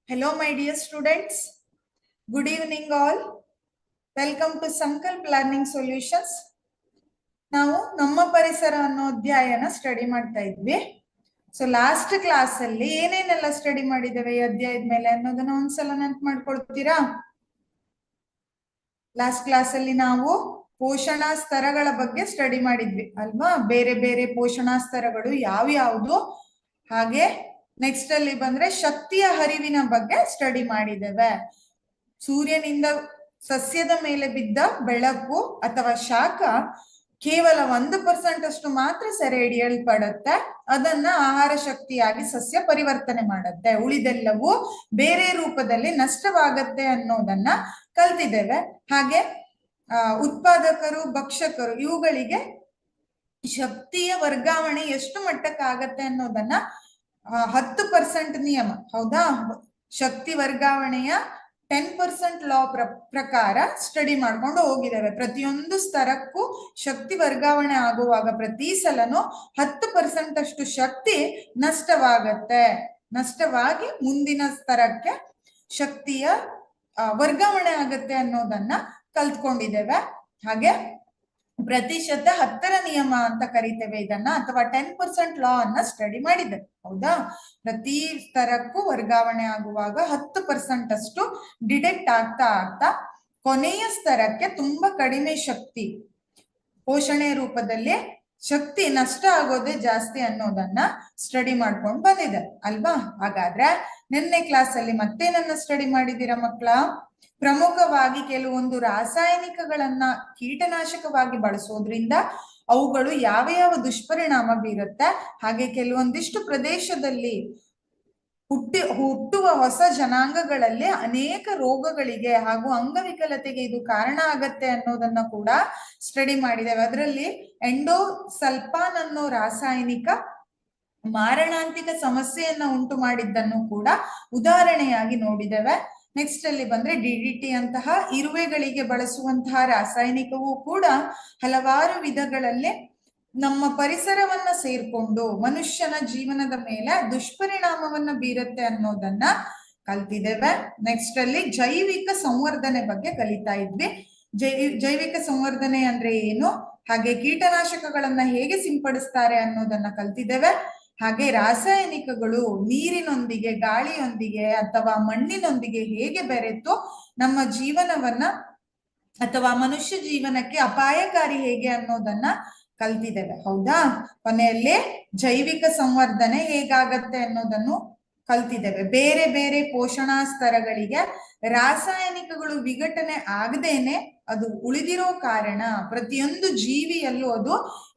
Hello, my dear students. Good evening, all. Welcome to Sankalp Learning Solutions. ನಾವು ನಮ್ಮ ಪರಿಸರ ಅನ್ನೋ ಅಧ್ಯಾಯನ ಸ್ಟಡಿ ಮಾಡ್ತಾ ಇದ್ವಿ. ಸೊ ಲಾಸ್ಟ್ ಕ್ಲಾಸ್ ಅಲ್ಲಿ ಏನೇನೆಲ್ಲ ಸ್ಟಡಿ ಮಾಡಿದ್ದೇವೆ ಈ ಅಧ್ಯಾಯದ ಮೇಲೆ ಅನ್ನೋದನ್ನ ಒಂದ್ಸಲ ನೆನ್ಪು ಮಾಡ್ಕೊಳ್ತೀರಾ? ಲಾಸ್ಟ್ ಕ್ಲಾಸ್ ಅಲ್ಲಿ ನಾವು ಪೋಷಣಾ ಸ್ತರಗಳ ಬಗ್ಗೆ ಸ್ಟಡಿ ಮಾಡಿದ್ವಿ ಅಲ್ವಾ? ಬೇರೆ ಬೇರೆ ಪೋಷಣಾ ಸ್ತರಗಳು ಯಾವ್ಯಾವುದು, ಹಾಗೆ ನೆಕ್ಸ್ಟ್ ಅಲ್ಲಿ ಬಂದ್ರೆ ಶಕ್ತಿಯ ಹರಿವಿನ ಬಗ್ಗೆ ಸ್ಟಡಿ ಮಾಡಿದ್ದೇವೆ. ಸೂರ್ಯನಿಂದ ಸಸ್ಯದ ಮೇಲೆ ಬಿದ್ದ ಬೆಳಕು ಅಥವಾ ಶಾಖ ಕೇವಲ 1% ಅಷ್ಟು ಮಾತ್ರ ಸೆರೆ ಹಿಡಿಯಲ್ಪಡುತ್ತೆ. ಅದನ್ನ ಆಹಾರ ಶಕ್ತಿಯಾಗಿ ಸಸ್ಯ ಪರಿವರ್ತನೆ ಮಾಡುತ್ತೆ. ಉಳಿದೆಲ್ಲವೂ ಬೇರೆ ರೂಪದಲ್ಲಿ ನಷ್ಟವಾಗತ್ತೆ ಅನ್ನೋದನ್ನ ಕಲ್ತಿದ್ದೇವೆ. ಹಾಗೆ ಉತ್ಪಾದಕರು, ಭಕ್ಷಕರು ಇವುಗಳಿಗೆ ಶಕ್ತಿಯ ವರ್ಗಾವಣೆ ಎಷ್ಟು ಮಟ್ಟಕ್ಕಾಗತ್ತೆ ಅನ್ನೋದನ್ನ 10% ನಿಯಮ, ಹೌದಾ? ಶಕ್ತಿ ವರ್ಗಾವಣೆಯ 10% ಲಾ ಪ್ರಕಾರ ಸ್ಟಡಿ ಮಾಡ್ಕೊಂಡು ಹೋಗಿದ್ದೇವೆ. ಪ್ರತಿಯೊಂದು ಸ್ತರಕ್ಕೂ ಶಕ್ತಿ ವರ್ಗಾವಣೆ ಆಗುವಾಗ ಪ್ರತಿ ಸಲನು 10% ಅಷ್ಟು ಶಕ್ತಿ ನಷ್ಟವಾಗಿ ಮುಂದಿನ ಸ್ತರಕ್ಕೆ ಶಕ್ತಿಯ ವರ್ಗಾವಣೆ ಆಗತ್ತೆ ಅನ್ನೋದನ್ನ ಕಲ್ತ್ಕೊಂಡಿದ್ದೇವೆ. ಹಾಗೆ ಪ್ರತಿಶತ 10ರ ನಿಯಮ ಅಂತ ಕರಿತೇವೆ ಇದನ್ನ, ಅಥವಾ 10% ಲಾ ಅನ್ನ ಸ್ಟಡಿ ಮಾಡಿದೆ, ಹೌದಾ? ಪ್ರತಿ ಸ್ತರಕ್ಕೂ ವರ್ಗಾವಣೆ ಆಗುವಾಗ 10% ಅಷ್ಟು ಡಿಟೆಕ್ಟ್ ಆಗ್ತಾ ಕೊನೆಯ ಸ್ತರಕ್ಕೆ ತುಂಬಾ ಕಡಿಮೆ ಶಕ್ತಿ, ಪೋಷಣೆ ರೂಪದಲ್ಲಿ ಶಕ್ತಿ ನಷ್ಟ ಆಗೋದೇ ಜಾಸ್ತಿ ಅನ್ನೋದನ್ನ ಸ್ಟಡಿ ಮಾಡ್ಕೊಂಡು ಬಂದಿದೆ ಅಲ್ವಾ? ಹಾಗಾದ್ರೆ ನಿನ್ನೆ ಕ್ಲಾಸ್ ಅಲ್ಲಿ ಮತ್ತೇನನ್ನ ಸ್ಟಡಿ ಮಾಡಿದೀರಾ ಮಕ್ಕಳ? ಪ್ರಮುಖವಾಗಿ ಕೆಲವೊಂದು ರಾಸಾಯನಿಕಗಳನ್ನ ಕೀಟನಾಶಕವಾಗಿ ಬಳಸೋದ್ರಿಂದ ಅವುಗಳು ಯಾವ ಯಾವ ದುಷ್ಪರಿಣಾಮ ಬೀರುತ್ತೆ, ಹಾಗೆ ಕೆಲವೊಂದಿಷ್ಟು ಪ್ರದೇಶದಲ್ಲಿ ಹುಟ್ಟುವ ಹೊಸ ಜನಾಂಗಗಳಲ್ಲಿ ಅನೇಕ ರೋಗಗಳಿಗೆ ಹಾಗೂ ಅಂಗವಿಕಲತೆಗೆ ಇದು ಕಾರಣ ಆಗತ್ತೆ ಅನ್ನೋದನ್ನ ಕೂಡ ಸ್ಟಡಿ ಮಾಡಿದ್ದೇವೆ. ಅದರಲ್ಲಿ ಎಂಡೋಸಲ್ಫಾನ್ ಅನ್ನೋ ರಾಸಾಯನಿಕ ಮಾರಣಾಂತಿಕ ಸಮಸ್ಯೆಯನ್ನ ಉಂಟು ಮಾಡಿದ್ದನ್ನು ಕೂಡ ಉದಾಹರಣೆಯಾಗಿ ನೋಡಿದ್ದೇವೆ. ನೆಕ್ಸ್ಟ್ ಅಲ್ಲಿ ಬಂದ್ರೆ DDT ಅಂತಹ ಇರುವೆಗಳಿಗೆ ಬಳಸುವಂತಹ ರಾಸಾಯನಿಕವೂ ಕೂಡ ಹಲವಾರು ವಿಧಗಳಲ್ಲಿ ನಮ್ಮ ಪರಿಸರವನ್ನ ಸೇರ್ಕೊಂಡು ಮನುಷ್ಯನ ಜೀವನದ ಮೇಲೆ ದುಷ್ಪರಿಣಾಮವನ್ನ ಬೀರುತ್ತೆ ಅನ್ನೋದನ್ನ ಕಲ್ತಿದ್ದೇವೆ. ನೆಕ್ಸ್ಟ್ ಅಲ್ಲಿ ಜೈವಿಕ ಸಂವರ್ಧನೆ ಬಗ್ಗೆ ಕಲಿತಾ ಇದ್ವಿ. ಜೈವಿಕ ಸಂವರ್ಧನೆ ಅಂದ್ರೆ ಏನು, ಹಾಗೆ ಕೀಟನಾಶಕಗಳನ್ನ ಹೇಗೆ ಸಿಂಪಡಿಸ್ತಾರೆ ಅನ್ನೋದನ್ನ ಕಲ್ತಿದ್ದೇವೆ. ಹಾಗೆ ರಾಸಾಯನಿಕಗಳು ನೀರಿನೊಂದಿಗೆ, ಗಾಳಿಯೊಂದಿಗೆ ಅಥವಾ ಮಣ್ಣಿನೊಂದಿಗೆ ಹೇಗೆ ಬೆರೆತು ನಮ್ಮ ಜೀವನವನ್ನ ಅಥವಾ ಮನುಷ್ಯ ಜೀವನಕ್ಕೆ ಅಪಾಯಕಾರಿ ಹೇಗೆ ಅನ್ನೋದನ್ನ ಕಲ್ತಿದ್ದೇವೆ, ಹೌದಾ? ಕೊನೆಯಲ್ಲಿ ಜೈವಿಕ ಸಂವರ್ಧನೆ ಹೇಗಾಗತ್ತೆ ಅನ್ನೋದನ್ನು ಕಲ್ತಿದ್ದೇವೆ. ಬೇರೆ ಬೇರೆ ಪೋಷಣಾ ಸ್ತರಗಳಿಗೆ ರಾಸಾಯನಿಕಗಳು ವಿಘಟನೆ ಆಗದೇನೆ ಅದು ಉಳಿದಿರೋ ಕಾರಣ ಪ್ರತಿಯೊಂದು ಜೀವಿಯಲ್ಲೂ ಅದು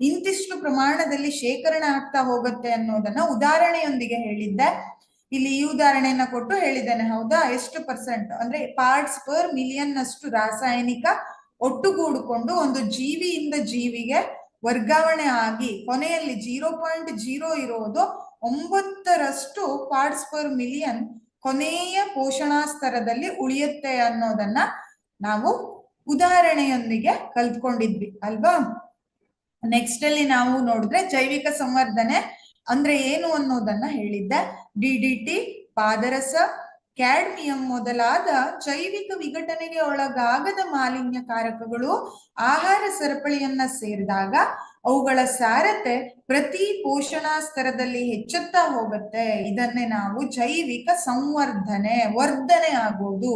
ಇಂತಿಷ್ಟು ಪ್ರಮಾಣದಲ್ಲಿ ಶೇಖರಣೆ ಆಗ್ತಾ ಹೋಗುತ್ತೆ ಅನ್ನೋದನ್ನ ಉದಾಹರಣೆಯೊಂದಿಗೆ ಹೇಳಿದ್ದೆ. ಇಲ್ಲಿ ಈ ಉದಾಹರಣೆಯನ್ನ ಕೊಟ್ಟು ಹೇಳಿದ್ದೇನೆ, ಹೌದಾ? ಎಷ್ಟು ಪರ್ಸೆಂಟ್ ಅಂದ್ರೆ ಪಾರ್ಟ್ಸ್ ಪರ್ ಮಿಲಿಯನ್ ಅಷ್ಟು ರಾಸಾಯನಿಕ ಒಟ್ಟುಗೂಡಿಕೊಂಡು ಒಂದು ಜೀವಿಯಿಂದ ಜೀವಿಗೆ ವರ್ಗಾವಣೆ ಆಗಿ ಕೊನೆಯಲ್ಲಿ 0.0 ಇರೋದು 9ರಷ್ಟು ಪಾರ್ಟ್ಸ್ ಪರ್ ಮಿಲಿಯನ್ ಕೊನೆಯ ಪೋಷಣಾ ಸ್ತರದಲ್ಲಿ ಉಳಿಯುತ್ತೆ ಅನ್ನೋದನ್ನ ನಾವು ಉದಾಹರಣೆಯೊಂದಿಗೆ ಕಲ್ತ್ಕೊಂಡಿದ್ವಿ ಅಲ್ವಾ? ನೆಕ್ಸ್ಟ್ ಅಲ್ಲಿ ನಾವು ನೋಡಿದ್ರೆ ಜೈವಿಕ ಸಂವರ್ಧನೆ ಅಂದ್ರೆ ಏನು ಅನ್ನೋದನ್ನ ಹೇಳಿದ್ದೆ. DDT, ಪಾದರಸ, ಕ್ಯಾಡ್ಮಿಯಂ ಮೊದಲಾದ ಜೈವಿಕ ವಿಘಟನೆಗೆ ಒಳಗಾಗದ ಮಾಲಿನ್ಯಕಾರಕಗಳು ಆಹಾರ ಸರಪಳಿಯನ್ನ ಸೇರಿದಾಗ ಅವುಗಳ ಸಾರತೆ ಪ್ರತಿ ಪೋಷಣಾ ಸ್ತರದಲ್ಲಿ ಹೆಚ್ಚುತ್ತಾ ಹೋಗುತ್ತೆ. ಇದನ್ನೇ ನಾವು ಜೈವಿಕ ವರ್ಧನೆ ಆಗೋದು,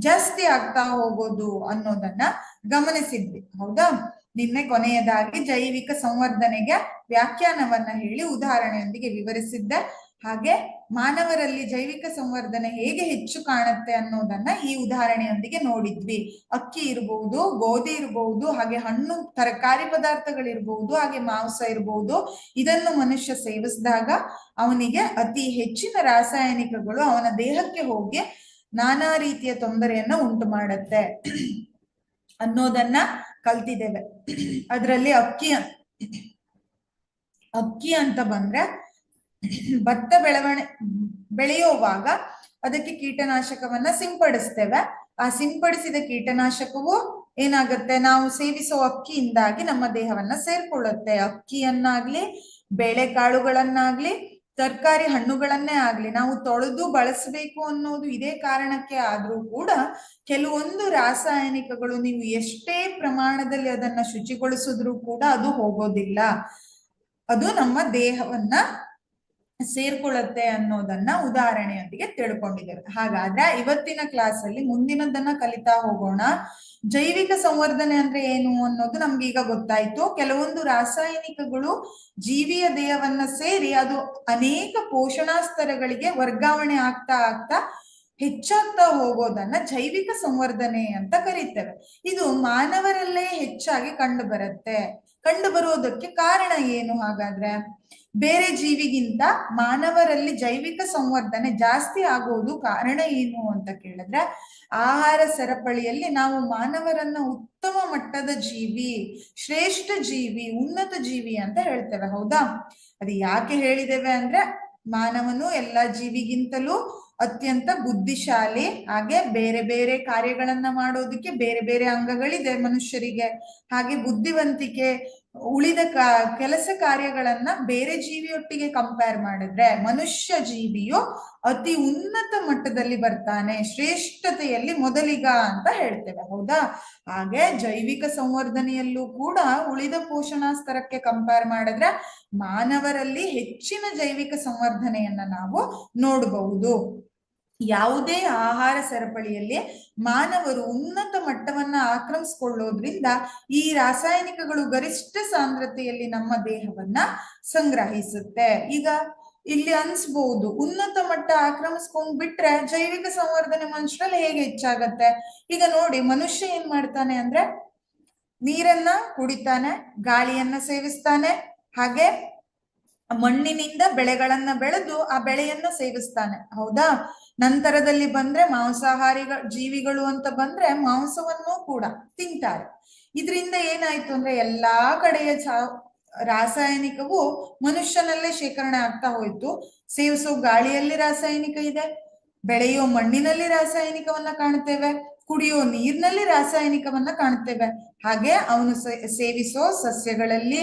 ಜಾಸ್ತಿ ಆಗ್ತಾ ಹೋಗೋದು ಅನ್ನೋದನ್ನ ಗಮನಿಸಿದ್ವಿ, ಹೌದಾ? ನಿನ್ನೆ ಕೊನೆಯದಾಗಿ ಜೈವಿಕ ಸಂವರ್ಧನೆಗೆ ವ್ಯಾಖ್ಯಾನವನ್ನ ಹೇಳಿ ಉದಾಹರಣೆಯೊಂದಿಗೆ ವಿವರಿಸಿದ್ದೆ. ಹಾಗೆ ಮಾನವರಲ್ಲಿ ಜೈವಿಕ ಸಂವರ್ಧನೆ ಹೇಗೆ ಹೆಚ್ಚು ಕಾಣುತ್ತೆ ಅನ್ನೋದನ್ನ ಈ ಉದಾಹರಣೆಯೊಂದಿಗೆ ನೋಡಿದ್ವಿ. ಅಕ್ಕಿ ಇರಬಹುದು, ಗೋಧಿ ಇರಬಹುದು, ಹಾಗೆ ಹಣ್ಣು ತರಕಾರಿ ಪದಾರ್ಥಗಳಿರ್ಬಹುದು, ಹಾಗೆ ಮಾಂಸ ಇರಬಹುದು. ಇದನ್ನು ಮನುಷ್ಯ ಸೇವಿಸಿದಾಗ ಅವನಿಗೆ ಅತಿ ಹೆಚ್ಚಿನ ರಾಸಾಯನಿಕಗಳು ಅವನ ದೇಹಕ್ಕೆ ಹೋಗಿ ನಾನಾ ರೀತಿಯ ತೊಂದರೆಯನ್ನ ಉಂಟು ಮಾಡುತ್ತೆ ಅನ್ನೋದನ್ನ ಕಲ್ತಿದ್ದೇವೆ. ಅದರಲ್ಲಿ ಅಕ್ಕಿ ಅಂತ ಬಂದ್ರೆ ಭತ್ತ ಬೆಳೆಯುವಾಗ ಅದಕ್ಕೆ ಕೀಟನಾಶಕವನ್ನ ಸಿಂಪಡಿಸ್ತೇವೆ. ಆ ಸಿಂಪಡಿಸಿದ ಕೀಟನಾಶಕವು ಏನಾಗುತ್ತೆ, ನಾವು ಸೇವಿಸೋ ಅಕ್ಕಿಯಿಂದಾಗಿ ನಮ್ಮ ದೇಹವನ್ನ ಸೇರ್ಕೊಳ್ಳುತ್ತೆ. ಅಕ್ಕಿಯನ್ನಾಗ್ಲಿ, ಬೇಳೆಕಾಳುಗಳನ್ನಾಗ್ಲಿ ತರಕಾರಿ ಹಣ್ಣುಗಳನ್ನೇ ಆಗ್ಲಿ ನಾವು ತೊಳೆದು ಬಳಸಬೇಕು ಅನ್ನೋದು ಇದೇ ಕಾರಣಕ್ಕೆ ಆದ್ರೂ ಕೂಡ ಕೆಲವೊಂದು ರಾಸಾಯನಿಕಗಳು ನೀವು ಎಷ್ಟೇ ಪ್ರಮಾಣದಲ್ಲಿ ಅದನ್ನ ಶುಚಿಗೊಳಿಸಿದ್ರೂ ಕೂಡ ಅದು ಹೋಗೋದಿಲ್ಲ, ಅದು ನಮ್ಮ ದೇಹವನ್ನ ಸೇರ್ಕೊಳ್ಳುತ್ತೆ ಅನ್ನೋದನ್ನ ಉದಾಹರಣೆಯೊಂದಿಗೆ ತಿಳ್ಕೊಂಡಿದ್ದೇವೆ. ಹಾಗಾದ್ರೆ ಇವತ್ತಿನ ಕ್ಲಾಸ್ ಅಲ್ಲಿ ಮುಂದಿನದನ್ನ ಕಲಿತಾ ಹೋಗೋಣ. ಜೈವಿಕ ಸಂವರ್ಧನೆ ಅಂದ್ರೆ ಏನು ಅನ್ನೋದು ನಮ್ಗೆ ಈಗ ಗೊತ್ತಾಯ್ತು. ಕೆಲವೊಂದು ರಾಸಾಯನಿಕಗಳು ಜೀವಿಯ ದೇಹವನ್ನ ಸೇರಿ ಅದು ಅನೇಕ ಪೋಷಣಾ ಸ್ತರಗಳಿಗೆ ವರ್ಗಾವಣೆ ಆಗ್ತಾ ಆಗ್ತಾ ಹೆಚ್ಚಾಗ್ತಾ ಹೋಗೋದನ್ನ ಜೈವಿಕ ಸಂವರ್ಧನೆ ಅಂತ ಕರೀತೇವೆ. ಇದು ಮಾನವರಲ್ಲೇ ಹೆಚ್ಚಾಗಿ ಕಂಡು ಬರುತ್ತೆ. ಕಂಡು ಬರೋದಕ್ಕೆ ಕಾರಣ ಏನು? ಹಾಗಾದ್ರೆ ಬೇರೆ ಜೀವಿಗಿಂತ ಮಾನವರಲ್ಲಿ ಜೈವಿಕ ಸಂವರ್ಧನೆ ಜಾಸ್ತಿ ಆಗೋದು ಕಾರಣ ಏನು ಅಂತ ಕೇಳಿದ್ರೆ, ಆಹಾರ ಸರಪಳಿಯಲ್ಲಿ ನಾವು ಮಾನವರನ್ನ ಉತ್ತಮ ಮಟ್ಟದ ಜೀವಿ, ಶ್ರೇಷ್ಠ ಜೀವಿ, ಉನ್ನತ ಜೀವಿ ಅಂತ ಹೇಳ್ತೇವೆ. ಹೌದಾ? ಅದು ಯಾಕೆ ಹೇಳಿದ್ದೇವೆ ಅಂದ್ರೆ, ಮಾನವನು ಎಲ್ಲಾ ಜೀವಿಗಿಂತಲೂ ಅತ್ಯಂತ ಬುದ್ಧಿಶಾಲಿ, ಹಾಗೆ ಬೇರೆ ಬೇರೆ ಕಾರ್ಯಗಳನ್ನ ಮಾಡೋದಕ್ಕೆ ಬೇರೆ ಬೇರೆ ಅಂಗಗಳಿದೆ ಮನುಷ್ಯರಿಗೆ. ಹಾಗೆ ಬುದ್ಧಿವಂತಿಕೆ, ಉಳಿದ ಕೆಲಸ ಕಾರ್ಯಗಳನ್ನ ಬೇರೆ ಜೀವಿಯೊಟ್ಟಿಗೆ ಕಂಪೇರ್ ಮಾಡಿದ್ರೆ ಮನುಷ್ಯ ಜೀವಿಯು ಅತಿ ಉನ್ನತ ಮಟ್ಟದಲ್ಲಿ ಬರ್ತಾನೆ, ಶ್ರೇಷ್ಠತೆಯಲ್ಲಿ ಮೊದಲಿಗ ಅಂತ ಹೇಳ್ತೇವೆ. ಹೌದಾ? ಹಾಗೆ ಜೈವಿಕ ಸಂವರ್ಧನೆಯಲ್ಲೂ ಕೂಡ ಉಳಿದ ಪೋಷಣಾ ಸ್ತರಕ್ಕೆ ಕಂಪೇರ್ ಮಾಡಿದ್ರೆ ಮಾನವರಲ್ಲಿ ಹೆಚ್ಚಿನ ಜೈವಿಕ ಸಂವರ್ಧನೆಯನ್ನ ನಾವು ನೋಡಬಹುದು. ಯಾವುದೇ ಆಹಾರ ಸರಪಳಿಯಲ್ಲಿ ಮಾನವರು ಉನ್ನತ ಮಟ್ಟವನ್ನ ಆಕ್ರಮಿಸಿಕೊಳ್ಳೋದ್ರಿಂದ ಈ ರಾಸಾಯನಿಕಗಳು ಗರಿಷ್ಠ ಸಾಂದ್ರತೆಯಲ್ಲಿ ನಮ್ಮ ದೇಹವನ್ನ ಸಂಗ್ರಹಿಸುತ್ತೆ. ಈಗ ಇಲ್ಲಿ ಅನ್ಸ್ಬಹುದು, ಉನ್ನತ ಮಟ್ಟ ಆಕ್ರಮಿಸ್ಕೊಂಡ್ ಬಿಟ್ರೆ ಜೈವಿಕ ಸಂವರ್ಧನೆ ಮನುಷ್ಯರಲ್ಲಿ ಹೇಗೆ ಹೆಚ್ಚಾಗತ್ತೆ? ಈಗ ನೋಡಿ, ಮನುಷ್ಯ ಏನ್ ಮಾಡ್ತಾನೆ ಅಂದ್ರೆ ನೀರನ್ನ ಕುಡಿತಾನೆ, ಗಾಳಿಯನ್ನ ಸೇವಿಸ್ತಾನೆ, ಹಾಗೆ ಮಣ್ಣಿನಿಂದ ಬೆಳೆಗಳನ್ನ ಬೆಳೆದು ಆ ಬೆಳೆಯನ್ನ ಸೇವಿಸ್ತಾನೆ. ಹೌದಾ? ನಂತರದಲ್ಲಿ ಬಂದ್ರೆ ಮಾಂಸಾಹಾರಿ ಜೀವಿಗಳು ಅಂತ ಬಂದ್ರೆ ಮಾಂಸವನ್ನು ಕೂಡ ತಿಂತಾರೆ. ಇದರಿಂದ ಏನಾಯ್ತು ಅಂದ್ರೆ ಎಲ್ಲಾ ಕಡೆಯ ರಾಸಾಯನಿಕವು ಮನುಷ್ಯನಲ್ಲೇ ಶೇಖರಣೆ ಆಗ್ತಾ ಹೋಯ್ತು. ಸೇವಿಸೋ ಗಾಳಿಯಲ್ಲಿ ರಾಸಾಯನಿಕ ಇದೆ, ಬೆಳೆಯೋ ಮಣ್ಣಿನಲ್ಲಿ ರಾಸಾಯನಿಕವನ್ನ ಕಾಣುತ್ತೇವೆ, ಕುಡಿಯೋ ನೀರಿನಲ್ಲಿ ರಾಸಾಯನಿಕವನ್ನ ಕಾಣುತ್ತೇವೆ, ಹಾಗೆ ಅವನು ಸೇವಿಸೋ ಸಸ್ಯಗಳಲ್ಲಿ,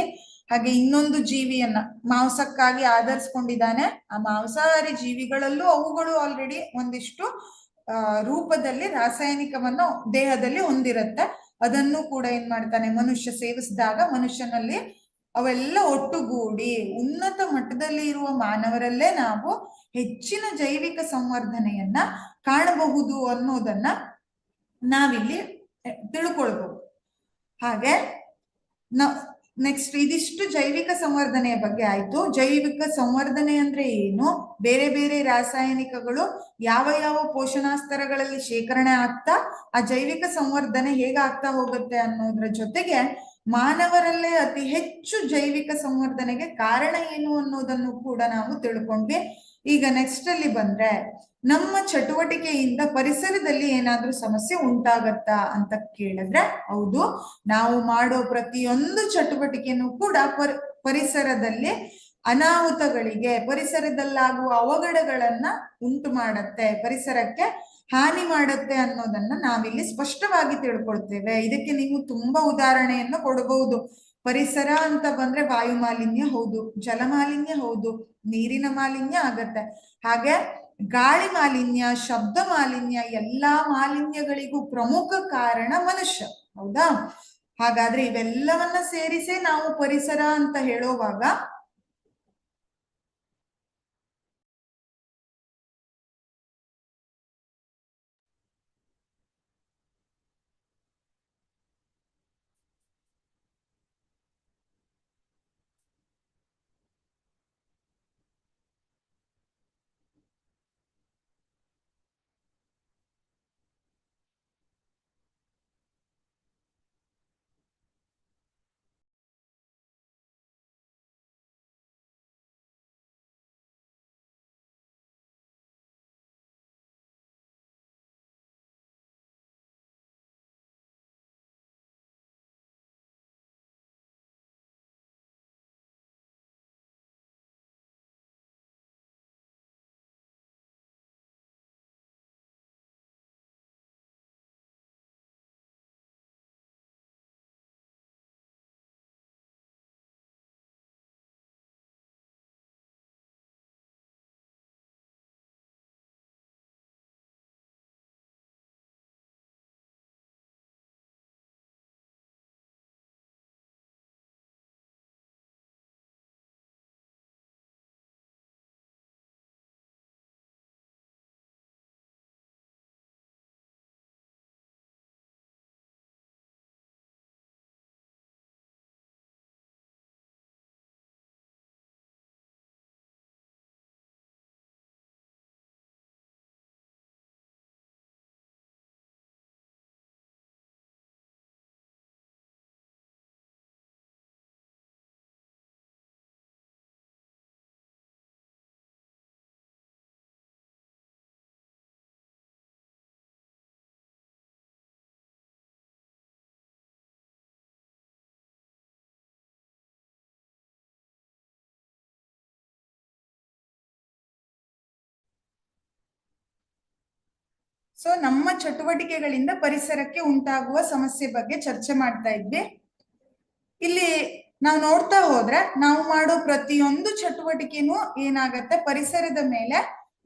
ಹಾಗೆ ಇನ್ನೊಂದು ಜೀವಿಯನ್ನ ಮಾಂಸಕ್ಕಾಗಿ ಆಧರಿಸ್ಕೊಂಡಿದ್ದಾನೆ, ಆ ಮಾಂಸಾಹಾರಿ ಜೀವಿಗಳಲ್ಲೂ ಅವುಗಳು ಆಲ್ರೆಡಿ ಒಂದಿಷ್ಟು ರೂಪದಲ್ಲಿ ರಾಸಾಯನಿಕವನ್ನ ದೇಹದಲ್ಲಿ ಹೊಂದಿರುತ್ತೆ. ಅದನ್ನು ಕೂಡ ಏನ್ ಮಾಡ್ತಾನೆ ಮನುಷ್ಯ ಸೇವಿಸಿದಾಗ ಮನುಷ್ಯನಲ್ಲಿ ಅವೆಲ್ಲ ಒಟ್ಟುಗೂಡಿ ಉನ್ನತ ಮಟ್ಟದಲ್ಲಿ ಇರುವ ಮಾನವರಲ್ಲೇ ನಾವು ಹೆಚ್ಚಿನ ಜೈವಿಕ ಸಂವರ್ಧನೆಯನ್ನ ಕಾಣಬಹುದು ಅನ್ನೋದನ್ನ ನಾವಿಲ್ಲಿ ತಿಳ್ಕೊಳ್ಬಹುದು. ಹಾಗೆ ನೆಕ್ಸ್ಟ್ ಇದಿಷ್ಟು ಜೈವಿಕ ಸಂವರ್ಧನೆಯ ಬಗ್ಗೆ ಆಯ್ತು. ಜೈವಿಕ ಸಂವರ್ಧನೆ ಅಂದ್ರೆ ಏನು, ಬೇರೆ ಬೇರೆ ರಾಸಾಯನಿಕಗಳು ಯಾವ ಯಾವ ಪೋಷಣಾ ಸ್ತರಗಳಲ್ಲಿ ಶೇಖರಣೆ ಆಗ್ತಾ ಆ ಜೈವಿಕ ಸಂವರ್ಧನೆ ಹೇಗಾಗ್ತಾ ಹೋಗುತ್ತೆ ಅನ್ನೋದ್ರ ಜೊತೆಗೆ ಮಾನವರಲ್ಲೇ ಅತಿ ಹೆಚ್ಚು ಜೈವಿಕ ಸಂವರ್ಧನೆಗೆ ಕಾರಣ ಏನು ಅನ್ನೋದನ್ನು ಕೂಡ ನಾವು ತಿಳ್ಕೊಂಡ್ವಿ. ಈಗ ನೆಕ್ಸ್ಟ್ ಅಲ್ಲಿ ಬಂದ್ರೆ, ನಮ್ಮ ಚಟುವಟಿಕೆಯಿಂದ ಪರಿಸರದಲ್ಲಿ ಏನಾದ್ರೂ ಸಮಸ್ಯೆ ಉಂಟಾಗತ್ತಾ ಅಂತ ಕೇಳಿದ್ರೆ ಹೌದು. ನಾವು ಮಾಡೋ ಪ್ರತಿಯೊಂದು ಚಟುವಟಿಕೆನೂ ಕೂಡ ಪರಿಸರದಲ್ಲಿ ಅನಾಹುತಗಳಿಗೆ, ಪರಿಸರದಲ್ಲಾಗುವ ಅವಘಡಗಳನ್ನ ಉಂಟು ಮಾಡತ್ತೆ, ಪರಿಸರಕ್ಕೆ ಹಾನಿ ಮಾಡತ್ತೆ ಅನ್ನೋದನ್ನ ನಾವಿಲ್ಲಿ ಸ್ಪಷ್ಟವಾಗಿ ತಿಳ್ಕೊಳ್ತೇವೆ. ಇದಕ್ಕೆ ನೀವು ತುಂಬಾ ಉದಾಹರಣೆಯನ್ನು ಕೊಡಬಹುದು. ಪರಿಸರ ಅಂತ ಬಂದ್ರೆ ವಾಯು ಮಾಲಿನ್ಯ ಹೌದು, ಜಲ ಮಾಲಿನ್ಯ ಹೌದು, ನೀರಿನ ಮಾಲಿನ್ಯ ಆಗತ್ತೆ, ಹಾಗೆ ಗಾಳಿ ಮಾಲಿನ್ಯ, ಶಬ್ದ ಮಾಲಿನ್ಯ, ಎಲ್ಲಾ ಮಾಲಿನ್ಯಗಳಿಗೂ ಪ್ರಮುಖ ಕಾರಣ ಮನುಷ್ಯ. ಹೌದಾ? ಹಾಗಾದ್ರೆ ಇವೆಲ್ಲವನ್ನ ಸೇರಿಸೇ ನಾವು ಪರಿಸರ ಅಂತ ಹೇಳುವಾಗ ಸೊ ನಮ್ಮ ಚಟುವಟಿಕೆಗಳಿಂದ ಪರಿಸರಕ್ಕೆ ಉಂಟಾಗುವ ಸಮಸ್ಯೆ ಬಗ್ಗೆ ಚರ್ಚೆ ಮಾಡ್ತಾ ಇದ್ವಿ. ಇಲ್ಲಿ ನಾವು ನೋಡ್ತಾ ಹೋದ್ರೆ ನಾವು ಮಾಡೋ ಪ್ರತಿಯೊಂದು ಚಟುವಟಿಕೆನೂ ಏನಾಗತ್ತೆ, ಪರಿಸರದ ಮೇಲೆ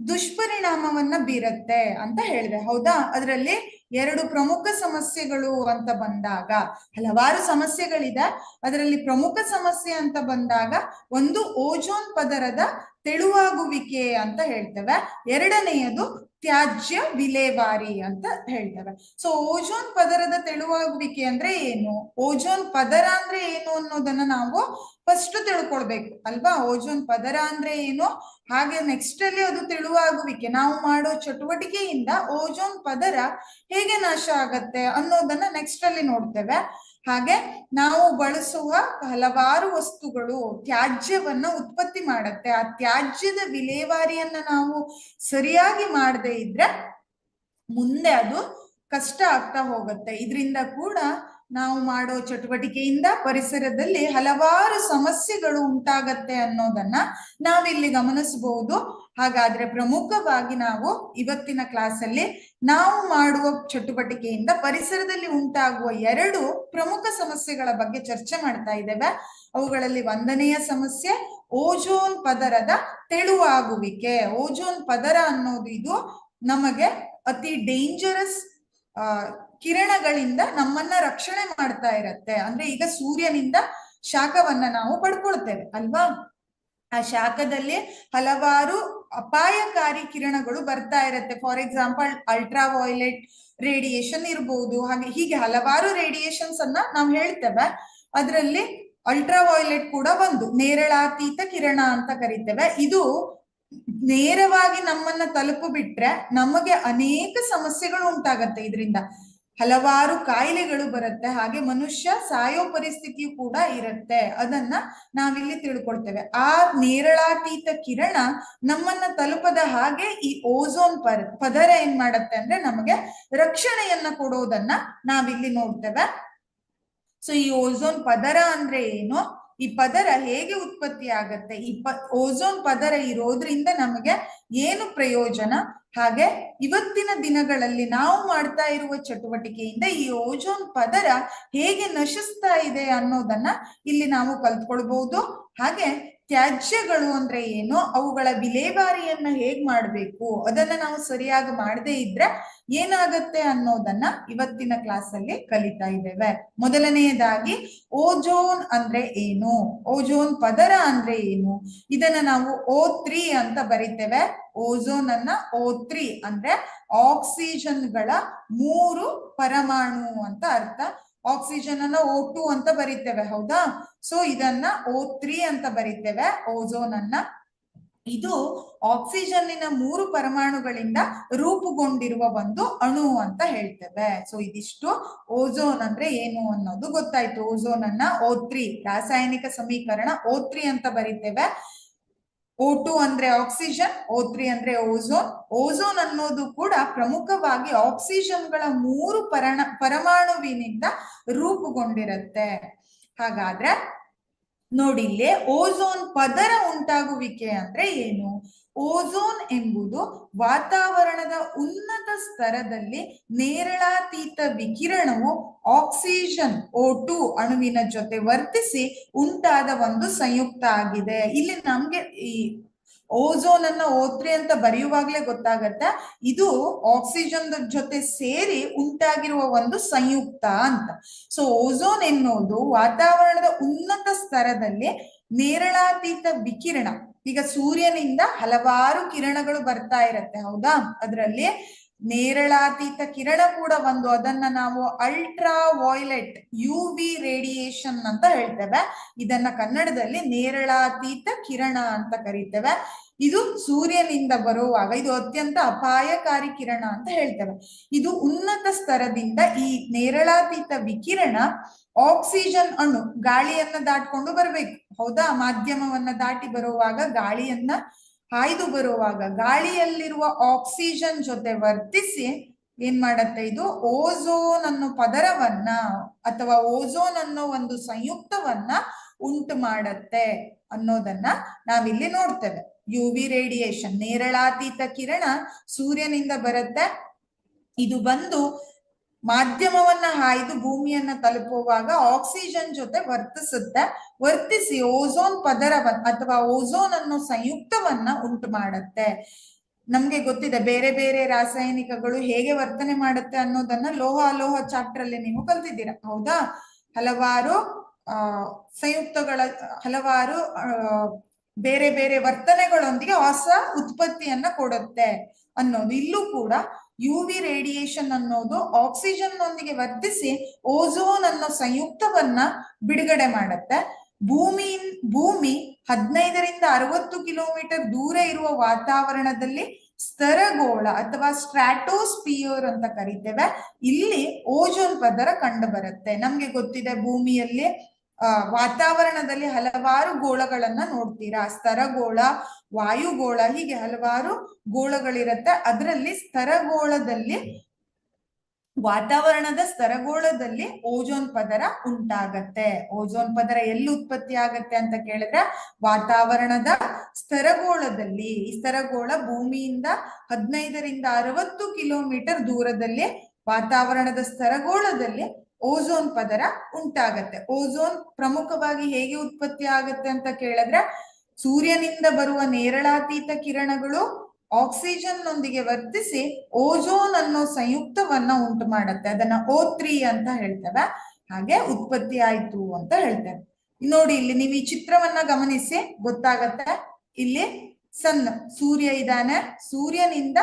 ದುಷ್ಪರಿಣಾಮವನ್ನ ಬೀರತ್ತೆ ಅಂತ ಹೇಳಿದೆ. ಹೌದಾ? ಅದರಲ್ಲಿ 2 ಪ್ರಮುಖ ಸಮಸ್ಯೆಗಳು ಅಂತ ಬಂದಾಗ, ಹಲವಾರು ಸಮಸ್ಯೆಗಳಿದೆ, ಅದರಲ್ಲಿ ಪ್ರಮುಖ ಸಮಸ್ಯೆ ಅಂತ ಬಂದಾಗ ಒಂದು ಓಜೋನ್ ಪದರದ ತೆಳುವಾಗುವಿಕೆ ಅಂತ ಹೇಳ್ತೇವೆ, ಎರಡನೆಯದು ತ್ಯಾಜ್ಯ ವಿಲೇವಾರಿ ಅಂತ ಹೇಳ್ತೇವೆ. ಸೊ ಓಜೋನ್ ಪದರದ ತೆಳುವಾಗುವಿಕೆ ಅಂದ್ರೆ ಏನು, ಓಜೋನ್ ಪದರ ಅಂದ್ರೆ ಏನು ಅನ್ನೋದನ್ನ ನಾವು ಫಸ್ಟ್ ತಿಳ್ಕೊಳ್ಬೇಕು ಅಲ್ವಾ. ಓಜೋನ್ ಪದರ ಅಂದ್ರೆ ಏನು, ಹಾಗೆ ನೆಕ್ಸ್ಟ್ ಅಲ್ಲಿ ಅದು ತೆಳುವಾಗುವಿಕೆ, ನಾವು ಮಾಡೋ ಚಟುವಟಿಕೆಯಿಂದ ಓಜೋನ್ ಪದರ ಹೇಗೆ ನಾಶ ಆಗತ್ತೆ ಅನ್ನೋದನ್ನ ನೆಕ್ಸ್ಟ್ ಅಲ್ಲಿ ನೋಡ್ತೇವೆ. ಹಾಗೆ ನಾವು ಬಳಸುವ ಹಲವಾರು ವಸ್ತುಗಳು ತ್ಯಾಜ್ಯವನ್ನ ಉತ್ಪತ್ತಿ ಮಾಡತ್ತೆ. ಆ ತ್ಯಾಜ್ಯದ ವಿಲೇವಾರಿಯನ್ನ ನಾವು ಸರಿಯಾಗಿ ಮಾಡದೇ ಇದ್ರೆ ಮುಂದೆ ಅದು ಕಷ್ಟ ಆಗ್ತಾ ಹೋಗುತ್ತೆ. ಇದರಿಂದ ಕೂಡ ನಾವು ಮಾಡೋ ಚಟುವಟಿಕೆಯಿಂದ ಪರಿಸರದಲ್ಲಿ ಹಲವಾರು ಸಮಸ್ಯೆಗಳು ಉಂಟಾಗತ್ತೆ ಅನ್ನೋದನ್ನ ನಾವಿಲ್ಲಿ ಗಮನಿಸಬಹುದು. ಹಾಗಾದ್ರೆ ಪ್ರಮುಖವಾಗಿ ನಾವು ಇವತ್ತಿನ ಕ್ಲಾಸಲ್ಲಿ ನಾವು ಮಾಡುವ ಚಟುವಟಿಕೆಯಿಂದ ಪರಿಸರದಲ್ಲಿ ಉಂಟಾಗುವ 2 ಪ್ರಮುಖ ಸಮಸ್ಯೆಗಳ ಬಗ್ಗೆ ಚರ್ಚೆ ಮಾಡ್ತಾ ಇದ್ದೇವೆ. ಅವುಗಳಲ್ಲಿ 1ನೆಯ ಸಮಸ್ಯೆ ಓಜೋನ್ ಪದರದ ತೆಳುವಾಗುವಿಕೆ. ಓಜೋನ್ ಪದರ ಅನ್ನೋದು ಇದು ನಮಗೆ ಅತಿ ಡೇಂಜರಸ್ ಕಿರಣಗಳಿಂದ ನಮ್ಮನ್ನ ರಕ್ಷಣೆ ಮಾಡ್ತಾ ಇರತ್ತೆ. ಅಂದ್ರೆ ಈಗ ಸೂರ್ಯನಿಂದ ಶಾಖವನ್ನ ನಾವು ಪಡ್ಕೊಳ್ತೇವೆ ಅಲ್ವಾ, ಆ ಶಾಖದಲ್ಲಿ ಹಲವಾರು ಅಪಾಯಕಾರಿ ಕಿರಣಗಳು ಬರ್ತಾ ಇರತ್ತೆ. For example ultra violet radiation ಇರ್ಬೋದು, ಹಾಗೆ ಹೀಗೆ ಹಲವಾರು ರೇಡಿಯೇಷನ್ಸ್ ಅನ್ನ ನಾವು ಹೇಳ್ತೇವೆ. ಅದರಲ್ಲಿ ಅಲ್ಟ್ರಾ ವೈಲೆಟ್ ಕೂಡ ಒಂದು ನೇರಳಾತೀತ ಕಿರಣ ಅಂತ ಕರಿತೇವೆ. ಇದು ನೇರವಾಗಿ ನಮ್ಮನ್ನ ತಲುಪು ಬಿಟ್ರೆ ನಮಗೆ ಅನೇಕ ಸಮಸ್ಯೆಗಳು ಉಂಟಾಗತ್ತೆ. ಇದರಿಂದ ಹಲವಾರು ಕಾಯಿಲೆಗಳು ಬರುತ್ತೆ, ಹಾಗೆ ಮನುಷ್ಯ ಸಾಯೋ ಪರಿಸ್ಥಿತಿಯು ಕೂಡ ಇರುತ್ತೆ. ಅದನ್ನ ನಾವಿಲ್ಲಿ ತಿಳ್ಕೊಳ್ತೇವೆ. ಆ ನೇರಳಾತೀತ ಕಿರಣ ನಮ್ಮನ್ನ ತಲುಪದ ಹಾಗೆ ಈ ಓಜೋನ್ ಪದರ ಏನ್ ಮಾಡತ್ತೆ ಅಂದ್ರೆ ನಮಗೆ ರಕ್ಷಣೆಯನ್ನ ಕೊಡೋದನ್ನ ನಾವಿಲ್ಲಿ ನೋಡ್ತೇವೆ. ಸೊ ಈ ಓಜೋನ್ ಪದರ ಅಂದ್ರೆ ಏನು, ಈ ಪದರ ಹೇಗೆ ಉತ್ಪತ್ತಿ ಆಗತ್ತೆ, ಈ ಓಜೋನ್ ಪದರ ಇರೋದ್ರಿಂದ ನಮಗೆ ಏನು ಪ್ರಯೋಜನ, ಹಾಗೆ ಇವತ್ತಿನ ದಿನಗಳಲ್ಲಿ ನಾವು ಮಾಡ್ತಾ ಇರುವ ಚಟುವಟಿಕೆಯಿಂದ ಈ ಓಜೋನ್ ಪದರ ಹೇಗೆ ನಶಿಸ್ತಾ ಇದೆ ಅನ್ನೋದನ್ನ ಇಲ್ಲಿ ನಾವು ಕಲ್ತ್ಕೊಳ್ಬಹುದು. ಹಾಗೆ ತ್ಯಾಜ್ಯಗಳು ಅಂದ್ರೆ ಏನು, ಅವುಗಳ ವಿಲೇವಾರಿಯನ್ನ ಹೇಗ್ ಮಾಡ್ಬೇಕು, ಅದನ್ನ ನಾವು ಸರಿಯಾಗಿ ಮಾಡದೇ ಇದ್ರೆ ಏನಾಗತ್ತೆ ಅನ್ನೋದನ್ನ ಇವತ್ತಿನ ಕ್ಲಾಸ್ ಅಲ್ಲಿ ಕಲಿತಾ ಇದ್ದೇವೆ. ಮೊದಲನೆಯದಾಗಿ ಓಜೋನ್ ಅಂದ್ರೆ ಏನು, ಓಜೋನ್ ಪದರ ಅಂದ್ರೆ ಏನು, ಇದನ್ನ ನಾವು O3 ಅಂತ ಬರಿತೇವೆ. ಓಜೋನ್ ಅನ್ನ O3 ಅಂದ್ರೆ ಆಕ್ಸಿಜನ್ಗಳ 3 ಪರಮಾಣು ಅಂತ ಅರ್ಥ. ಆಕ್ಸಿಜನ್ ಅನ್ನ O2 ಅಂತ ಬರಿತೇವೆ, ಹೌದಾ. ಸೊ ಇದನ್ನ O3 ಅಂತ ಬರಿತೇವೆ ಓಜೋನ್ ಅನ್ನ. ಇದು ಆಕ್ಸಿಜನ್ನಿನ 3 ಪರಮಾಣುಗಳಿಂದ ರೂಪುಗೊಂಡಿರುವ ಒಂದು ಅಣು ಅಂತ ಹೇಳ್ತೇವೆ. ಸೊ ಇದಿಷ್ಟು ಓಜೋನ್ ಅಂದ್ರೆ ಏನು ಅನ್ನೋದು ಗೊತ್ತಾಯ್ತು. ಓಜೋನ್ ಅನ್ನ O3 ರಾಸಾಯನಿಕ ಸಮೀಕರಣ O3 ಅಂತ ಬರಿತೇವೆ. O2 ಅಂದ್ರೆ ಆಕ್ಸಿಜನ್, O3 ಅಂದ್ರೆ ಓಜೋನ್. ಓಜೋನ್ ಅನ್ನೋದು ಕೂಡ ಪ್ರಮುಖವಾಗಿ ಆಕ್ಸಿಜನ್ಗಳ 3 ಪರಮಾಣುವಿನಿಂದ ರೂಪುಗೊಂಡಿರುತ್ತೆ. ಹಾಗಾದ್ರೆ ನೋಡಿ ಇಲ್ಲಿ ಓಜೋನ್ ಪದರ ಉಂಟಾಗುವಿಕೆ ಅಂದ್ರೆ ಏನು. ಓಜೋನ್ ಎಂಬುದು ವಾತಾವರಣದ ಉನ್ನತ ಸ್ತರದಲ್ಲಿ ನೇರಳಾತೀತ ವಿಕಿರಣವು ಆಕ್ಸಿಜನ್ O2 ಅಣುವಿನ ಜೊತೆ ವರ್ತಿಸಿ ಉಂಟಾದ ಒಂದು ಸಂಯುಕ್ತ ಆಗಿದೆ. ಇಲ್ಲಿ ನಮ್ಗೆ ಈ ಓಜೋನ್ ಅನ್ನ O3 ಅಂತ ಬರೆಯುವಾಗ್ಲೇ ಗೊತ್ತಾಗತ್ತೆ ಇದು ಆಕ್ಸಿಜನ್ ಜೊತೆ ಸೇರಿ ಉಂಟಾಗಿರುವ ಒಂದು ಸಂಯುಕ್ತ ಅಂತ. ಸೊ ಓಜೋನ್ ಎನ್ನುವುದು ವಾತಾವರಣದ ಉನ್ನತ ಸ್ತರದಲ್ಲಿ ನೇರಳಾತೀತ ವಿಕಿರಣ, ಈಗ ಸೂರ್ಯನಿಂದ ಹಲವಾರು ಕಿರಣಗಳು ಬರ್ತಾ ಇರತ್ತೆ, ಹೌದಾ. ಅದರಲ್ಲಿ ನೇರಳಾತೀತ ಕಿರಣ ಕೂಡ ಒಂದು, ಅದನ್ನ ನಾವು ಅಲ್ಟ್ರಾ ವೈಲೆಟ್ UV ರೇಡಿಯೇಷನ್ ಅಂತ ಹೇಳ್ತೇವೆ. ಇದನ್ನ ಕನ್ನಡದಲ್ಲಿ ನೇರಳಾತೀತ ಕಿರಣ ಅಂತ ಕರಿತೇವೆ. ಇದು ಸೂರ್ಯನಿಂದ ಬರುವಾಗ ಇದು ಅತ್ಯಂತ ಅಪಾಯಕಾರಿ ಕಿರಣ ಅಂತ ಹೇಳ್ತೇವೆ. ಇದು ಉನ್ನತ ಸ್ತರದಿಂದ ಈ ನೇರಳಾತೀತ ವಿಕಿರಣ ಆಕ್ಸಿಜನ್ ಅಣು ಗಾಳಿಯನ್ನ ದಾಟ್ಕೊಂಡು ಬರ್ಬೇಕು, ಹೌದಾ. ಮಾಧ್ಯಮವನ್ನ ದಾಟಿ ಬರುವಾಗ, ಗಾಳಿಯನ್ನ ಹಾಯ್ದು ಬರುವಾಗ ಗಾಳಿಯಲ್ಲಿರುವ ಆಕ್ಸಿಜನ್ ಜೊತೆ ವರ್ತಿಸಿ ಏನ್ ಮಾಡತ್ತೆ, ಇದು ಓಜೋನ್ ಅನ್ನೋ ಪದರವನ್ನ ಅಥವಾ ಓಜೋನ್ ಅನ್ನೋ ಒಂದು ಸಂಯುಕ್ತವನ್ನ ಉಂಟು ಮಾಡತ್ತೆ ಅನ್ನೋದನ್ನ ನಾವಿಲ್ಲಿ ನೋಡ್ತೇವೆ. UV ರೇಡಿಯೇಷನ್ ನೇರಳಾತೀತ ಕಿರಣ ಸೂರ್ಯನಿಂದ ಬರುತ್ತೆ, ಇದು ಬಂದು ಮಾಧ್ಯಮವನ್ನ ಹಾಯ್ದು ಭೂಮಿಯನ್ನ ತಲುಪುವಾಗ ಆಕ್ಸಿಜನ್ ಜೊತೆ ವರ್ತಿಸಿ ಓಝೋನ್ ಪದರವನ್ನ ಅಥವಾ ಓಝೋನ್ ಅನ್ನೋ ಸಂಯುಕ್ತವನ್ನ ಉಂಟು ಮಾಡುತ್ತೆ. ನಮ್ಗೆ ಗೊತ್ತಿದೆ ಬೇರೆ ಬೇರೆ ರಾಸಾಯನಿಕಗಳು ಹೇಗೆ ವರ್ತನೆ ಮಾಡುತ್ತೆ ಅನ್ನೋದನ್ನ ಲೋಹ ಅಲೋಹ ಚಾಪ್ಟರ್ ಅಲ್ಲಿ ನೀವು ಕಲ್ತಿದ್ದೀರಾ, ಹೌದಾ? ಹಲವಾರು ಸಂಯುಕ್ತಗಳ ಹಲವಾರು ಬೇರೆ ಬೇರೆ ವರ್ತನೆಗಳೊಂದಿಗೆ ಹೊಸ ಉತ್ಪತ್ತಿಯನ್ನ ಕೊಡುತ್ತೆ ಅನ್ನೋದು. ಇಲ್ಲೂ ಕೂಡ UV ರೇಡಿಯೇಷನ್ ಅನ್ನೋದು ಆಕ್ಸಿಜನ್ ನೊಂದಿಗೆ ವರ್ತಿಸಿ ಓಝೋನ್ ಅನ್ನೋ ಸಂಯುಕ್ತವನ್ನ ಬಿಡುಗಡೆ ಮಾಡುತ್ತೆ. ಭೂಮಿ 15ರಿಂದ 60 ಕಿಲೋಮೀಟರ್ ದೂರ ಇರುವ ವಾತಾವರಣದಲ್ಲಿ ಸ್ತರಗೋಳ ಅಥವಾ ಸ್ಟ್ರಾಟೋಸ್ಪಿಯರ್ ಅಂತ ಕರಿತೇವೆ. ಇಲ್ಲಿ ಓಜೋನ್ ಪದರ ಕಂಡು ಬರುತ್ತೆ. ನಮ್ಗೆ ಗೊತ್ತಿದೆ ಭೂಮಿಯಲ್ಲಿ ವಾತಾವರಣದಲ್ಲಿ ಹಲವಾರು ಗೋಳಗಳನ್ನ ನೋಡ್ತೀರಾ. ಸ್ತರಗೋಳ, ವಾಯುಗೋಳ, ಹೀಗೆ ಹಲವಾರು ಗೋಳಗಳಿರುತ್ತೆ. ಅದರಲ್ಲಿ ವಾತಾವರಣದ ಸ್ತರಗೋಳದಲ್ಲಿ ಓಜೋನ್ ಪದರ ಉಂಟಾಗತ್ತೆ. ಓಜೋನ್ ಪದರ ಎಲ್ಲಿ ಉತ್ಪತ್ತಿ ಆಗತ್ತೆ ಅಂತ ಕೇಳಿದ್ರೆ ವಾತಾವರಣದ ಸ್ತರಗೋಳದಲ್ಲಿ. ಈ ಸ್ತರಗೋಳ ಭೂಮಿಯಿಂದ 15ರಿಂದ 60 ಕಿಲೋಮೀಟರ್ ದೂರದಲ್ಲಿ ವಾತಾವರಣದ ಸ್ತರಗೋಳದಲ್ಲಿ ಓಝೋನ್ ಪದರ ಉಂಟಾಗತ್ತೆ. ಓಝೋನ್ ಪ್ರಮುಖವಾಗಿ ಹೇಗೆ ಉತ್ಪತ್ತಿ ಆಗತ್ತೆ ಅಂತ ಕೇಳಿದ್ರೆ ಸೂರ್ಯನಿಂದ ಬರುವ ನೇರಳಾತೀತ ಕಿರಣಗಳು ಆಕ್ಸಿಜನ್ ನೊಂದಿಗೆ ವರ್ತಿಸಿ ಓಝೋನ್ ಅನ್ನೋ ಸಂಯುಕ್ತವನ್ನ ಉಂಟು ಮಾಡುತ್ತೆ. ಅದನ್ನ O3 ಅಂತ ಹೇಳ್ತೇವೆ. ಹಾಗೆ ಉತ್ಪತ್ತಿ ಆಯ್ತು ಅಂತ ಹೇಳ್ತೇವೆ. ನೋಡಿ, ಇಲ್ಲಿ ನೀವು ಈ ಚಿತ್ರವನ್ನ ಗಮನಿಸಿ ಗೊತ್ತಾಗತ್ತೆ. ಇಲ್ಲಿ ಸೂರ್ಯ ಇದ್ದಾನೆ. ಸೂರ್ಯನಿಂದ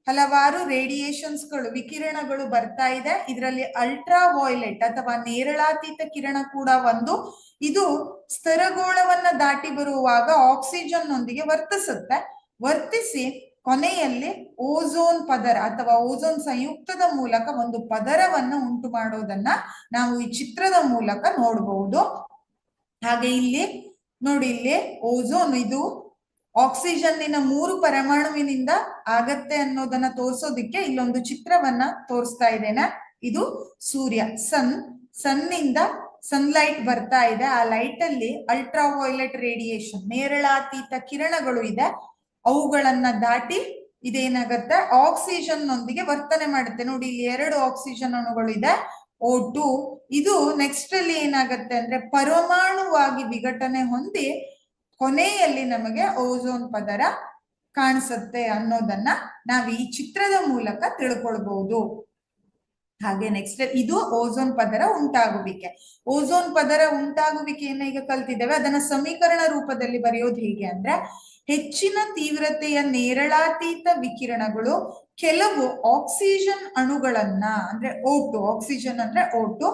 ಹಲವಾರು ರೇಡಿಯೇಷನ್ಸ್ಗಳು, ವಿಕಿರಣಗಳು ಬರ್ತಾ ಇದೆ. ಇದರಲ್ಲಿ ಅಲ್ಟ್ರಾ ವೈಲೆಟ್ ಅಥವಾ ನೇರಳಾತೀತ ಕಿರಣ ಕೂಡ ಒಂದು. ಇದು ಸ್ತರಗೋಳವನ್ನ ದಾಟಿ ಬರುವಾಗ ಆಕ್ಸಿಜನ್ ನೊಂದಿಗೆ ವರ್ತಿಸಿ ಕೊನೆಯಲ್ಲಿ ಓಝೋನ್ ಪದರ ಅಥವಾ ಓಝೋನ್ ಸಂಯುಕ್ತದ ಮೂಲಕ ಒಂದು ಪದರವನ್ನು ಉಂಟು ಮಾಡೋದನ್ನ ನಾವು ಈ ಚಿತ್ರದ ಮೂಲಕ ನೋಡಬಹುದು. ಹಾಗೆ ಇಲ್ಲಿ ನೋಡಿ, ಇಲ್ಲಿ ಓಝೋನ್ ಇದು ಆಕ್ಸಿಜನ್ನಿನ 3 ಪರಮಾಣುವಿನಿಂದ ಆಗತ್ತೆ ಅನ್ನೋದನ್ನ ತೋರ್ಸೋದಿಕ್ಕೆ ಇಲ್ಲೊಂದು ಚಿತ್ರವನ್ನ ತೋರಿಸ್ತಾ ಇದ್ದೇನೆ. ಇದು ಸೂರ್ಯ, ಸನ್ನಿಂದ ಸನ್ಲೈಟ್ ಬರ್ತಾ ಇದೆ. ಆ ಲೈಟ್ ಅಲ್ಲಿ ಅಲ್ಟ್ರಾ ವೈಲೆಟ್ ರೇಡಿಯೇಷನ್, ನೇರಳಾತೀತ ಕಿರಣಗಳು ಇದೆ. ಅವುಗಳನ್ನ ದಾಟಿ ಇದೇನಾಗತ್ತೆ, ಆಕ್ಸಿಜನ್ ನೊಂದಿಗೆ ವರ್ತನೆ ಮಾಡುತ್ತೆ. ನೋಡಿ, ಇಲ್ಲಿ 2 ಆಕ್ಸಿಜನ್ ಅಣುಗಳು ಇದೆ, O2. ಇದು ನೆಕ್ಸ್ಟ್ ಅಲ್ಲಿ ಏನಾಗತ್ತೆ ಅಂದ್ರೆ ಪರಮಾಣುವಾಗಿ ವಿಘಟನೆ ಹೊಂದಿ ಕೊನೆಯಲ್ಲಿ ನಮಗೆ ಓಝೋನ್ ಪದರ ಕಾಣಿಸುತ್ತೆ ಅನ್ನೋದನ್ನ ನಾವು ಈ ಚಿತ್ರದ ಮೂಲಕ ತಿಳ್ಕೊಳ್ಬಹುದು. ಹಾಗೆ ನೆಕ್ಸ್ಟ್ ಇದು ಓಝೋನ್ ಪದರ ಉಂಟಾಗುವಿಕೆ. ಓಝೋನ್ ಪದರ ಉಂಟಾಗುವಿಕೆಯನ್ನ ಈಗ ಕಲ್ತಿದ್ದೇವೆ. ಅದನ್ನ ಸಮೀಕರಣ ರೂಪದಲ್ಲಿ ಬರೆಯೋದು ಹೇಗೆ ಅಂದ್ರೆ, ಹೆಚ್ಚಿನ ತೀವ್ರತೆಯ ನೇರಳಾತೀತ ವಿಕಿರಣಗಳು ಕೆಲವು ಆಕ್ಸಿಜನ್ ಅಣುಗಳನ್ನ ಅಂದ್ರೆ O2, ಆಕ್ಸಿಜನ್ ಅಂದ್ರೆ O2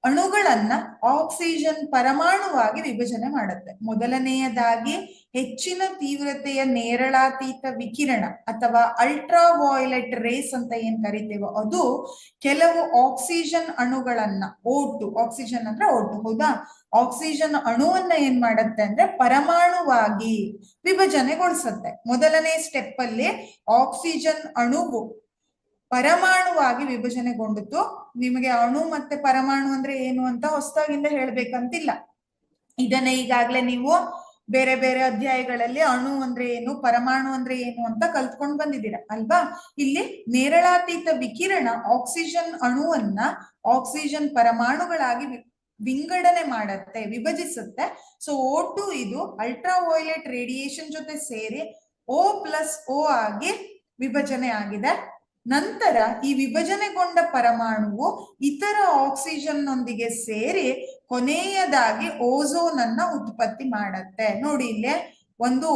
ಅಣುಗಳನ್ನ ಆಕ್ಸಿಜನ್ ಪರಮಾಣುವಾಗಿ ವಿಭಜನೆ ಮಾಡುತ್ತೆ. ಮೊದಲನೆಯದಾಗಿ ಹೆಚ್ಚಿನ ತೀವ್ರತೆಯ ನೇರಳಾತೀತ ವಿಕಿರಣ ಅಥವಾ ಅಲ್ಟ್ರಾ ವೈಲೆಟ್ ರೇಸ್ ಅಂತ ಏನ್ ಕರಿತೇವೋ ಅದು ಕೆಲವು ಆಕ್ಸಿಜನ್ ಅಣುಗಳನ್ನ O2, ಆಕ್ಸಿಜನ್ ಅಂದ್ರೆ O2, ಹೌದಾ? ಆಕ್ಸಿಜನ್ ಅಣುವನ್ನ ಏನ್ ಮಾಡುತ್ತೆ ಅಂದ್ರೆ ಪರಮಾಣುವಾಗಿ ವಿಭಜನೆಗೊಳಿಸುತ್ತೆ. ಮೊದಲನೇ ಸ್ಟೆಪ್ ಅಲ್ಲಿ ಆಕ್ಸಿಜನ್ ಅಣುವು ಪರಮಾಣುವಾಗಿ ವಿಭಜನೆಗೊಂಡಿತು. ನಿಮಗೆ ಅಣು ಮತ್ತೆ ಪರಮಾಣು ಅಂದ್ರೆ ಏನು ಅಂತ ಹೊಸದಾಗಿಂದ ಹೇಳ್ಬೇಕಂತಿಲ್ಲ. ಇದನ್ನ ಈಗಾಗ್ಲೇ ನೀವು ಬೇರೆ ಬೇರೆ ಅಧ್ಯಾಯಗಳಲ್ಲಿ ಅಣು ಅಂದ್ರೆ ಏನು, ಪರಮಾಣು ಅಂದ್ರೆ ಏನು ಅಂತ ಕಲ್ತ್ಕೊಂಡು ಬಂದಿದ್ದೀರಾ ಅಲ್ವಾ? ಇಲ್ಲಿ ನೇರಳಾತೀತ ವಿಕಿರಣ ಆಕ್ಸಿಜನ್ ಅಣುವನ್ನ ಆಕ್ಸಿಜನ್ ಪರಮಾಣುಗಳಾಗಿ ವಿಂಗಡಣೆ ಮಾಡತ್ತೆ, ವಿಭಜಿಸುತ್ತೆ. ಸೊ O2 ಇದು ಅಲ್ಟ್ರಾ ವೈಲೆಟ್ ರೇಡಿಯೇಷನ್ ಜೊತೆ ಸೇರಿ O+O ಆಗಿ ವಿಭಜನೆ ಆಗಿದೆ. ನಂತರ ಈ ವಿಭಜನೆಗೊಂಡ ಪರಮಾಣುವು ಇತರ ಆಕ್ಸಿಜನ್ ನೊಂದಿಗೆ ಸೇರಿ ಕೊನೆಯದಾಗಿ ಓಝೋನ್ ಅನ್ನ ಉತ್ಪತ್ತಿ ಮಾಡತ್ತೆ. ನೋಡಿ, ಇಲ್ಲಿ ಒಂದು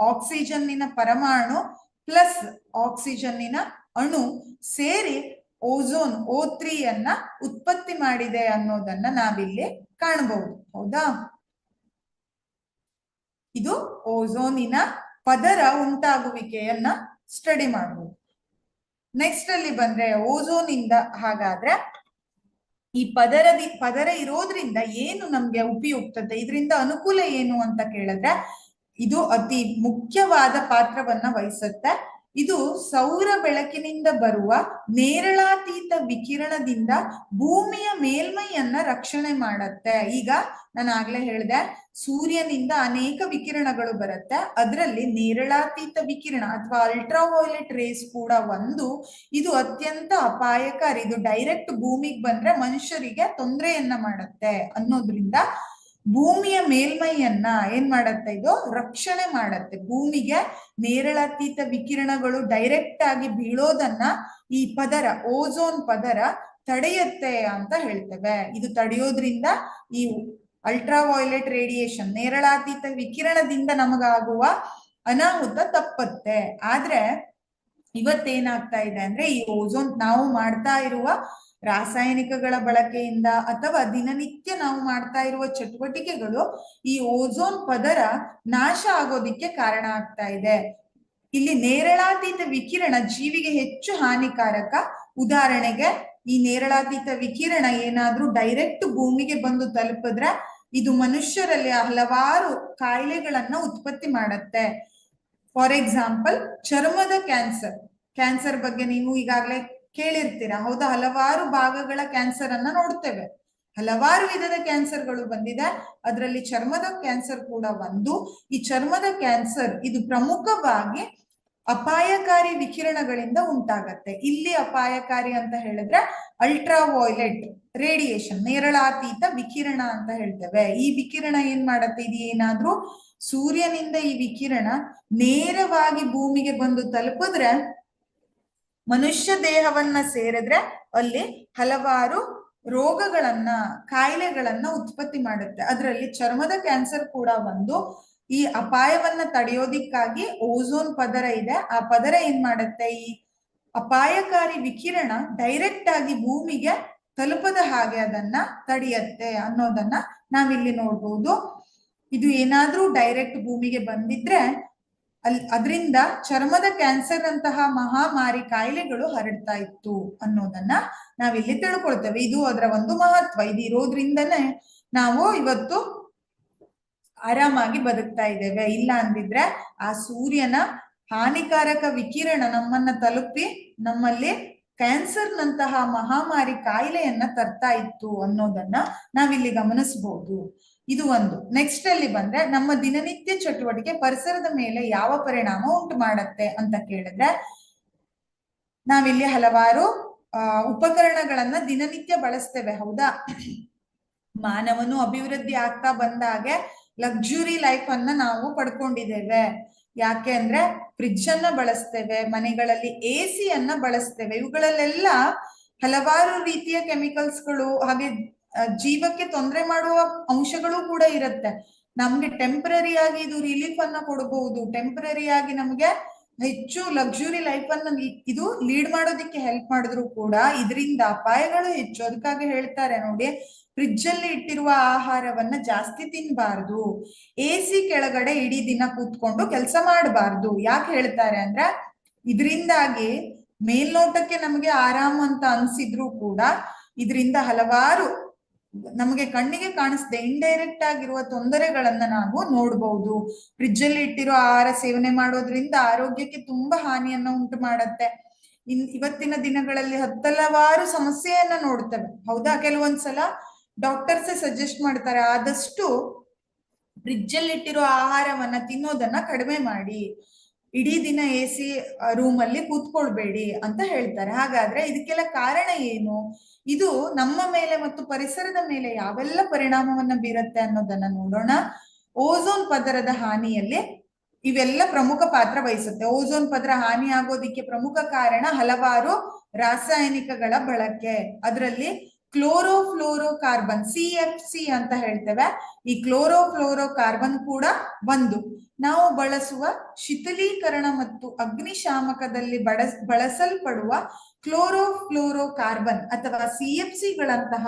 ಆಕ್ಸಿಜನ್ನಿನ ಪರಮಾಣು ಪ್ಲಸ್ ಆಕ್ಸಿಜನ್ನಿನ ಅಣು ಸೇರಿ ಓಝೋನ್ O3 ಅನ್ನ ಉತ್ಪತ್ತಿ ಮಾಡಿದೆ ಅನ್ನೋದನ್ನ ನಾವಿಲ್ಲಿ ಕಾಣಬಹುದು, ಹೌದಾ? ಇದು ಓಝೋನಿನ ಪದರ ಉಂಟಾಗುವಿಕೆಯನ್ನ ಸ್ಟಡಿ ಮಾಡಬಹುದು. ನೆಕ್ಸ್ಟ್ ಅಲ್ಲಿ ಬಂದ್ರೆ ಓಝೋನ್ ಇಂದ ಹಾಗಾದ್ರೆ ಈ ಪದರ ಇರೋದ್ರಿಂದ ಏನು ನಮ್ಗೆ ಉಪಯುಕ್ತತೆ, ಇದರಿಂದ ಅನುಕೂಲ ಏನು ಅಂತ ಕೇಳಿದ್ರೆ ಇದು ಅತಿ ಮುಖ್ಯವಾದ ಪಾತ್ರವನ್ನ ವಹಿಸುತ್ತೆ. ಇದು ಸೌರ ಬೆಳಕಿನಿಂದ ಬರುವ ನೇರಳಾತೀತ ವಿಕಿರಣದಿಂದ ಭೂಮಿಯ ಮೇಲ್ಮೈಯನ್ನ ರಕ್ಷಣೆ ಮಾಡತ್ತೆ. ಈಗ ನಾನು ಆಗ್ಲೇ ಹೇಳಿದೆ, ಸೂರ್ಯನಿಂದ ಅನೇಕ ವಿಕಿರಣಗಳು ಬರುತ್ತೆ, ಅದರಲ್ಲಿ ನೇರಳಾತೀತ ವಿಕಿರಣ ಅಥವಾ ಅಲ್ಟ್ರಾವೈಲೆಟ್ ರೇಸ್ ಕೂಡ ಒಂದು. ಇದು ಅತ್ಯಂತ ಅಪಾಯಕಾರಿ. ಇದು ಡೈರೆಕ್ಟ್ ಭೂಮಿಗೆ ಬಂದ್ರೆ ಮನುಷ್ಯರಿಗೆ ತೊಂದರೆಯನ್ನ ಮಾಡತ್ತೆ ಅನ್ನೋದ್ರಿಂದ ಭೂಮಿಯ ಮೇಲ್ಮೈಯನ್ನ ಏನ್ ಮಾಡತ್ತೆ, ಇದು ರಕ್ಷಣೆ ಮಾಡತ್ತೆ. ಭೂಮಿಗೆ ನೇರಳಾತೀತ ವಿಕಿರಣಗಳು ಡೈರೆಕ್ಟ್ ಆಗಿ ಬೀಳೋದನ್ನ ಈ ಪದರ, ಓಝೋನ್ ಪದರ ತಡೆಯುತ್ತೆ ಅಂತ ಹೇಳ್ತೇವೆ. ಇದು ತಡೆಯೋದ್ರಿಂದ ಈ ಅಲ್ಟ್ರಾವೈಲೆಟ್ ರೇಡಿಯೇಷನ್, ನೇರಳಾತೀತ ವಿಕಿರಣದಿಂದ ನಮಗಾಗುವ ಅನಾಹುತ ತಪ್ಪತ್ತೆ. ಆದ್ರೆ ಇವತ್ತೇನಾಗ್ತಾ ಇದೆ ಅಂದ್ರೆ, ಈ ಓಝೋನ್ ನಾವು ಮಾಡ್ತಾ ಇರುವ ರಾಸಾಯನಿಕಗಳ ಬಳಕೆಯಿಂದ ಅಥವಾ ದಿನನಿತ್ಯ ನಾವು ಮಾಡ್ತಾ ಇರುವ ಚಟುವಟಿಕೆಗಳು ಈ ಓಝೋನ್ ಪದರ ನಾಶ ಆಗೋದಿಕ್ಕೆ ಕಾರಣ ಆಗ್ತಾ ಇದೆ. ಇಲ್ಲಿ ನೇರಳಾತೀತ ವಿಕಿರಣ ಜೀವಿಗೆ ಹೆಚ್ಚು ಹಾನಿಕಾರಕ. ಉದಾಹರಣೆಗೆ, ಈ ನೇರಳಾತೀತ ವಿಕಿರಣ ಏನಾದ್ರೂ ಡೈರೆಕ್ಟ್ ಭೂಮಿಗೆ ಬಂದು ತಲುಪಿದ್ರೆ ಇದು ಮನುಷ್ಯರಲ್ಲಿ ಹಲವಾರು ಕಾಯಿಲೆಗಳನ್ನ ಉತ್ಪತ್ತಿ ಮಾಡತ್ತೆ. ಫಾರ್ ಎಕ್ಸಾಂಪಲ್, ಚರ್ಮದ ಕ್ಯಾನ್ಸರ್ ಬಗ್ಗೆ ನೀವು ಈಗಾಗಲೇ ಕೇಳಿರ್ತೀರಾ, ಹೌದಾ? ಹಲವಾರು ಭಾಗಗಳ ಕ್ಯಾನ್ಸರ್ ಅನ್ನ ನೋಡ್ತೇವೆ. ಹಲವಾರು ವಿಧದ ಕ್ಯಾನ್ಸರ್ಗಳು ಬಂದಿದೆ, ಅದರಲ್ಲಿ ಚರ್ಮದ ಕ್ಯಾನ್ಸರ್ ಕೂಡ ಒಂದು. ಈ ಚರ್ಮದ ಕ್ಯಾನ್ಸರ್ ಇದು ಪ್ರಮುಖವಾಗಿ ಅಪಾಯಕಾರಿ ವಿಕಿರಣಗಳಿಂದ ಉಂಟಾಗತ್ತೆ. ಇಲ್ಲಿ ಅಪಾಯಕಾರಿ ಅಂತ ಹೇಳಿದ್ರೆ ಅಲ್ಟ್ರಾವೈಲೆಟ್ ರೇಡಿಯೇಷನ್, ನೇರಳಾತೀತ ವಿಕಿರಣ ಅಂತ ಹೇಳ್ತೇವೆ. ಈ ವಿಕಿರಣ ಏನ್ ಮಾಡತ್ತೆ, ಇದು ಏನಾದ್ರೂ ಸೂರ್ಯನಿಂದ ಈ ವಿಕಿರಣ ನೇರವಾಗಿ ಭೂಮಿಗೆ ಬಂದು ತಲುಪಿದ್ರೆ, ಮನುಷ್ಯ ದೇಹವನ್ನ ಸೇರಿದ್ರೆ ಅಲ್ಲಿ ಹಲವಾರು ರೋಗಗಳನ್ನ, ಕಾಯಿಲೆಗಳನ್ನ ಉತ್ಪತ್ತಿ ಮಾಡುತ್ತೆ. ಅದರಲ್ಲಿ ಚರ್ಮದ ಕ್ಯಾನ್ಸರ್ ಕೂಡ ಒಂದು. ಈ ಅಪಾಯವನ್ನ ತಡೆಯೋದಿಕ್ಕಾಗಿ ಓಝೋನ್ ಪದರ ಇದೆ. ಆ ಪದರ ಏನ್ ಮಾಡುತ್ತೆ, ಈ ಅಪಾಯಕಾರಿ ವಿಕಿರಣ ಡೈರೆಕ್ಟ್ ಆಗಿ ಭೂಮಿಗೆ ತಲುಪದ ಹಾಗೆ ಅದನ್ನ ತಡೆಯತ್ತೆ ಅನ್ನೋದನ್ನ ನಾವಿಲ್ಲಿ ನೋಡ್ಬೋದು. ಇದು ಏನಾದ್ರೂ ಡೈರೆಕ್ಟ್ ಭೂಮಿಗೆ ಬಂದಿದ್ರೆ ಅದರಿಂದ ಚರ್ಮದ ಕ್ಯಾನ್ಸರ್ ಅಂತಹ ಮಹಾಮಾರಿ ಕಾಯಿಲೆಗಳು ಹರಡ್ತಾ ಇತ್ತು ಅನ್ನೋದನ್ನ ನಾವಿಲ್ಲಿ ತಿಳ್ಕೊಳ್ತೇವೆ. ಇದು ಅದರ ಒಂದು ಮಹತ್ವ. ಇದು ಇರೋದ್ರಿಂದನೇ ನಾವು ಇವತ್ತು ಆರಾಮಾಗಿ ಬದುಕ್ತಾ ಇದ್ದೇವೆ. ಇಲ್ಲ ಅಂದಿದ್ರೆ ಆ ಸೂರ್ಯನ ಹಾನಿಕಾರಕ ವಿಕಿರಣ ನಮ್ಮನ್ನ ತಲುಪಿ ನಮ್ಮಲ್ಲಿ ಕ್ಯಾನ್ಸರ್ ನಂತಹ ಮಹಾಮಾರಿ ಕಾಯಿಲೆಯನ್ನ ತರ್ತಾ ಇತ್ತು ಅನ್ನೋದನ್ನ ನಾವಿಲ್ಲಿ ಗಮನಿಸಬಹುದು. ಇದು ಒಂದು. ನೆಕ್ಸ್ಟ್ ಅಲ್ಲಿ ಬಂದ್ರೆ, ನಮ್ಮ ದಿನನಿತ್ಯ ಚಟುವಟಿಕೆ ಪರಿಸರದ ಮೇಲೆ ಯಾವ ಪರಿಣಾಮ ಉಂಟು ಮಾಡತ್ತೆ ಅಂತ ಕೇಳಿದ್ರೆ, ನಾವಿಲ್ಲಿ ಹಲವಾರು ಉಪಕರಣಗಳನ್ನ ದಿನನಿತ್ಯ ಬಳಸ್ತೇವೆ, ಹೌದಾ? ಮಾನವನು ಅಭಿವೃದ್ಧಿ ಆಗ್ತಾ ಬಂದಾಗೆ ಲಕ್ಸುರಿ ಲೈಫ್ ಅನ್ನ ನಾವು ಪಡ್ಕೊಂಡಿದ್ದೇವೆ. ಯಾಕೆ ಅಂದ್ರೆ ಫ್ರಿಡ್ಜ್ ಅನ್ನ ಬಳಸ್ತೇವೆ, ಮನೆಗಳಲ್ಲಿ AC ಅನ್ನ ಬಳಸ್ತೇವೆ. ಇವುಗಳಲ್ಲೆಲ್ಲ ಹಲವಾರು ರೀತಿಯ ಕೆಮಿಕಲ್ಸ್ಗಳು ಹಾಗೆ ಜೀವಕ್ಕೆ ತೊಂದರೆ ಮಾಡುವ ಅಂಶಗಳು ಕೂಡ ಇರುತ್ತೆ. ನಮ್ಗೆ ಟೆಂಪರರಿ ಆಗಿ ಇದು ರಿಲೀಫ್ ಅನ್ನ ಕೊಡಬಹುದು, ಟೆಂಪರರಿ ಆಗಿ ನಮ್ಗೆ ಹೆಚ್ಚು ಲಕ್ಸುರಿ ಲೈಫ್ ಅನ್ನ ಇದು ಲೀಡ್ ಮಾಡೋದಿಕ್ಕೆ ಹೆಲ್ಪ್ ಮಾಡಿದ್ರು ಕೂಡ ಇದರಿಂದ ಅಪಾಯಗಳು ಹೆಚ್ಚು. ಅದಕ್ಕಾಗಿ ಹೇಳ್ತಾರೆ ನೋಡಿ, ಫ್ರಿಡ್ಜ್ ಅಲ್ಲಿ ಇಟ್ಟಿರುವ ಆಹಾರವನ್ನ ಜಾಸ್ತಿ ತಿನ್ಬಾರ್ದು, AC ಕೆಳಗಡೆ ಇಡೀ ದಿನ ಕೂತ್ಕೊಂಡು ಕೆಲಸ ಮಾಡಬಾರ್ದು. ಯಾಕೆ ಹೇಳ್ತಾರೆ ಅಂದ್ರೆ, ಇದರಿಂದಾಗಿ ಮೇಲ್ನೋಟಕ್ಕೆ ನಮಗೆ ಆರಾಮ ಅಂತ ಅನ್ಸಿದ್ರು ಕೂಡ ಇದರಿಂದ ಹಲವಾರು ನಮಗೆ ಕಣ್ಣಿಗೆ ಕಾಣಿಸದೆ ಇಂಡೈರೆಕ್ಟ್ ಆಗಿರುವ ತೊಂದರೆಗಳನ್ನ ನಾವು ನೋಡ್ಬಹುದು. ಫ್ರಿಡ್ಜ್ ಅಲ್ಲಿ ಇಟ್ಟಿರೋ ಆಹಾರ ಸೇವನೆ ಮಾಡೋದ್ರಿಂದ ಆರೋಗ್ಯಕ್ಕೆ ತುಂಬಾ ಹಾನಿಯನ್ನ ಉಂಟು ಮಾಡತ್ತೆ. ಇವತ್ತಿನ ದಿನಗಳಲ್ಲಿ ಹಲವಾರು ಸಮಸ್ಯೆಯನ್ನ ನೋಡ್ತೇವೆ, ಹೌದಾ? ಕೆಲವೊಂದ್ಸಲ ಡಾಕ್ಟರ್ಸ್ ಸಜೆಸ್ಟ್ ಮಾಡ್ತಾರೆ, ಆದಷ್ಟು ಫ್ರಿಡ್ಜ್ ಅಲ್ಲಿ ಇಟ್ಟಿರೋ ಆಹಾರವನ್ನ ತಿನ್ನೋದನ್ನ ಕಡಿಮೆ ಮಾಡಿ, ಇಡೀ ದಿನ AC ರೂಮ್ ಅಲ್ಲಿ ಕೂತ್ಕೊಳ್ಬೇಡಿ ಅಂತ ಹೇಳ್ತಾರೆ. ಹಾಗಾದ್ರೆ ಇದಕ್ಕೆಲ್ಲ ಕಾರಣ ಏನು? ಇದು ನಮ್ಮ ಮೇಲೆ ಮತ್ತು ಪರಿಸರದ ಮೇಲೆ ಯಾವೆಲ್ಲ ಪರಿಣಾಮವನ್ನ ಬೀರುತ್ತೆ ಅನ್ನೋದನ್ನ ನೋಡೋಣ. ಓಝೋನ್ ಪದರದ ಹಾನಿಯಲ್ಲಿ ಇವೆಲ್ಲ ಪ್ರಮುಖ ಪಾತ್ರ ವಹಿಸುತ್ತೆ. ಓಝೋನ್ ಪದರ ಹಾನಿ ಆಗೋದಿಕ್ಕೆ ಪ್ರಮುಖ ಕಾರಣ ಹಲವಾರು ರಾಸಾಯನಿಕಗಳ ಬಳಕೆ. ಅದರಲ್ಲಿ ಕ್ಲೋರೋಫ್ಲೋರೋ ಕಾರ್ಬನ್, CFC ಅಂತ ಹೇಳ್ತೇವೆ. ಈ ಕ್ಲೋರೋಫ್ಲೋರೋ ಕಾರ್ಬನ್ ಕೂಡ ಒಂದು. ನಾವು ಬಳಸುವ ಶೀತಲೀಕರಣ ಮತ್ತು ಅಗ್ನಿಶಾಮಕದಲ್ಲಿ ಬಳಸಲ್ಪಡುವ ಕ್ಲೋರೋಫ್ಲೋರೋ ಕಾರ್ಬನ್ ಅಥವಾ CFCಗಳಂತಹ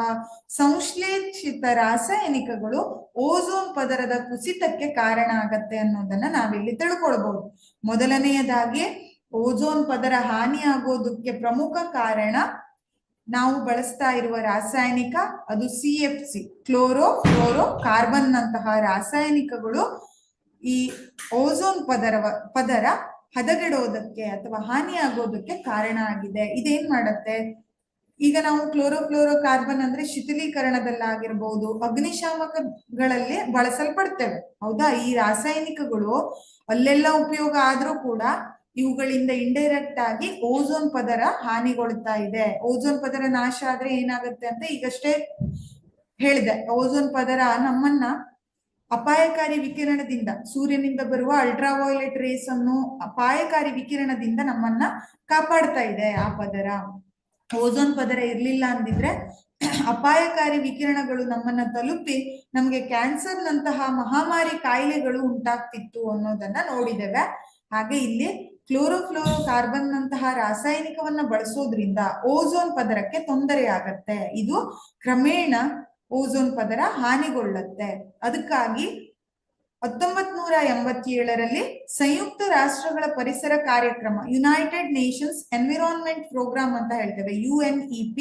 ಸಂಶ್ಲೇಷಿತ ರಾಸಾಯನಿಕಗಳು ಓಝೋನ್ ಪದರದ ಕುಸಿತಕ್ಕೆ ಕಾರಣ ಆಗತ್ತೆ ಅನ್ನೋದನ್ನ ನಾವಿಲ್ಲಿ ತಿಳ್ಕೊಳ್ಬಹುದು. ಮೊದಲನೆಯದಾಗಿ ಓಝೋನ್ ಪದರ ಹಾನಿ ಆಗೋದಕ್ಕೆ ಪ್ರಮುಖ ಕಾರಣ ನಾವು ಬಳಸ್ತಾ ಇರುವ ರಾಸಾಯನಿಕ, ಅದು CFC, ಕ್ಲೋರೋಫ್ಲೋರೋ ಕಾರ್ಬನ್ ನಂತಹ ರಾಸಾಯನಿಕಗಳು ಈ ಓಝೋನ್ ಪದರ ಹದಗೆಡೋದಕ್ಕೆ ಅಥವಾ ಹಾನಿಯಾಗೋದಕ್ಕೆ ಕಾರಣ ಆಗಿದೆ. ಇದೇನ್ ಮಾಡತ್ತೆ, ಈಗ ನಾವು ಕ್ಲೋರೋಫ್ಲೋರೋ ಕಾರ್ಬನ್ ಅಂದ್ರೆ ಶಿಥಿಲೀಕರಣದಲ್ಲಾಗಿರ್ಬಹುದು, ಅಗ್ನಿಶಾಮಕಗಳಲ್ಲಿ ಬಳಸಲ್ಪಡ್ತೇವೆ. ಹೌದಾ, ಈ ರಾಸಾಯನಿಕಗಳು ಅಲ್ಲೆಲ್ಲ ಉಪಯೋಗ ಆದ್ರೂ ಕೂಡ ಇವುಗಳಿಂದ ಇಂಡೈರೆಕ್ಟ್ ಆಗಿ ಓಝೋನ್ ಪದರ ಹಾನಿಗೊಳ್ತಾ ಇದೆ. ಓಝೋನ್ ಪದರ ನಾಶ ಆದ್ರೆ ಏನಾಗುತ್ತೆ ಅಂತ ಈಗಷ್ಟೇ ಹೇಳಿದೆ. ಓಝೋನ್ ಪದರ ನಮ್ಮನ್ನ ಅಪಾಯಕಾರಿ ವಿಕಿರಣದಿಂದ, ಸೂರ್ಯನಿಂದ ಬರುವ ಅಲ್ಟ್ರಾವಯೋಲೆಟ್ ರೇಸ್ ಅನ್ನು ಅಪಾಯಕಾರಿ ವಿಕಿರಣದಿಂದ ನಮ್ಮನ್ನ ಕಾಪಾಡ್ತಾ ಇದೆ ಆ ಪದರ. ಓಝೋನ್ ಪದರ ಇರ್ಲಿಲ್ಲ ಅಂದಿದ್ರೆ ಅಪಾಯಕಾರಿ ವಿಕಿರಣಗಳು ನಮ್ಮನ್ನ ತಲುಪಿ ನಮ್ಗೆ ಕ್ಯಾನ್ಸರ್ ನಂತಹ ಮಹಾಮಾರಿ ಕಾಯಿಲೆಗಳು ಉಂಟಾಗ್ತಿತ್ತು ಅನ್ನೋದನ್ನ ನೋಡಿದ್ದೇವೆ. ಹಾಗೆ ಇಲ್ಲಿ ಕ್ಲೋರೋಫ್ಲೋರೋ ಕಾರ್ಬನ್ ನಂತಹ ರಾಸಾಯನಿಕವನ್ನ ಬಳಸೋದ್ರಿಂದ ಓಝೋನ್ ಪದರಕ್ಕೆ ತೊಂದರೆ ಆಗತ್ತೆ. ಇದು ಕ್ರಮೇಣ ಓಝೋನ್ ಪದರ ಹಾನಿಗೊಳ್ಳುತ್ತೆ. ಅದಕ್ಕಾಗಿ 1987ರಲ್ಲಿ ಸಂಯುಕ್ತ ರಾಷ್ಟ್ರಗಳ ಪರಿಸರ ಕಾರ್ಯಕ್ರಮ, ಯುನೈಟೆಡ್ ನೇಷನ್ಸ್ ಎನ್ವಿರಾನ್ಮೆಂಟ್ ಪ್ರೋಗ್ರಾಮ್ ಅಂತ ಹೇಳ್ತೇವೆ, UNEP,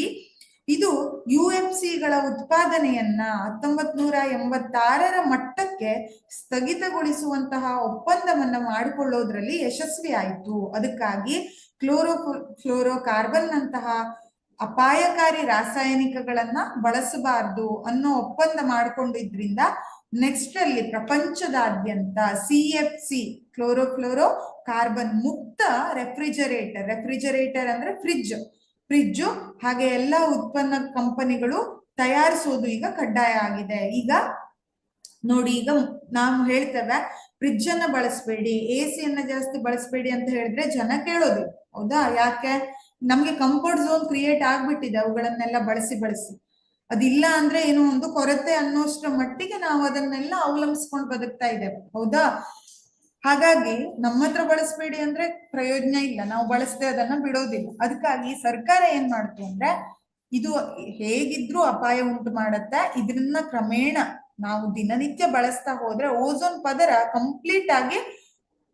ಇದು UFCಗಳ ಉತ್ಪಾದನೆಯನ್ನ 1986ರ ಮಟ್ಟಕ್ಕೆ ಸ್ಥಗಿತಗೊಳಿಸುವಂತಹ ಒಪ್ಪಂದವನ್ನ ಮಾಡಿಕೊಳ್ಳೋದ್ರಲ್ಲಿ ಯಶಸ್ವಿ ಆಯಿತು. ಅದಕ್ಕಾಗಿ ಕ್ಲೋರೋಫ್ಲೋರೋ ಕಾರ್ಬನ್ ನಂತಹ ಅಪಾಯಕಾರಿ ರಾಸಾಯನಿಕಗಳನ್ನ ಬಳಸಬಾರ್ದು ಅನ್ನೋ ಒಪ್ಪಂದ ಮಾಡಿಕೊಂಡಿದ್ರಿಂದ ನೆಕ್ಸ್ಟ್ ಅಲ್ಲಿ ಪ್ರಪಂಚದಾದ್ಯಂತ CFC ಕ್ಲೋರೋಫ್ಲೋರೋ ಕಾರ್ಬನ್ ಮುಕ್ತ ರೆಫ್ರಿಜರೇಟರ್ ಅಂದ್ರೆ ಫ್ರಿಡ್ಜ್ ಹಾಗೆ ಎಲ್ಲ ಉತ್ಪನ್ನ ಕಂಪನಿಗಳು ತಯಾರಿಸೋದು ಈಗ ಕಡ್ಡಾಯ ಆಗಿದೆ. ಈಗ ನೋಡಿ, ಈಗ ನಾವು ಹೇಳ್ತೇವೆ ಫ್ರಿಡ್ಜ್ ಅನ್ನ ಬಳಸಬೇಡಿ, AC ಯನ್ನ ಜಾಸ್ತಿ ಬಳಸಬೇಡಿ ಅಂತ ಹೇಳಿದ್ರೆ ಜನ ಕೇಳೋದು. ಹೌದಾ, ಯಾಕೆ? ನಮ್ಗೆ ಕಂಫರ್ಟ್ ಝೋನ್ ಕ್ರಿಯೇಟ್ ಆಗ್ಬಿಟ್ಟಿದೆ ಅವುಗಳನ್ನೆಲ್ಲ ಬಳಸಿ. ಅದಿಲ್ಲ ಅಂದ್ರೆ ಏನೋ ಒಂದು ಕೊರತೆ ಅನ್ನೋಷ್ಟರ ಮಟ್ಟಿಗೆ ನಾವು ಅದನ್ನೆಲ್ಲ ಅವಲಂಬಿಸ್ಕೊಂಡು ಬದುಕ್ತಾ ಇದ್ದೇವೆ. ಹೌದಾ, ಹಾಗಾಗಿ ನಮ್ಮ ಹತ್ರ ಬಳಸಬೇಡಿ ಅಂದ್ರೆ ಪ್ರಯೋಜನ ಇಲ್ಲ, ನಾವು ಬಳಸದೆ ಅದನ್ನ ಬಿಡೋದಿಲ್ಲ. ಅದಕ್ಕಾಗಿ ಸರ್ಕಾರ ಏನ್ ಮಾಡ್ತು ಅಂದ್ರೆ, ಇದು ಹೇಗಿದ್ರೂ ಅಪಾಯ ಉಂಟು ಮಾಡತ್ತೆ, ಇದನ್ನ ಕ್ರಮೇಣ ನಾವು ದಿನನಿತ್ಯ ಬಳಸ್ತಾ ಹೋದ್ರೆ ಓಝೋನ್ ಪದರ ಕಂಪ್ಲೀಟ್ ಆಗಿ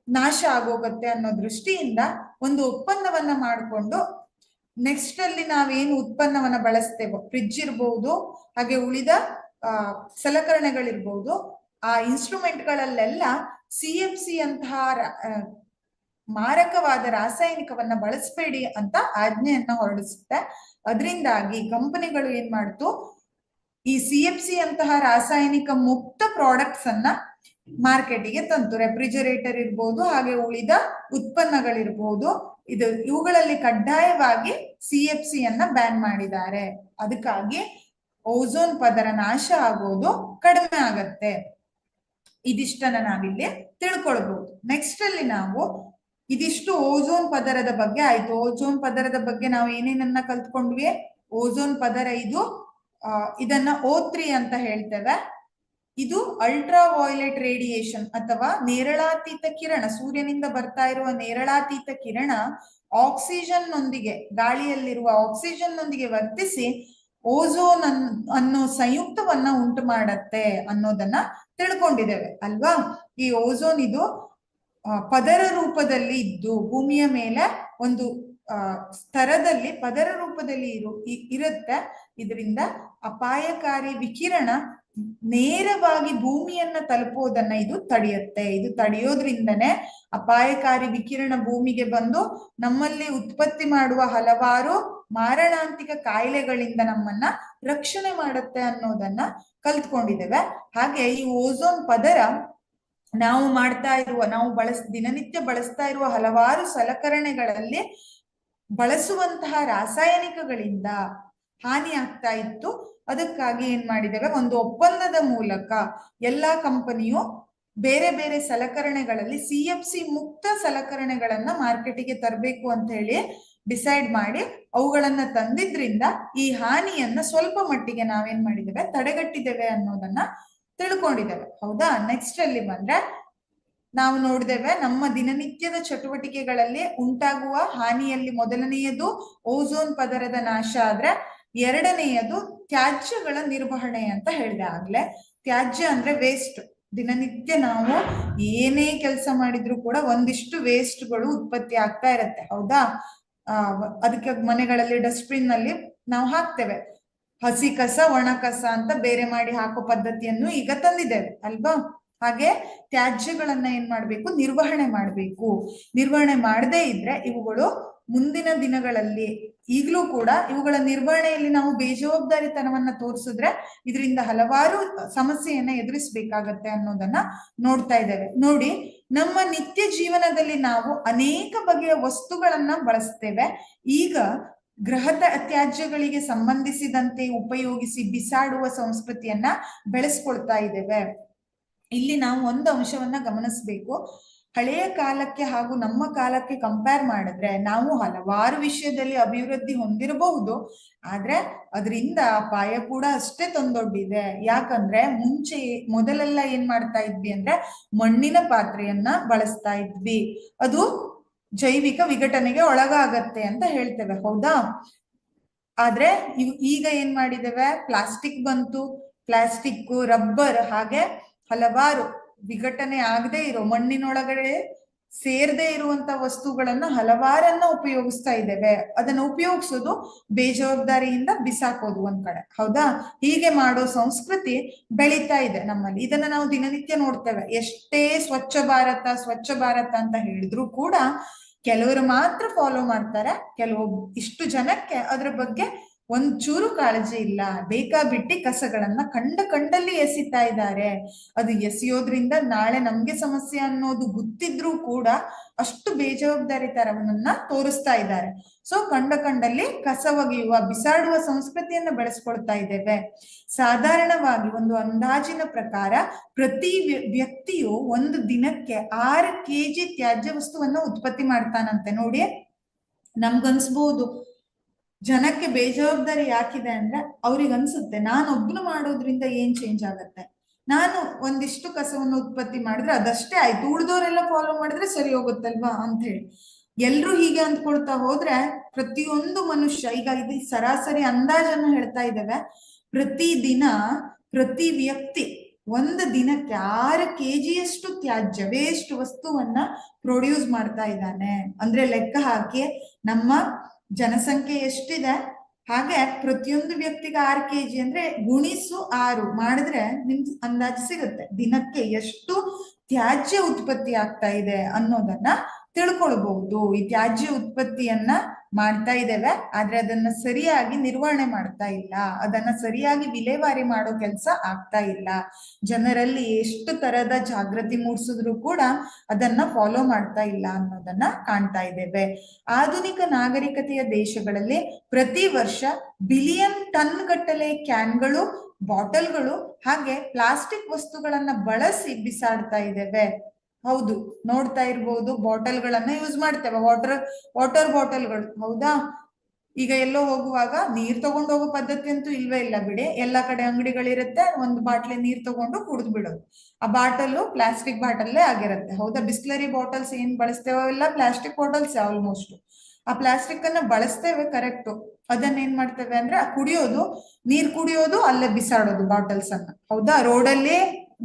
ನಾಶ ಆಗೋಗತ್ತೆ ಅನ್ನೋ ದೃಷ್ಟಿಯಿಂದ ಒಂದು ಒಪ್ಪಂದವನ್ನ ಮಾಡಿಕೊಂಡು ನೆಕ್ಸ್ಟ್ ಅಲ್ಲಿ ನಾವೇನು ಉತ್ಪನ್ನವನ್ನ ಬಳಸ್ತೇವೋ, ಫ್ರಿಡ್ಜ್ ಇರ್ಬಹುದು ಹಾಗೆ ಉಳಿದ ಸಲಕರಣೆಗಳಿರ್ಬಹುದು, ಆ ಇನ್ಸ್ಟ್ರೂಮೆಂಟ್ಗಳಲ್ಲೆಲ್ಲ CFC ಅಂತಹ ಮಾರಕವಾದ ರಾಸಾಯನಿಕವನ್ನ ಬಳಸಬೇಡಿ ಅಂತ ಆಜ್ಞೆಯನ್ನ ಹೊರಡಿಸುತ್ತೆ. ಅದರಿಂದಾಗಿ ಕಂಪನಿಗಳು ಏನ್ ಮಾಡ್ತು, ಈ CFC ಅಂತಹ ರಾಸಾಯನಿಕ ಮುಕ್ತ ಪ್ರಾಡಕ್ಟ್ಸ್ ಅನ್ನ ಮಾರ್ಕೆಟಿಗೆ ತಂತು. ರೆಫ್ರಿಜರೇಟರ್ ಇರ್ಬೋದು ಹಾಗೆ ಉಳಿದ ಉತ್ಪನ್ನಗಳಿರ್ಬೋದು, ಇವುಗಳಲ್ಲಿ ಕಡ್ಡಾಯವಾಗಿ CFC ಅನ್ನ ಬ್ಯಾನ್ ಮಾಡಿದ್ದಾರೆ. ಅದಕ್ಕಾಗಿ ಓಝೋನ್ ಪದರ ನಾಶ ಆಗೋದು ಕಡಿಮೆ ಆಗತ್ತೆ. ಇದಿಷ್ಟನ್ನ ನಾವಿಲ್ಲಿ ತಿಳ್ಕೊಳ್ಬಹುದು. ನೆಕ್ಸ್ಟ್ ಅಲ್ಲಿ ನಾವು ಇದಿಷ್ಟು ಓಝೋನ್ ಪದರದ ಬಗ್ಗೆ ಆಯ್ತು. ಓಝೋನ್ ಪದರದ ಬಗ್ಗೆ ನಾವು ಏನೇನನ್ನ ಕಲ್ತ್ಕೊಂಡ್ವಿ? ಓಝೋನ್ ಪದರ ಇದನ್ನ O3 ಅಂತ ಹೇಳ್ತೇವೆ. ಇದು ಅಲ್ಟ್ರಾ ವಯೋಲೆಟ್ ರೇಡಿಯೇಷನ್ ಅಥವಾ ನೇರಳಾತೀತ ಕಿರಣ, ಸೂರ್ಯನಿಂದ ಬರ್ತಾ ಇರುವ ನೇರಳಾತೀತ ಕಿರಣ ಆಕ್ಸಿಜನ್ ನೊಂದಿಗೆ, ಗಾಳಿಯಲ್ಲಿರುವ ಆಕ್ಸಿಜನ್ ನೊಂದಿಗೆ ವರ್ತಿಸಿ ಓಝೋನ್ ಅನ್ನೋ ಸಂಯುಕ್ತವನ್ನ ಉಂಟು ಮಾಡತ್ತೆ ಅನ್ನೋದನ್ನ ತಿಳ್ಕೊಂಡಿದ್ದೇವೆ ಅಲ್ವಾ. ಈ ಓಝೋನ್ ಇದು ಪದರ ರೂಪದಲ್ಲಿ ಇದ್ದು ಭೂಮಿಯ ಮೇಲೆ ಒಂದು ಸ್ತರದಲ್ಲಿ ಪದರ ರೂಪದಲ್ಲಿ ಇರುತ್ತೆ. ಇದರಿಂದ ಅಪಾಯಕಾರಿ ವಿಕಿರಣ ನೇರವಾಗಿ ಭೂಮಿಯನ್ನ ತಲುಪುವುದನ್ನ ಇದು ತಡೆಯುತ್ತೆ. ಇದು ತಡೆಯೋದ್ರಿಂದನೇ ಅಪಾಯಕಾರಿ ವಿಕಿರಣ ಭೂಮಿಗೆ ಬಂದು ನಮ್ಮಲ್ಲಿ ಉತ್ಪತ್ತಿ ಮಾಡುವ ಹಲವಾರು ಮಾರಣಾಂತಿಕ ಕಾಯಿಲೆಗಳಿಂದ ನಮ್ಮನ್ನ ರಕ್ಷಣೆ ಮಾಡುತ್ತೆ ಅನ್ನೋದನ್ನ ಕಲ್ತ್ಕೊಂಡಿದ್ದೇವೆ. ಹಾಗೆ ಈ ಓಝೋನ್ ಪದರ ನಾವು ದಿನನಿತ್ಯ ಬಳಸ್ತಾ ಇರುವ ಹಲವಾರು ಸಲಕರಣೆಗಳಲ್ಲಿ ಬಳಸುವಂತಹ ರಾಸಾಯನಿಕಗಳಿಂದ ಹಾನಿ ಆಗ್ತಾ ಇತ್ತು. ಅದಕ್ಕಾಗಿ ಏನ್ ಮಾಡಿದ್ದೇವೆ, ಒಂದು ಒಪ್ಪಂದದ ಮೂಲಕ ಎಲ್ಲಾ ಕಂಪನಿಯು ಬೇರೆ ಬೇರೆ ಸಲಕರಣೆಗಳಲ್ಲಿ CFC ಮುಕ್ತ ಸಲಕರಣೆಗಳನ್ನ ಮಾರ್ಕೆಟಿಗೆ ತರಬೇಕು ಅಂತ ಹೇಳಿ ಡಿಸೈಡ್ ಮಾಡಿ ಅವುಗಳನ್ನ ತಂದಿದ್ರಿಂದ ಈ ಹಾನಿಯನ್ನ ಸ್ವಲ್ಪ ಮಟ್ಟಿಗೆ ನಾವೇನ್ ಮಾಡಿದ್ದೇವೆ, ತಡೆಗಟ್ಟಿದ್ದೇವೆ ಅನ್ನೋದನ್ನ ತಿಳ್ಕೊಂಡಿದ್ದೇವೆ. ಹೌದಾ. ನೆಕ್ಸ್ಟ್ ಅಲ್ಲಿ ಬಂದ್ರೆ ನಾವು ನೋಡಿದ್ದೇವೆ ನಮ್ಮ ದಿನನಿತ್ಯದ ಚಟುವಟಿಕೆಗಳಲ್ಲಿ ಉಂಟಾಗುವ ಹಾನಿಯಲ್ಲಿ ಮೊದಲನೆಯದು ಓಝೋನ್ ಪದರದ ನಾಶ ಆದ್ರೆ, ಎರಡನೆಯದು ತ್ಯಾಜ್ಯಗಳ ನಿರ್ವಹಣೆ ಅಂತ ಹೇಳಿದೆ ಆಗ್ಲೇ. ತ್ಯಾಜ್ಯ ಅಂದ್ರೆ ವೇಸ್ಟ್. ದಿನನಿತ್ಯ ನಾವು ಏನೇ ಕೆಲಸ ಮಾಡಿದ್ರು ಕೂಡ ಒಂದಿಷ್ಟು ವೇಸ್ಟ್ಗಳು ಉತ್ಪತ್ತಿ ಆಗ್ತಾ ಇರತ್ತೆ. ಹೌದಾ. ಅದಕ್ಕೆ ಮನೆಗಳಲ್ಲಿ ಡಸ್ಟ್ಬಿನ್ ನಲ್ಲಿ ನಾವು ಹಾಕ್ತೇವೆ. ಹಸಿ ಕಸ ಒಣ ಕಸ ಅಂತ ಬೇರೆ ಮಾಡಿ ಹಾಕೋ ಪದ್ಧತಿಯನ್ನು ಈಗ ತಂದಿದ್ದೇವೆ ಅಲ್ವಾ. ಹಾಗೆ ತ್ಯಾಜ್ಯಗಳನ್ನ ಏನ್ ಮಾಡ್ಬೇಕು, ನಿರ್ವಹಣೆ ಮಾಡ್ಬೇಕು. ನಿರ್ವಹಣೆ ಮಾಡದೇ ಇದ್ರೆ ಇವುಗಳು ಮುಂದಿನ ದಿನಗಳಲ್ಲಿ ಈಗಲೂ ಕೂಡ ಇವುಗಳ ನಿರ್ವಹಣೆಯಲ್ಲಿ ನಾವು ಬೇಜವಾಬ್ದಾರಿತನವನ್ನ ತೋರಿಸಿದ್ರೆ ಇದರಿಂದ ಹಲವಾರು ಸಮಸ್ಯೆಯನ್ನ ಎದುರಿಸಬೇಕಾಗತ್ತೆ ಅನ್ನೋದನ್ನ ನೋಡ್ತಾ ಇದ್ದೇವೆ. ನೋಡಿ, ನಮ್ಮ ನಿತ್ಯ ಜೀವನದಲ್ಲಿ ನಾವು ಅನೇಕ ಬಗೆಯ ವಸ್ತುಗಳನ್ನ ಬಳಸ್ತೇವೆ. ಈಗ ಗೃಹ ತ್ಯಾಜ್ಯಗಳಿಗೆ ಸಂಬಂಧಿಸಿದಂತೆ ಉಪಯೋಗಿಸಿ ಬಿಸಾಡುವ ಸಂಸ್ಕೃತಿಯನ್ನ ಬೆಳೆಸ್ಕೊಳ್ತಾ ಇದ್ದೇವೆ. ಇಲ್ಲಿ ನಾವು ಒಂದು ಅಂಶವನ್ನ ಗಮನಿಸಬೇಕು. ಹಳೆಯ ಕಾಲಕ್ಕೆ ಹಾಗೂ ನಮ್ಮ ಕಾಲಕ್ಕೆ ಕಂಪೇರ್ ಮಾಡಿದ್ರೆ ನಾವು ಹಲವಾರು ವಿಷಯದಲ್ಲಿ ಅಭಿವೃದ್ಧಿ ಹೊಂದಿರಬಹುದು, ಆದ್ರೆ ಅದರಿಂದ ಅಪಾಯ ಕೂಡ ಅಷ್ಟೇ ತೊಂದೊಡ್ಡಿದೆ. ಯಾಕಂದ್ರೆ ಮುಂಚೆ ಮೊದಲೆಲ್ಲ ಏನ್ ಮಾಡ್ತಾ ಇದ್ವಿ ಅಂದ್ರೆ ಮಣ್ಣಿನ ಪಾತ್ರೆಯನ್ನ ಬಳಸ್ತಾ ಇದ್ವಿ, ಅದು ಜೈವಿಕ ವಿಘಟನೆಗೆ ಒಳಗಾಗತ್ತೆ ಅಂತ ಹೇಳ್ತೇವೆ, ಹೌದಾ? ಆದ್ರೆ ಈಗ ಏನ್ ಮಾಡಿದ್ದೇವೆ, ಪ್ಲಾಸ್ಟಿಕ್ ಬಂತು. ಪ್ಲಾಸ್ಟಿಕ್, ರಬ್ಬರ್, ಹಾಗೆ ಹಲವಾರು ವಿಘಟನೆ ಆಗದೆ ಇರೋ, ಮಣ್ಣಿನೊಳಗಡೆ ಸೇರದೆ ಇರುವಂತ ವಸ್ತುಗಳನ್ನ ಹಲವಾರನ್ನ ಉಪಯೋಗಿಸ್ತಾ ಇದ್ದೇವೆ. ಅದನ್ನ ಉಪಯೋಗಿಸೋದು ಬೇಜವಾಬ್ದಾರಿಯಿಂದ ಬಿಸಾಕೋದು ಒಂದ್ ಕಡೆ, ಹೌದಾ? ಹೀಗೆ ಮಾಡೋ ಸಂಸ್ಕೃತಿ ಬೆಳೀತಾ ಇದೆ ನಮ್ಮಲ್ಲಿ. ಇದನ್ನ ನಾವು ದಿನನಿತ್ಯ ನೋಡ್ತೇವೆ. ಎಷ್ಟೇ ಸ್ವಚ್ಛ ಭಾರತ ಅಂತ ಹೇಳಿದ್ರು ಕೂಡ ಕೆಲವರು ಮಾತ್ರ ಫಾಲೋ ಮಾಡ್ತಾರೆ. ಇಷ್ಟು ಜನಕ್ಕೆ ಅದ್ರ ಬಗ್ಗೆ ಒಂಚೂರು ಕಾಳಜಿ ಇಲ್ಲ. ಬೇಕಾಬಿಟ್ಟಿ ಕಸಗಳನ್ನ ಕಂಡಲ್ಲಿ ಎಸಿತಾ ಇದ್ದಾರೆ. ಅದು ಎಸೆಯೋದ್ರಿಂದ ನಾಳೆ ನಮ್ಗೆ ಸಮಸ್ಯೆ ಅನ್ನೋದು ಗೊತ್ತಿದ್ರೂ ಕೂಡ ಅಷ್ಟು ಬೇಜವಾಬ್ದಾರಿತನವನ್ನ ತೋರಿಸ್ತಾ ಇದ್ದಾರೆ. ಸೊ ಕಂಡಲ್ಲಿ ಕಸ ಒಗೆಯುವ, ಬಿಸಾಡುವ ಸಂಸ್ಕೃತಿಯನ್ನ ಬೆಳೆಸ್ಕೊಳ್ತಾ ಇದ್ದೇವೆ. ಸಾಧಾರಣವಾಗಿ ಒಂದು ಅಂದಾಜಿನ ಪ್ರಕಾರ ಪ್ರತಿ ವ್ಯಕ್ತಿಯು ಒಂದು ದಿನಕ್ಕೆ 6 kg ತ್ಯಾಜ್ಯ ವಸ್ತುವನ್ನ ಉತ್ಪತ್ತಿ ಮಾಡ್ತಾನಂತೆ. ನೋಡಿ, ನಮ್ಗನ್ಸ್ಬಹುದು ಜನಕ್ಕೆ ಬೇಜವಾಬ್ದಾರಿ ಯಾಕಿದೆ ಅಂದ್ರೆ ಅವ್ರಿಗೆ ಅನ್ಸುತ್ತೆ ನಾನೊಬ್ನು ಮಾಡೋದ್ರಿಂದ ಏನ್ ಚೇಂಜ್ ಆಗತ್ತೆ, ನಾನು ಒಂದಿಷ್ಟು ಕಸವನ್ನು ಉತ್ಪತ್ತಿ ಮಾಡಿದ್ರೆ ಅದಷ್ಟೇ ಆಯ್ತು, ಉಳಿದವರೆಲ್ಲ ಫಾಲೋ ಮಾಡಿದ್ರೆ ಸರಿ ಹೋಗುತ್ತಲ್ವಾ ಅಂತ ಹೇಳಿ ಎಲ್ರು ಹೀಗೆ ಅಂದ್ಕೊಳ್ತಾ ಹೋದ್ರೆ ಪ್ರತಿಯೊಂದು ಮನುಷ್ಯ, ಈಗ ಇದು ಸರಾಸರಿ ಅಂದಾಜನ್ನು ಹೇಳ್ತಾ ಇದ್ದೇವೆ, ಪ್ರತಿದಿನ ಪ್ರತಿ ವ್ಯಕ್ತಿ ಒಂದು ದಿನಕ್ಕೆ 6 kgಯಷ್ಟು ತ್ಯಾಜ್ಯ ವೇಸ್ಟ್ ವಸ್ತುವನ್ನ ಪ್ರೊಡ್ಯೂಸ್ ಮಾಡ್ತಾ ಇದ್ದಾನೆ. ಅಂದ್ರೆ ಲೆಕ್ಕ ಹಾಕಿ ನಮ್ಮ ಜನಸಂಖ್ಯೆ ಎಷ್ಟಿದೆ, ಹಾಗೆ ಪ್ರತಿಯೊಂದು ವ್ಯಕ್ತಿಗೆ 6 kg ಅಂದ್ರೆ ಗುಣಿಸು 6 ಮಾಡಿದ್ರೆ ನಿಮ್ಗೆ ಅಂದಾಜು ಸಿಗುತ್ತೆ ದಿನಕ್ಕೆ ಎಷ್ಟು ತ್ಯಾಜ್ಯ ಉತ್ಪತ್ತಿ ಆಗ್ತಾ ಇದೆ ಅನ್ನೋದನ್ನ ತಿಳ್ಕೊಳ್ಬಹುದು. ಈ ತ್ಯಾಜ್ಯ ಉತ್ಪತ್ತಿಯನ್ನ ಮಾಡ್ತಾ ಇದ್ದೇವೆ, ಆದ್ರೆ ಅದನ್ನ ಸರಿಯಾಗಿ ನಿರ್ವಹಣೆ ಮಾಡ್ತಾ ಇಲ್ಲ, ಅದನ್ನ ಸರಿಯಾಗಿ ವಿಲೇವಾರಿ ಮಾಡೋ ಕೆಲಸ ಆಗ್ತಾ ಇಲ್ಲ. ಜನರಲ್ಲಿ ಎಷ್ಟು ತರದ ಜಾಗೃತಿ ಮೂಡಿಸಿದ್ರು ಕೂಡ ಅದನ್ನ ಫಾಲೋ ಮಾಡ್ತಾ ಇಲ್ಲ ಅನ್ನೋದನ್ನ ಕಾಣ್ತಾ ಇದ್ದೇವೆ. ಆಧುನಿಕ ನಾಗರಿಕತೆಯ ದೇಶಗಳಲ್ಲಿ ಪ್ರತಿ ವರ್ಷ ಬಿಲಿಯನ್ ಟನ್ ಗಟ್ಟಲೆ ಕ್ಯಾನ್ಗಳು, ಬಾಟಲ್ಗಳು ಹಾಗೆ ಪ್ಲಾಸ್ಟಿಕ್ ವಸ್ತುಗಳನ್ನ ಬಳಸಿ ಬಿಸಾಡ್ತಾ ಇದ್ದೇವೆ. ಹೌದು, ನೋಡ್ತಾ ಇರ್ಬೋದು, ಬಾಟಲ್ಗಳನ್ನ ಯೂಸ್ ಮಾಡ್ತೇವೆ, ವಾಟರ್ ಬಾಟಲ್ಗಳು, ಹೌದಾ? ಈಗ ಎಲ್ಲೋ ಹೋಗುವಾಗ ನೀರ್ ತಗೊಂಡು ಹೋಗೋ ಪದ್ಧತಿ ಅಂತೂ ಇಲ್ವೇ ಇಲ್ಲ ಬಿಡಿ. ಎಲ್ಲಾ ಕಡೆ ಅಂಗಡಿಗಳಿರುತ್ತೆ, ಒಂದು ಬಾಟ್ಲಿ ನೀರ್ ತಗೊಂಡು ಕುಡಿದು ಬಿಡೋದು. ಆ ಬಾಟಲು ಪ್ಲಾಸ್ಟಿಕ್ ಬಾಟಲ್ಲೇ ಆಗಿರುತ್ತೆ, ಹೌದಾ? ಬಿಸ್ಲರಿ ಬಾಟಲ್ಸ್ ಏನ್ ಬಳಸ್ತೇವೋ ಎಲ್ಲ ಪ್ಲಾಸ್ಟಿಕ್ ಬಾಟಲ್ಸ್ ಆಲ್ಮೋಸ್ಟ್. ಆ ಪ್ಲಾಸ್ಟಿಕ್ ಅನ್ನ ಬಳಸ್ತೇವೆ, ಕರೆಕ್ಟ್. ಅದನ್ನ ಏನ್ ಮಾಡ್ತೇವೆ ಅಂದ್ರೆ ನೀರ್ ಕುಡಿಯೋದು ಅಲ್ಲೇ ಬಿಸಾಡೋದು ಬಾಟಲ್ಸ್ ಅನ್ನ, ಹೌದಾ? ರೋಡಲ್ಲಿ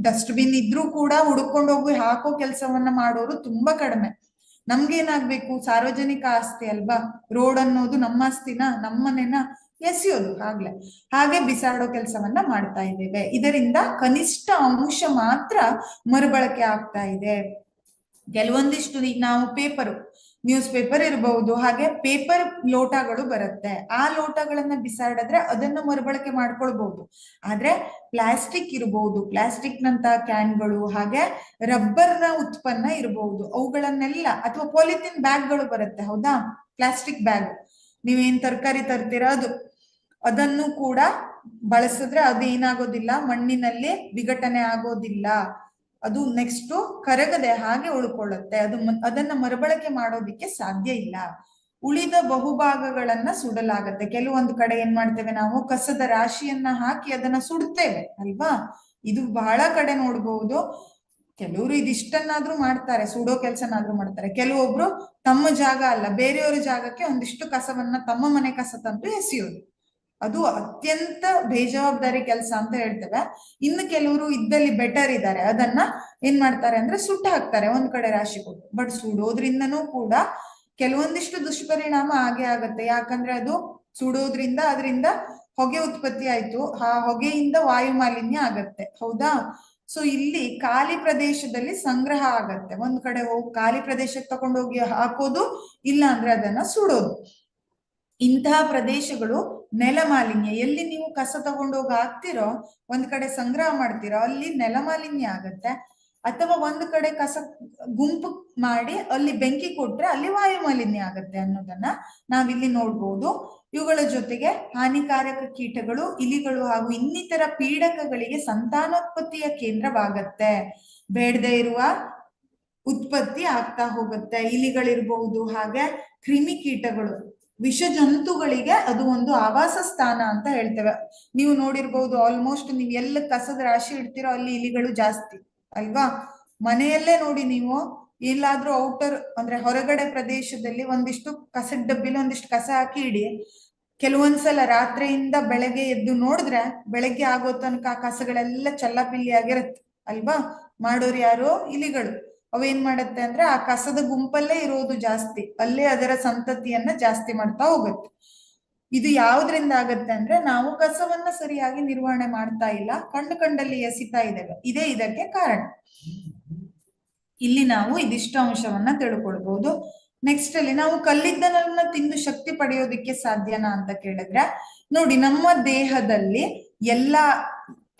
ಡಸ್ಟ್ಬಿನ್ ಇದ್ರೂ ಕೂಡ ಹುಡ್ಕೊಂಡು ಹೋಗಿ ಹಾಕೋ ಕೆಲಸವನ್ನ ಮಾಡೋರು ತುಂಬಾ ಕಡಿಮೆ. ನಮ್ಗೇನಾಗ್ಬೇಕು, ಸಾರ್ವಜನಿಕ ಆಸ್ತಿ ಅಲ್ವಾ, ರೋಡ್ ಅನ್ನೋದು ನಮ್ಮ ಆಸ್ತಿನ, ನಮ್ಮನೆನ ಎಸೆಯೋದು ಹಾಗೆ ಬಿಸಾಡೋ ಕೆಲಸವನ್ನ ಮಾಡ್ತಾ ಇದ್ದೇವೆ. ಇದರಿಂದ ಕನಿಷ್ಠ ಅಂಶ ಮಾತ್ರ ಮರುಬಳಕೆ ಆಗ್ತಾ ಇದೆ. ಕೆಲವೊಂದಿಷ್ಟು ನಾವು ನ್ಯೂಸ್ ಪೇಪರ್ ಇರಬಹುದು, ಹಾಗೆ ಪೇಪರ್ ಲೋಟಗಳು ಬರುತ್ತೆ, ಆ ಲೋಟಗಳನ್ನ ಬಿಸಾಡಿದ್ರೆ ಅದನ್ನ ಮರುಬಳಕೆ ಮಾಡ್ಕೊಳ್ಬಹುದು. ಆದ್ರೆ ಪ್ಲಾಸ್ಟಿಕ್ ಇರಬಹುದು, ಪ್ಲಾಸ್ಟಿಕ್ ನಂತ ಕ್ಯಾನ್ಗಳು, ಹಾಗೆ ರಬ್ಬರ್ನ ಉತ್ಪನ್ನ ಇರಬಹುದು, ಅವುಗಳನ್ನೆಲ್ಲ, ಅಥವಾ ಪಾಲಿಥಿನ್ ಬ್ಯಾಗ್ಗಳು ಬರುತ್ತೆ, ಹೌದಾ? ಪ್ಲಾಸ್ಟಿಕ್ ಬ್ಯಾಗ್, ನೀವೇನ್ ತರಕಾರಿ ತರ್ತೀರಾ ಅದನ್ನು ಕೂಡ ಬಳಸಿದ್ರೆ ಅದು ಏನಾಗೋದಿಲ್ಲ, ಮಣ್ಣಿನಲ್ಲಿ ವಿಘಟನೆ ಆಗೋದಿಲ್ಲ, ಅದು ನೆಕ್ಸ್ಟ್ ಕರಗದೆ ಹಾಗೆ ಉಳ್ಕೊಳ್ಳುತ್ತೆ. ಅದನ್ನ ಮರುಬಳಕೆ ಮಾಡೋದಿಕ್ಕೆ ಸಾಧ್ಯ ಇಲ್ಲ. ಉಳಿದ ಬಹುಭಾಗಗಳನ್ನ ಸುಡಲಾಗತ್ತೆ. ಕೆಲವೊಂದು ಕಡೆ ಏನ್ ಮಾಡ್ತೇವೆ ನಾವು, ಕಸದ ರಾಶಿಯನ್ನ ಹಾಕಿ ಅದನ್ನ ಸುಡ್ತೇವೆ ಅಲ್ವಾ? ಇದು ಬಹಳ ಕಡೆ ನೋಡ್ಬಹುದು. ಕೆಲವರು ಇದಿಷ್ಟನ್ನಾದ್ರೂ ಮಾಡ್ತಾರೆ, ಸುಡೋ ಕೆಲ್ಸನಾದ್ರೂ ಮಾಡ್ತಾರೆ. ಕೆಲವೊಬ್ರು ತಮ್ಮ ಜಾಗ ಅಲ್ಲ, ಬೇರೆಯವರ ಜಾಗಕ್ಕೆ ಒಂದಿಷ್ಟು ಕಸವನ್ನ ತಮ್ಮ ಮನೆ ಕಸ ತಂದು ಎಸೆಯೋದು, ಅದು ಅತ್ಯಂತ ಬೇಜವಾಬ್ದಾರಿ ಕೆಲಸ ಅಂತ ಹೇಳ್ತೇವೆ. ಇನ್ನು ಕೆಲವರು ಇದ್ದಲ್ಲಿ ಬೆಟರ್ ಇದ್ದಾರೆ, ಅದನ್ನ ಏನ್ ಮಾಡ್ತಾರೆ ಅಂದ್ರೆ ಸುಟ್ಟು ಹಾಕ್ತಾರೆ ಒಂದ್ ಕಡೆ ರಾಶಿ ಕೊಟ್ಟು. ಬಟ್ ಸುಡೋದ್ರಿಂದನೂ ಕೂಡ ಕೆಲವೊಂದಿಷ್ಟು ದುಷ್ಪರಿಣಾಮ ಆಗತ್ತೆ. ಯಾಕಂದ್ರೆ ಅದು ಸುಡೋದ್ರಿಂದ ಅದರಿಂದ ಹೊಗೆ ಉತ್ಪತ್ತಿ ಆಯ್ತು, ಆ ಹೊಗೆಯಿಂದ ವಾಯು ಮಾಲಿನ್ಯ ಆಗತ್ತೆ, ಹೌದಾ? ಸೊ ಇಲ್ಲಿ ಖಾಲಿ ಪ್ರದೇಶದಲ್ಲಿ ಸಂಗ್ರಹ ಆಗತ್ತೆ. ಒಂದ್ ಕಡೆ ಹೋಗಿ ಖಾಲಿ ಪ್ರದೇಶಕ್ಕೆ ತಗೊಂಡೋಗಿ ಹಾಕೋದು, ಇಲ್ಲ ಅಂದ್ರೆ ಅದನ್ನ ಸುಡೋದು. ಇಂತಹ ಪ್ರದೇಶಗಳು ನೆಲಮಾಲಿನ್ಯ. ಎಲ್ಲಿ ನೀವು ಕಸ ತಗೊಂಡೋಗಿ ಹಾಕ್ತಿರೋ, ಒಂದ್ ಕಡೆ ಸಂಗ್ರಹ ಮಾಡ್ತಿರೋ, ಅಲ್ಲಿ ನೆಲಮಾಲಿನ್ಯ ಆಗತ್ತೆ. ಅಥವಾ ಒಂದ್ ಕಡೆ ಕಸ ಗುಂಪು ಮಾಡಿ ಅಲ್ಲಿ ಬೆಂಕಿ ಕೊಟ್ರೆ ಅಲ್ಲಿ ವಾಯು ಮಾಲಿನ್ಯ ಆಗತ್ತೆ ಅನ್ನೋದನ್ನ ನಾವಿಲ್ಲಿ ನೋಡ್ಬೋದು. ಇವುಗಳ ಜೊತೆಗೆ ಹಾನಿಕಾರಕ ಕೀಟಗಳು, ಇಲಿಗಳು ಹಾಗೂ ಇನ್ನಿತರ ಪೀಡಕಗಳಿಗೆ ಸಂತಾನೋತ್ಪತ್ತಿಯ ಕೇಂದ್ರವಾಗತ್ತೆ. ಬೇಡದೇ ಇರುವ ಉತ್ಪತ್ತಿ ಆಗ್ತಾ ಹೋಗುತ್ತೆ. ಇಲಿಗಳಿರ್ಬಹುದು, ಹಾಗೆ ಕ್ರಿಮಿಕೀಟಗಳು, ವಿಷ ಜಂತುಗಳಿಗೆ ಅದು ಒಂದು ಆವಾಸ ಸ್ಥಾನ ಅಂತ ಹೇಳ್ತೇವೆ. ನೀವು ನೋಡಿರ್ಬಹುದು, ಆಲ್ಮೋಸ್ಟ್ ನೀವು ಎಲ್ಲ ಕಸದ ರಾಶಿ ಇಡ್ತೀರೋ ಅಲ್ಲಿ ಇಲಿಗಳು ಜಾಸ್ತಿ ಅಲ್ವಾ. ಮನೆಯಲ್ಲೇ ನೋಡಿ ನೀವು, ಎಲ್ಲಾದ್ರೂ ಔಟರ್ ಅಂದ್ರೆ ಹೊರಗಡೆ ಪ್ರದೇಶದಲ್ಲಿ ಒಂದಿಷ್ಟು ಕಸದ ಡಬ್ಬಿಲಿ ಒಂದಿಷ್ಟು ಕಸ ಹಾಕಿ ಇಡಿ. ಕೆಲವೊಂದ್ಸಲ ರಾತ್ರಿಯಿಂದ ಬೆಳಗ್ಗೆ ಎದ್ದು ನೋಡಿದ್ರೆ ಬೆಳಗ್ಗೆ ಆಗೋ ತನಕ ಆ ಕಸಗಳೆಲ್ಲ ಚಲ್ಲಪಿಲ್ಲಿ ಆಗಿರತ್ತೆ ಅಲ್ವಾ. ಮಾಡೋರು ಯಾರು? ಇಲಿಗಳು. ಅವೇನ್ ಮಾಡತ್ತೆ ಅಂದ್ರೆ ಆ ಕಸದ ಗುಂಪಲ್ಲೇ ಇರೋದು ಜಾಸ್ತಿ, ಅಲ್ಲೇ ಅದರ ಸಂತತಿಯನ್ನ ಜಾಸ್ತಿ ಮಾಡ್ತಾ ಹೋಗುತ್ತೆ. ಇದು ಯಾವ್ದ್ರಿಂದ ಆಗತ್ತೆ ಅಂದ್ರೆ ನಾವು ಕಸವನ್ನ ಸರಿಯಾಗಿ ನಿರ್ವಹಣೆ ಮಾಡ್ತಾ ಇಲ್ಲ, ಕಂಡಲ್ಲಿ ಎಸಿತಾ ಇದ್ದೇವೆ. ಇದೇ ಇದಕ್ಕೆ ಕಾರಣ. ಇಲ್ಲಿ ನಾವು ಇದಿಷ್ಟು ಅಂಶವನ್ನ ತಿಳ್ಕೊಳ್ಬಹುದು. ನೆಕ್ಸ್ಟ್ ಅಲ್ಲಿ ನಾವು ಕಲ್ಲಿದ್ದಲನ್ನ ತಿಂದು ಶಕ್ತಿ ಪಡೆಯೋದಿಕ್ಕೆ ಸಾಧ್ಯನಾ ಅಂತ ಕೇಳಿದ್ರೆ, ನೋಡಿ ನಮ್ಮ ದೇಹದಲ್ಲಿ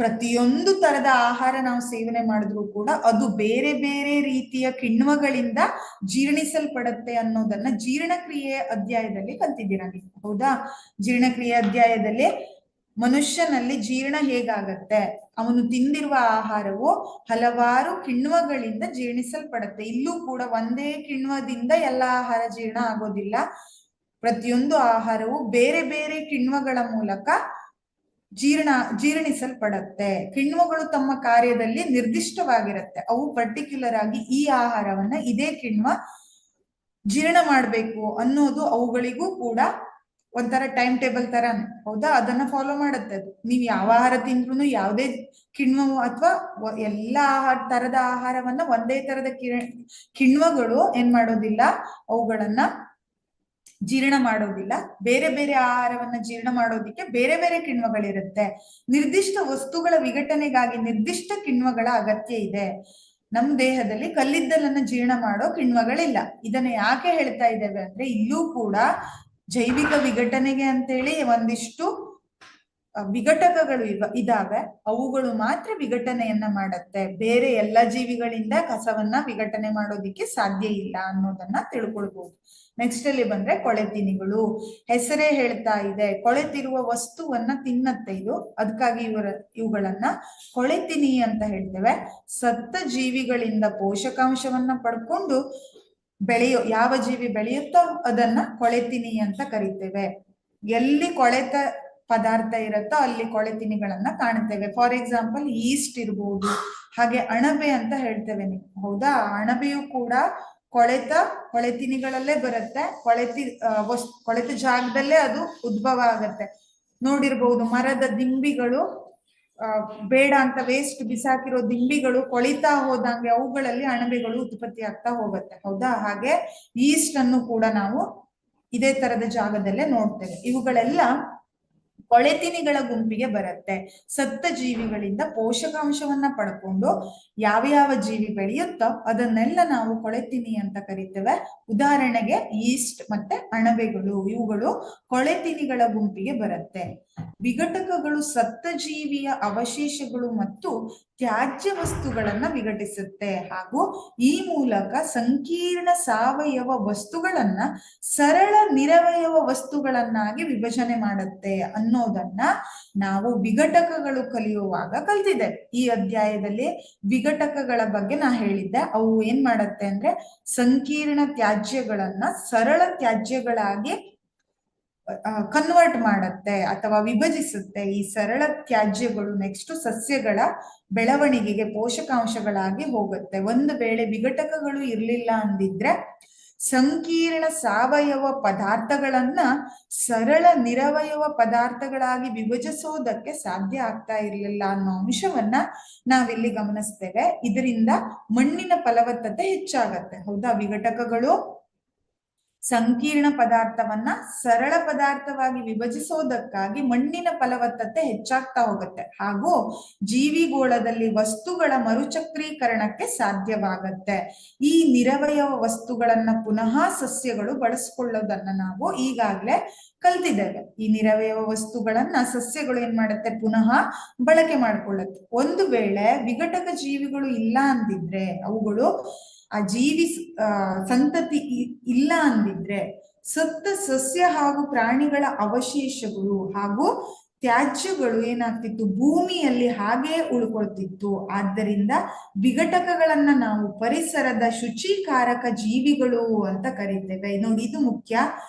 ಪ್ರತಿಯೊಂದು ತರದ ಆಹಾರ ನಾವು ಸೇವನೆ ಮಾಡಿದ್ರು ಕೂಡ ಅದು ಬೇರೆ ಬೇರೆ ರೀತಿಯ ಕಿಣ್ವಗಳಿಂದ ಜೀರ್ಣಿಸಲ್ಪಡುತ್ತೆ ಅನ್ನೋದನ್ನ ಜೀರ್ಣಕ್ರಿಯೆ ಅಧ್ಯಾಯದಲ್ಲಿ ಕಲ್ತಿದ್ದೀರಾ ನೀವು, ಹೌದಾ. ಜೀರ್ಣಕ್ರಿಯೆ ಅಧ್ಯಾಯದಲ್ಲಿ ಮನುಷ್ಯನಲ್ಲಿ ಜೀರ್ಣ ಹೇಗಾಗತ್ತೆ, ಅವನು ತಿಂದಿರುವ ಆಹಾರವು ಹಲವಾರು ಕಿಣ್ವಗಳಿಂದ ಜೀರ್ಣಿಸಲ್ಪಡುತ್ತೆ. ಇಲ್ಲೂ ಕೂಡ ಒಂದೇ ಕಿಣ್ವದಿಂದ ಎಲ್ಲ ಆಹಾರ ಜೀರ್ಣ ಆಗೋದಿಲ್ಲ. ಪ್ರತಿಯೊಂದು ಆಹಾರವು ಬೇರೆ ಬೇರೆ ಕಿಣ್ವಗಳ ಮೂಲಕ ಜೀರ್ಣಿಸಲ್ಪಡುತ್ತೆ. ಕಿಣ್ವಗಳು ತಮ್ಮ ಕಾರ್ಯದಲ್ಲಿ ನಿರ್ದಿಷ್ಟವಾಗಿರುತ್ತೆ. ಅವು ಪರ್ಟಿಕ್ಯುಲರ್ ಆಗಿ ಈ ಆಹಾರವನ್ನ ಇದೇ ಕಿಣ್ವ ಜೀರ್ಣ ಮಾಡ್ಬೇಕು ಅನ್ನೋದು ಅವುಗಳಿಗೂ ಕೂಡ ಒಂಥರ ಟೈಮ್ ಟೇಬಲ್ ತರಾನೇ, ಹೌದಾ. ಅದನ್ನ ಫಾಲೋ ಮಾಡುತ್ತೆ ಅದು. ನೀವು ಯಾವ ಆಹಾರ ತಿಂದ್ರು ಯಾವುದೇ ಕಿಣ್ವವು ಅಥವಾ ಎಲ್ಲಾ ತರದ ಆಹಾರವನ್ನ ಒಂದೇ ತರದ ಕಿಣ್ವಗಳು ಏನ್ ಮಾಡೋದಿಲ್ಲ, ಅವುಗಳನ್ನ ಜೀರ್ಣ ಮಾಡೋದಿಲ್ಲ. ಬೇರೆ ಬೇರೆ ಆಹಾರವನ್ನ ಜೀರ್ಣ ಮಾಡೋದಿಕ್ಕೆ ಬೇರೆ ಬೇರೆ ಕಿಣ್ವಗಳಿರುತ್ತೆ. ನಿರ್ದಿಷ್ಟ ವಸ್ತುಗಳ ವಿಘಟನೆಗಾಗಿ ನಿರ್ದಿಷ್ಟ ಕಿಣ್ವಗಳ ಅಗತ್ಯ ಇದೆ. ನಮ್ಮ ದೇಹದಲ್ಲಿ ಕಲ್ಲಿದ್ದಲನ್ನ ಜೀರ್ಣ ಮಾಡೋ ಕಿಣ್ವಗಳಿಲ್ಲ. ಇದನ್ನ ಯಾಕೆ ಹೇಳ್ತಾ ಇದ್ದೇವೆ ಅಂದ್ರೆ, ಇಲ್ಲೂ ಕೂಡ ಜೈವಿಕ ವಿಘಟನೆಗೆ ಅಂತೇಳಿ ಒಂದಿಷ್ಟು ವಿಘಟಕಗಳು ಇದಾವೆ. ಅವುಗಳು ಮಾತ್ರ ವಿಘಟನೆಯನ್ನ ಮಾಡತ್ತೆ. ಬೇರೆ ಎಲ್ಲ ಜೀವಿಗಳಿಂದ ಕಸವನ್ನ ವಿಘಟನೆ ಮಾಡೋದಿಕ್ಕೆ ಸಾಧ್ಯ ಇಲ್ಲ ಅನ್ನೋದನ್ನ ತಿಳ್ಕೊಳ್ಬಹುದು. ನೆಕ್ಸ್ಟ್ ಅಲ್ಲಿ ಬಂದ್ರೆ ಕೊಳೆತಿನಿಗಳು. ಹೆಸರೇ ಹೇಳ್ತಾ ಇದೆ, ಕೊಳೆತಿರುವ ವಸ್ತುವನ್ನ ತಿನ್ನತ್ತೆ ಇದು. ಅದಕ್ಕಾಗಿ ಇವುಗಳನ್ನ ಕೊಳೆತಿನಿ ಅಂತ ಹೇಳ್ತೇವೆ. ಸತ್ತ ಜೀವಿಗಳಿಂದ ಪೋಷಕಾಂಶವನ್ನ ಪಡ್ಕೊಂಡು ಯಾವ ಜೀವಿ ಬೆಳೆಯುತ್ತೋ ಅದನ್ನ ಕೊಳೆತಿನಿ ಅಂತ ಕರಿತೇವೆ. ಎಲ್ಲಿ ಕೊಳೆತ ಪದಾರ್ಥ ಇರುತ್ತೋ ಅಲ್ಲಿ ಕೊಳೆತಿನಿಗಳನ್ನ ಕಾಣುತ್ತೇವೆ. ಫಾರ್ ಎಕ್ಸಾಂಪಲ್ ಈಸ್ಟ್ ಇರ್ಬೋದು, ಹಾಗೆ ಅಣಬೆ ಅಂತ ಹೇಳ್ತೇವೆ ನೀವು, ಹೌದಾ. ಅಣಬೆಯು ಕೂಡ ಕೊಳೆತಿನಿಗಳಲ್ಲೇ ಬರುತ್ತೆ. ಕೊಳೆತ ಜಾಗದಲ್ಲೇ ಅದು ಉದ್ಭವ ಆಗತ್ತೆ. ನೋಡಿರ್ಬಹುದು, ಮರದ ದಿಂಬಿಗಳು ಬೇಡ ಅಂತ ವೇಸ್ಟ್ ಬಿಸಾಕಿರೋ ದಿಂಬಿಗಳು ಕೊಳಿತಾ ಹೋದಂಗೆ ಅವುಗಳಲ್ಲಿ ಅಣಬೆಗಳು ಉತ್ಪತ್ತಿ ಆಗ್ತಾ ಹೋಗುತ್ತೆ, ಹೌದಾ. ಹಾಗೆ ಈಸ್ಟ್ ಅನ್ನು ಕೂಡ ನಾವು ಇದೇ ತರದ ಜಾಗದಲ್ಲೇ ನೋಡ್ತೇವೆ. ಇವುಗಳೆಲ್ಲ ಕೊಳೆತಿನಿಗಳ ಗುಂಪಿಗೆ ಬರುತ್ತೆ. ಸತ್ತ ಜೀವಿಗಳಿಂದ ಪೋಷಕಾಂಶವನ್ನ ಪಡ್ಕೊಂಡು ಯಾವ ಜೀವಿ ಬೆಳೆಯುತ್ತೋ ಅದನ್ನೆಲ್ಲ ನಾವು ಕೊಳೆತಿನಿ ಅಂತ ಕರಿತೇವೆ. ಉದಾಹರಣೆಗೆ ಈಸ್ಟ್ ಮತ್ತೆ ಅಣಬೆಗಳು, ಇವುಗಳು ಕೊಳೆತಿನಿಗಳ ಗುಂಪಿಗೆ ಬರುತ್ತೆ. ವಿಘಟಕಗಳು ಸತ್ತ ಜೀವಿಯ ಅವಶೇಷಗಳು ಮತ್ತು ತ್ಯಾಜ್ಯ ವಸ್ತುಗಳನ್ನ ವಿಘಟಿಸುತ್ತೆ ಹಾಗೂ ಈ ಮೂಲಕ ಸಂಕೀರ್ಣ ಸಾವಯವ ವಸ್ತುಗಳನ್ನ ಸರಳ ನಿರವಯವ ವಸ್ತುಗಳನ್ನಾಗಿ ವಿಭಜನೆ ಮಾಡುತ್ತೆ ಅನ್ನೋದನ್ನ ನಾವು ವಿಘಟಕಗಳು ಕಲಿಯುವಾಗ ಕಲ್ತಿದ್ದೇವೆ. ಈ ಅಧ್ಯಾಯದಲ್ಲಿ ವಿಘಟಕಗಳ ಬಗ್ಗೆ ನಾ ಹೇಳಿದ್ದೆ. ಅವು ಏನ್ ಮಾಡತ್ತೆ ಅಂದ್ರೆ ಸಂಕೀರ್ಣ ತ್ಯಾಜ್ಯಗಳನ್ನ ಸರಳ ತ್ಯಾಜ್ಯಗಳಾಗಿ ಕನ್ವರ್ಟ್ ಮಾಡತ್ತೆ ಅಥವಾ ವಿಭಜಿಸುತ್ತೆ. ಈ ಸರಳ ತ್ಯಾಜ್ಯಗಳು ನೆಕ್ಸ್ಟ್ ಸಸ್ಯಗಳ ಬೆಳವಣಿಗೆಗೆ ಪೋಷಕಾಂಶಗಳಾಗಿ ಹೋಗುತ್ತೆ. ಒಂದು ವೇಳೆ ವಿಘಟಕಗಳು ಇರ್ಲಿಲ್ಲ ಅಂದಿದ್ರೆ ಸಂಕೀರ್ಣ ಸಾವಯವ ಪದಾರ್ಥಗಳನ್ನ ಸರಳ ನಿರವಯವ ಪದಾರ್ಥಗಳಾಗಿ ವಿಭಜಿಸೋದಕ್ಕೆ ಸಾಧ್ಯ ಆಗ್ತಾ ಇರಲಿಲ್ಲ ಅನ್ನೋ ಅಂಶವನ್ನ ನಾವಿಲ್ಲಿ ಗಮನಿಸ್ತೇವೆ. ಇದರಿಂದ ಮಣ್ಣಿನ ಫಲವತ್ತತೆ ಹೆಚ್ಚಾಗತ್ತೆ, ಹೌದಾ. ವಿಘಟಕಗಳು ಸಂಕೀರ್ಣ ಪದಾರ್ಥವನ್ನ ಸರಳ ಪದಾರ್ಥವಾಗಿ ವಿಭಜಿಸೋದಕ್ಕಾಗಿ ಮಣ್ಣಿನ ಫಲವತ್ತತೆ ಹೆಚ್ಚಾಗ್ತಾ ಹೋಗುತ್ತೆ ಹಾಗೂ ಜೀವಿಗೋಳದಲ್ಲಿ ವಸ್ತುಗಳ ಮರುಚಕ್ರೀಕರಣಕ್ಕೆ ಸಾಧ್ಯವಾಗತ್ತೆ. ಈ ನಿರವಯವ ವಸ್ತುಗಳನ್ನ ಪುನಃ ಸಸ್ಯಗಳು ಬಳಸ್ಕೊಳ್ಳೋದನ್ನ ನಾವು ಈಗಾಗ್ಲೇ ಕಲ್ತಿದ್ದೇವೆ. ಈ ನಿರವಯವ ವಸ್ತುಗಳನ್ನ ಸಸ್ಯಗಳು ಏನ್ ಮಾಡುತ್ತೆ, ಪುನಃ ಬಳಕೆ ಮಾಡ್ಕೊಳ್ಳುತ್ತೆ. ಒಂದು ವೇಳೆ ವಿಘಟಕ ಜೀವಿಗಳು ಇಲ್ಲ ಅಂದಿದ್ರೆ, ಅವುಗಳು ಆ ಜೀವಿ ಸಂತತಿ ಇಲ್ಲ ಅಂದಿದ್ರೆ, ಸತ್ತ ಸಸ್ಯ ಹಾಗೂ ಪ್ರಾಣಿಗಳ ಅವಶೇಷಗಳು ಹಾಗೂ ತ್ಯಾಜ್ಯಗಳು ಏನಾಗ್ತಿತ್ತು, ಭೂಮಿಯಲ್ಲಿ ಹಾಗೇ ಉಳ್ಕೊಳ್ತಿತ್ತು. ಆದ್ದರಿಂದ ವಿಘಟಕಗಳನ್ನ ನಾವು ಪರಿಸರದ ಶುಚೀಕಾರಕ ಜೀವಿಗಳು ಅಂತ ಕರಿತೇವೆ. ನೋಡಿ, ಇದು ಮುಖ್ಯ.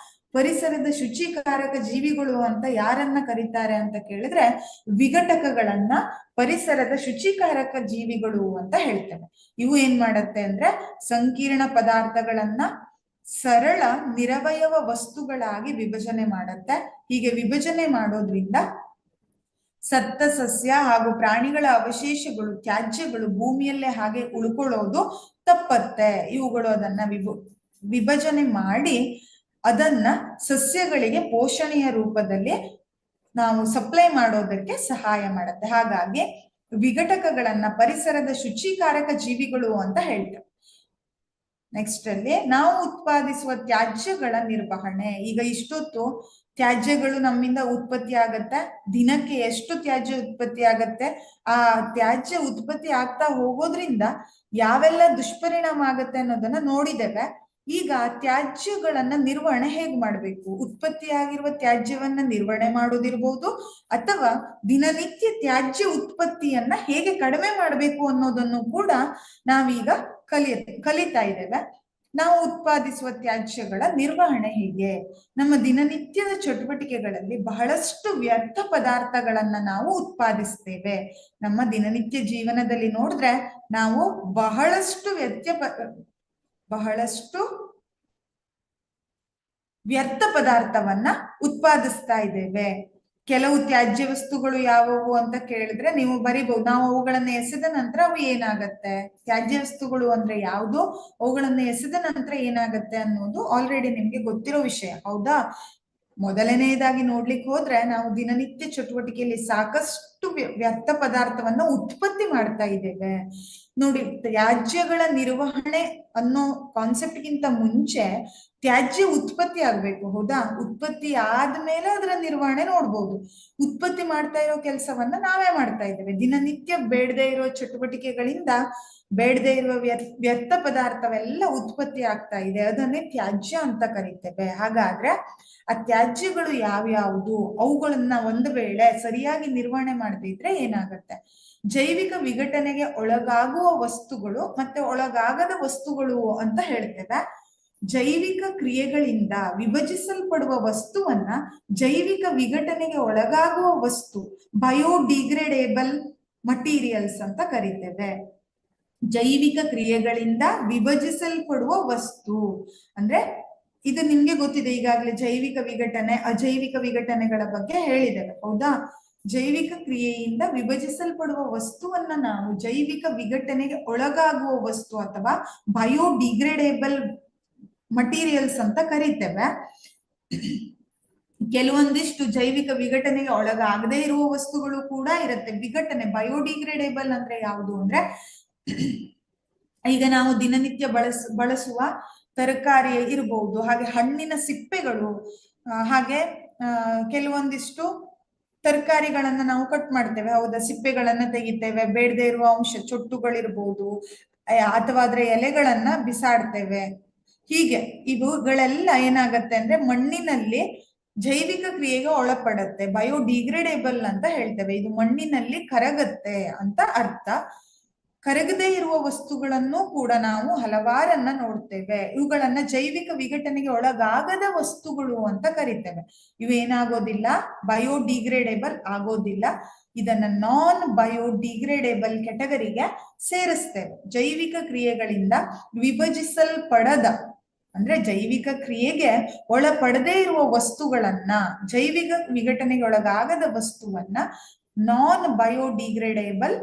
ಪರಿಸರದ ಶುಚೀಕಾರಕ ಜೀವಿಗಳು ಅಂತ ಯಾರನ್ನ ಕರೀತಾರೆ ಅಂತ ಕೇಳಿದ್ರೆ, ವಿಘಟಕಗಳನ್ನ ಪರಿಸರದ ಶುಚೀಕಾರಕ ಜೀವಿಗಳು ಅಂತ ಹೇಳ್ತೇವೆ. ಇವು ಏನ್ ಮಾಡತ್ತೆ ಅಂದ್ರೆ, ಸಂಕೀರ್ಣ ಪದಾರ್ಥಗಳನ್ನ ಸರಳ ನಿರವಯವ ವಸ್ತುಗಳಾಗಿ ವಿಭಜನೆ ಮಾಡತ್ತೆ. ಹೀಗೆ ವಿಭಜನೆ ಮಾಡೋದ್ರಿಂದ ಸತ್ತ ಸಸ್ಯ ಹಾಗೂ ಪ್ರಾಣಿಗಳ ಅವಶೇಷಗಳು, ತ್ಯಾಜ್ಯಗಳು ಭೂಮಿಯಲ್ಲೇ ಹಾಗೆ ಉಳ್ಕೊಳ್ಳೋದು ತಪ್ಪತ್ತೆ. ಇವುಗಳು ಅದನ್ನ ವಿಭಜನೆ ಮಾಡಿ ಅದನ್ನ ಸಸ್ಯಗಳಿಗೆ ಪೋಷಣೆಯ ರೂಪದಲ್ಲಿ ನಾವು ಸಪ್ಲೈ ಮಾಡೋದಕ್ಕೆ ಸಹಾಯ ಮಾಡುತ್ತೆ. ಹಾಗಾಗಿ ವಿಘಟಕಗಳನ್ನ ಪರಿಸರದ ಶುಚೀಕಾರಕ ಜೀವಿಗಳು ಅಂತ ಹೇಳ್ತೇವೆ. ನೆಕ್ಸ್ಟ್ ಅಲ್ಲಿ ನಾವು ಉತ್ಪಾದಿಸುವ ತ್ಯಾಜ್ಯಗಳ ನಿರ್ವಹಣೆ. ಈಗ ಇಷ್ಟೊತ್ತು ತ್ಯಾಜ್ಯಗಳು ನಮ್ಮಿಂದ ಉತ್ಪತ್ತಿ ಆಗತ್ತೆ. ದಿನಕ್ಕೆ ಎಷ್ಟು ತ್ಯಾಜ್ಯ ಉತ್ಪತ್ತಿ ಆಗತ್ತೆ, ಆ ತ್ಯಾಜ್ಯ ಉತ್ಪತ್ತಿ ಆಗ್ತಾ ಹೋಗೋದ್ರಿಂದ ಯಾವೆಲ್ಲ ದುಷ್ಪರಿಣಾಮ ಆಗತ್ತೆ ಅನ್ನೋದನ್ನ ನೋಡಿದ್ದೇವೆ. ಈಗ ತ್ಯಾಜ್ಯಗಳನ್ನ ನಿರ್ವಹಣೆ ಹೇಗ್ ಮಾಡ್ಬೇಕು, ಉತ್ಪತ್ತಿಯಾಗಿರುವ ತ್ಯಾಜ್ಯವನ್ನ ನಿರ್ವಹಣೆ ಮಾಡೋದಿರ್ಬೋದು, ಅಥವಾ ದಿನನಿತ್ಯ ತ್ಯಾಜ್ಯ ಉತ್ಪತ್ತಿಯನ್ನ ಹೇಗೆ ಕಡಿಮೆ ಮಾಡಬೇಕು ಅನ್ನೋದನ್ನು ಕೂಡ ನಾವೀಗ ಕಲಿತಾ ಇದ್ದೇವೆ. ನಾವು ಉತ್ಪಾದಿಸುವ ತ್ಯಾಜ್ಯಗಳ ನಿರ್ವಹಣೆ ಹೇಗೆ, ನಮ್ಮ ದಿನನಿತ್ಯದ ಚಟುವಟಿಕೆಗಳಲ್ಲಿ ಬಹಳಷ್ಟು ವ್ಯರ್ಥ ಪದಾರ್ಥಗಳನ್ನ ನಾವು ಉತ್ಪಾದಿಸ್ತೇವೆ. ನಮ್ಮ ದಿನನಿತ್ಯ ಜೀವನದಲ್ಲಿ ನೋಡಿದ್ರೆ ನಾವು ಬಹಳಷ್ಟು ವ್ಯರ್ಥ ಪದಾರ್ಥವನ್ನ ಉತ್ಪಾದಿಸ್ತಾ ಇದ್ದೇವೆ. ಕೆಲವು ತ್ಯಾಜ್ಯ ವಸ್ತುಗಳು ಯಾವುವು ಅಂತ ಕೇಳಿದ್ರೆ ನೀವು ಬರಿಬಹುದು. ನಾವು ಅವುಗಳನ್ನ ಎಸೆದ ನಂತರ ಅವು ಏನಾಗತ್ತೆ, ತ್ಯಾಜ್ಯ ವಸ್ತುಗಳು ಅಂದ್ರೆ ಯಾವುದು, ಅವುಗಳನ್ನ ಎಸೆದ ನಂತರ ಏನಾಗತ್ತೆ ಅನ್ನೋದು ಆಲ್ರೆಡಿ ನಿಮ್ಗೆ ಗೊತ್ತಿರೋ ವಿಷಯ, ಹೌದಾ? ಮೊದಲನೆಯದಾಗಿ ನೋಡ್ಲಿಕ್ಕೆ ಹೋದ್ರೆ ನಾವು ದಿನನಿತ್ಯ ಚಟುವಟಿಕೆಯಲ್ಲಿ ಸಾಕಷ್ಟು ವ್ಯರ್ಥ ಪದಾರ್ಥವನ್ನ ಉತ್ಪತ್ತಿ ಮಾಡ್ತಾ ಇದ್ದೇವೆ. ನೋಡಿ, ತ್ಯಾಜ್ಯಗಳ ನಿರ್ವಹಣೆ ಅನ್ನೋ ಕಾನ್ಸೆಪ್ಟ್ಗಿಂತ ಮುಂಚೆ ತ್ಯಾಜ್ಯ ಉತ್ಪತ್ತಿ ಆಗ್ಬೇಕು, ಹೌದಾ? ಉತ್ಪತ್ತಿ ಆದ್ಮೇಲೆ ಅದರ ನಿರ್ವಹಣೆ ನೋಡ್ಬೋದು. ಉತ್ಪತ್ತಿ ಮಾಡ್ತಾ ಇರೋ ಕೆಲಸವನ್ನ ನಾವೇ ಮಾಡ್ತಾ ಇದ್ದೇವೆ. ದಿನನಿತ್ಯ ಬೇಡದೇ ಇರೋ ಚಟುವಟಿಕೆಗಳಿಂದ ಬೇಡದೇ ಇರುವ ವ್ಯರ್ಥ ಪದಾರ್ಥವೆಲ್ಲ ಉತ್ಪತ್ತಿ ಆಗ್ತಾ ಇದೆ. ಅದನ್ನೇ ತ್ಯಾಜ್ಯ ಅಂತ ಕರಿತೇವೆ. ಹಾಗಾದ್ರೆ ಆ ತ್ಯಾಜ್ಯಗಳು ಯಾವ್ಯಾವುದು, ಅವುಗಳನ್ನ ಒಂದು ವೇಳೆ ಸರಿಯಾಗಿ ನಿರ್ವಹಣೆ ಮಾಡದೇ ಇದ್ರೆ ಏನಾಗತ್ತೆ, ಜೈವಿಕ ವಿಘಟನೆಗೆ ಒಳಗಾಗುವ ವಸ್ತುಗಳು ಮತ್ತೆ ಒಳಗಾಗದ ವಸ್ತುಗಳು ಅಂತ ಹೇಳ್ತೇವೆ. ಜೈವಿಕ ಕ್ರಿಯೆಗಳಿಂದ ವಿಭಜಿಸಲ್ಪಡುವ ವಸ್ತುವನ್ನ ಜೈವಿಕ ವಿಘಟನೆಗೆ ಒಳಗಾಗುವ ವಸ್ತು, ಬಯೋಡಿಗ್ರೇಡೇಬಲ್ ಮಟೀರಿಯಲ್ಸ್ ಅಂತ ಕರಿತೇವೆ. ಜೈವಿಕ ಕ್ರಿಯೆಗಳಿಂದ ವಿಭಜಿಸಲ್ಪಡುವ ವಸ್ತು ಅಂದ್ರೆ ಇದು ನಿಮ್ಗೆ ಗೊತ್ತಿದೆ ಈಗಾಗಲೇ. ಜೈವಿಕ ವಿಘಟನೆ, ಅಜೈವಿಕ ವಿಘಟನೆಗಳ ಬಗ್ಗೆ ಹೇಳಿದ್ದೇವೆ, ಹೌದಾ? ಜೈವಿಕ ಕ್ರಿಯೆಯಿಂದ ವಿಭಜಿಸಲ್ಪಡುವ ವಸ್ತುವನ್ನ ನಾವು ಜೈವಿಕ ವಿಘಟನೆಗೆ ಒಳಗಾಗುವ ವಸ್ತು ಅಥವಾ ಬಯೋಡಿಗ್ರೇಡೇಬಲ್ ಮಟೀರಿಯಲ್ಸ್ ಅಂತ ಕರಿತೇವೆ. ಕೆಲವೊಂದಿಷ್ಟು ಜೈವಿಕ ವಿಘಟನೆಗೆ ಒಳಗಾಗದೇ ಇರುವ ವಸ್ತುಗಳು ಕೂಡ ಇರುತ್ತೆ. ವಿಘಟನೆ ಬಯೋಡಿಗ್ರೇಡೇಬಲ್ ಅಂದ್ರೆ ಯಾವುದು ಅಂದ್ರೆ, ಈಗ ನಾವು ದಿನನಿತ್ಯ ಬಳಸುವ ತರಕಾರಿ ಇರಬಹುದು, ಹಾಗೆ ಹಣ್ಣಿನ ಸಿಪ್ಪೆಗಳು, ಹಾಗೆ ಕೆಲವೊಂದಿಷ್ಟು ತರಕಾರಿಗಳನ್ನ ನಾವು ಕಟ್ ಮಾಡ್ತೇವೆ, ಹೌದಾ? ಸಿಪ್ಪೆಗಳನ್ನ ತೆಗಿತೇವೆ, ಬೇಡದೇ ಇರುವ ಅಂಶ ಚೊಟ್ಟುಗಳಿರ್ಬೋದು, ಅಥವಾ ಅದರ ಎಲೆಗಳನ್ನ ಬಿಸಾಡ್ತೇವೆ. ಹೀಗೆ ಇವುಗಳೆಲ್ಲ ಏನಾಗತ್ತೆ ಅಂದ್ರೆ ಮಣ್ಣಿನಲ್ಲಿ ಜೈವಿಕ ಕ್ರಿಯೆಗೆ ಒಳಪಡತ್ತೆ. ಬಯೋಡಿಗ್ರೇಡೇಬಲ್ ಅಂತ ಹೇಳ್ತೇವೆ. ಇದು ಮಣ್ಣಿನಲ್ಲಿ ಕರಗತ್ತೆ ಅಂತ ಅರ್ಥ. ಕರಗದೇ ಇರುವ ವಸ್ತುಗಳನ್ನು ಕೂಡ ನಾವು ಹಲವಾರನ್ನ ನೋಡ್ತೇವೆ. ಇವುಗಳನ್ನ ಜೈವಿಕ ವಿಘಟನೆಗೆ ಒಳಗಾಗದ ವಸ್ತುಗಳು ಅಂತ ಕರಿತೇವೆ. ಇವೇನಾಗೋದಿಲ್ಲ, ಬಯೋಡಿಗ್ರೇಡೇಬಲ್ ಆಗೋದಿಲ್ಲ. ಇದನ್ನ ನಾನ್ ಬಯೋಡಿಗ್ರೇಡೇಬಲ್ ಕೆಟಗರಿಗೆ ಸೇರಿಸ್ತೇವೆ. ಜೈವಿಕ ಕ್ರಿಯೆಗಳಿಂದ ವಿಭಜಿಸಲ್ಪಡದ ಅಂದ್ರೆ ಜೈವಿಕ ಕ್ರಿಯೆಗೆ ಒಳಪಡದೇ ಇರುವ ವಸ್ತುಗಳನ್ನ, ಜೈವಿಕ ವಿಘಟನೆಗೆ ಒಳಗಾಗದ ವಸ್ತುವನ್ನ ನಾನ್ ಬಯೋಡಿಗ್ರೇಡೇಬಲ್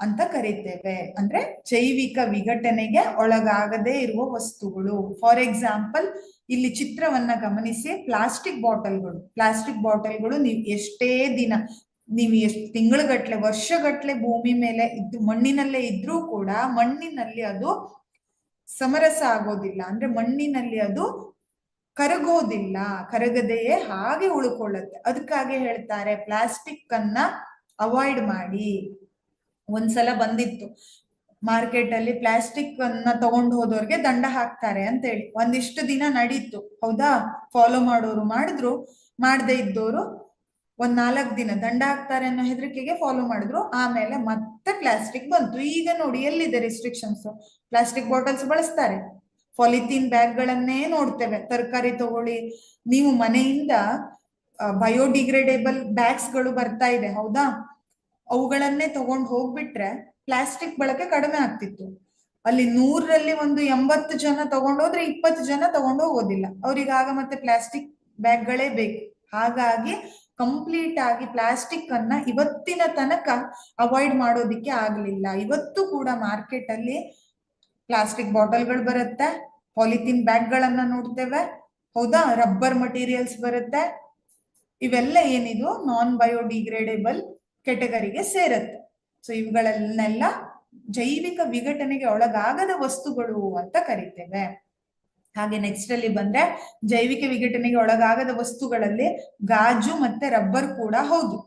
ಅಂತ ಕರಿತೇವೆ. ಅಂದ್ರೆ ಜೈವಿಕ ವಿಘಟನೆಗೆ ಒಳಗಾಗದೇ ಇರುವ ವಸ್ತುಗಳು. ಫಾರ್ ಎಕ್ಸಾಂಪಲ್ ಇಲ್ಲಿ ಚಿತ್ರವನ್ನ ಗಮನಿಸಿ, ಪ್ಲಾಸ್ಟಿಕ್ ಬಾಟಲ್ಗಳು ನೀವು ಎಷ್ಟೇ ದಿನ, ನೀವು ಎಷ್ಟು ತಿಂಗಳುಗಟ್ಲೆ ವರ್ಷಗಟ್ಲೆ ಭೂಮಿ ಮೇಲೆ ಇದ್ದು ಮಣ್ಣಿನಲ್ಲೇ ಇದ್ರೂ ಕೂಡ ಮಣ್ಣಿನಲ್ಲಿ ಅದು ಸಮರಸ ಆಗೋದಿಲ್ಲ. ಅಂದ್ರೆ ಮಣ್ಣಿನಲ್ಲಿ ಅದು ಕರಗೋದಿಲ್ಲ, ಕರಗದೆಯೇ ಹಾಗೆ ಉಳ್ಕೊಳ್ಳುತ್ತೆ. ಅದಕ್ಕಾಗಿ ಹೇಳ್ತಾರೆ ಪ್ಲಾಸ್ಟಿಕ್ ಅನ್ನ ಅವಾಯ್ಡ್ ಮಾಡಿ. ಒಂದ್ಸಲ ಬಂದಿತ್ತು ಮಾರ್ಕೆಟ್ ಅಲ್ಲಿ, ಪ್ಲಾಸ್ಟಿಕ್ ಅನ್ನ ತಗೊಂಡು ಹೋದವ್ರಿಗೆ ದಂಡ ಹಾಕ್ತಾರೆ ಅಂತ ಹೇಳಿ. ಒಂದಿಷ್ಟು ದಿನ ನಡೀತು, ಹೌದಾ, ಫಾಲೋ ಮಾಡೋರು ಮಾಡಿದ್ರು, ಮಾಡದೇ ಇದ್ದವರು ಒಂದ್ 4 ದಿನ ದಂಡ ಹಾಕ್ತಾರೆ ಅನ್ನೋ ಹೆದರಿಕೆಗೆ ಫಾಲೋ ಮಾಡಿದ್ರು. ಆಮೇಲೆ ಮತ್ತೆ ಪ್ಲಾಸ್ಟಿಕ್ ಬಂತು. ಈಗ ನೋಡಿ ಎಲ್ಲಿದೆ ರಿಸ್ಟ್ರಿಕ್ಷನ್ಸ್. ಪ್ಲಾಸ್ಟಿಕ್ ಬಾಟಲ್ಸ್ ಬಳಸ್ತಾರೆ, ಪಾಲಿಥೀನ್ ಬ್ಯಾಗ್ಗಳನ್ನೇ ನೋಡ್ತೇವೆ. ತರಕಾರಿ ತಗೊಳ್ಳಿ, ನೀವು ಮನೆಯಿಂದ ಬಯೋಡಿಗ್ರೇಡೇಬಲ್ ಬ್ಯಾಗ್ಸ್ ಗಳು ಬರ್ತಾ ಇದೆ, ಹೌದಾ, ಅವುಗಳನ್ನೇ ತಗೊಂಡು ಹೋಗ್ಬಿಟ್ರೆ ಪ್ಲಾಸ್ಟಿಕ್ ಬಳಕೆ ಕಡಿಮೆ ಆಗ್ತಿತ್ತು. ಅಲ್ಲಿ 100ರಲ್ಲಿ ಒಂದು 80 ಜನ ತಗೊಂಡೋದ್ರೆ 20 ಜನ ತಗೊಂಡು ಹೋಗೋದಿಲ್ಲ. ಅವ್ರಿಗಾಗ ಮತ್ತೆ ಪ್ಲಾಸ್ಟಿಕ್ ಬ್ಯಾಗ್ಗಳೇ ಬೇಕು. ಹಾಗಾಗಿ ಕಂಪ್ಲೀಟ್ ಆಗಿ ಪ್ಲಾಸ್ಟಿಕ್ ಅನ್ನ ಇವತ್ತಿನ ತನಕ ಅವಾಯ್ಡ್ ಮಾಡೋದಿಕ್ಕೆ ಆಗ್ಲಿಲ್ಲ. ಇವತ್ತು ಕೂಡ ಮಾರ್ಕೆಟ್ ಅಲ್ಲಿ ಪ್ಲಾಸ್ಟಿಕ್ ಬಾಟಲ್ಗಳು ಬರುತ್ತೆ, ಪಾಲಿಥೀನ್ ಬ್ಯಾಗ್ಗಳನ್ನ ನೋಡ್ತೇವೆ, ಹೌದಾ, ರಬ್ಬರ್ ಮಟೀರಿಯಲ್ಸ್ ಬರುತ್ತೆ. ಇವೆಲ್ಲ ಏನಿದು ನಾನ್ ಬಯೋಡಿಗ್ರೇಡೇಬಲ್ ಕೆಟಗರಿಗೆ ಸೇರುತ್ತೆ. ಸೊ ಇವುಗಳನ್ನೆಲ್ಲ ಜೈವಿಕ ವಿಘಟನೆಗೆ ಒಳಗಾಗದ ವಸ್ತುಗಳು ಅಂತ ಕರಿತೇವೆ. ಹಾಗೆ ನೆಕ್ಸ್ಟ್ ಅಲ್ಲಿ ಬಂದ್ರೆ, ಜೈವಿಕ ವಿಘಟನೆಗೆ ಒಳಗಾಗದ ವಸ್ತುಗಳಲ್ಲಿ ಗಾಜು ಮತ್ತೆ ರಬ್ಬರ್ ಕೂಡ ಹೌದು.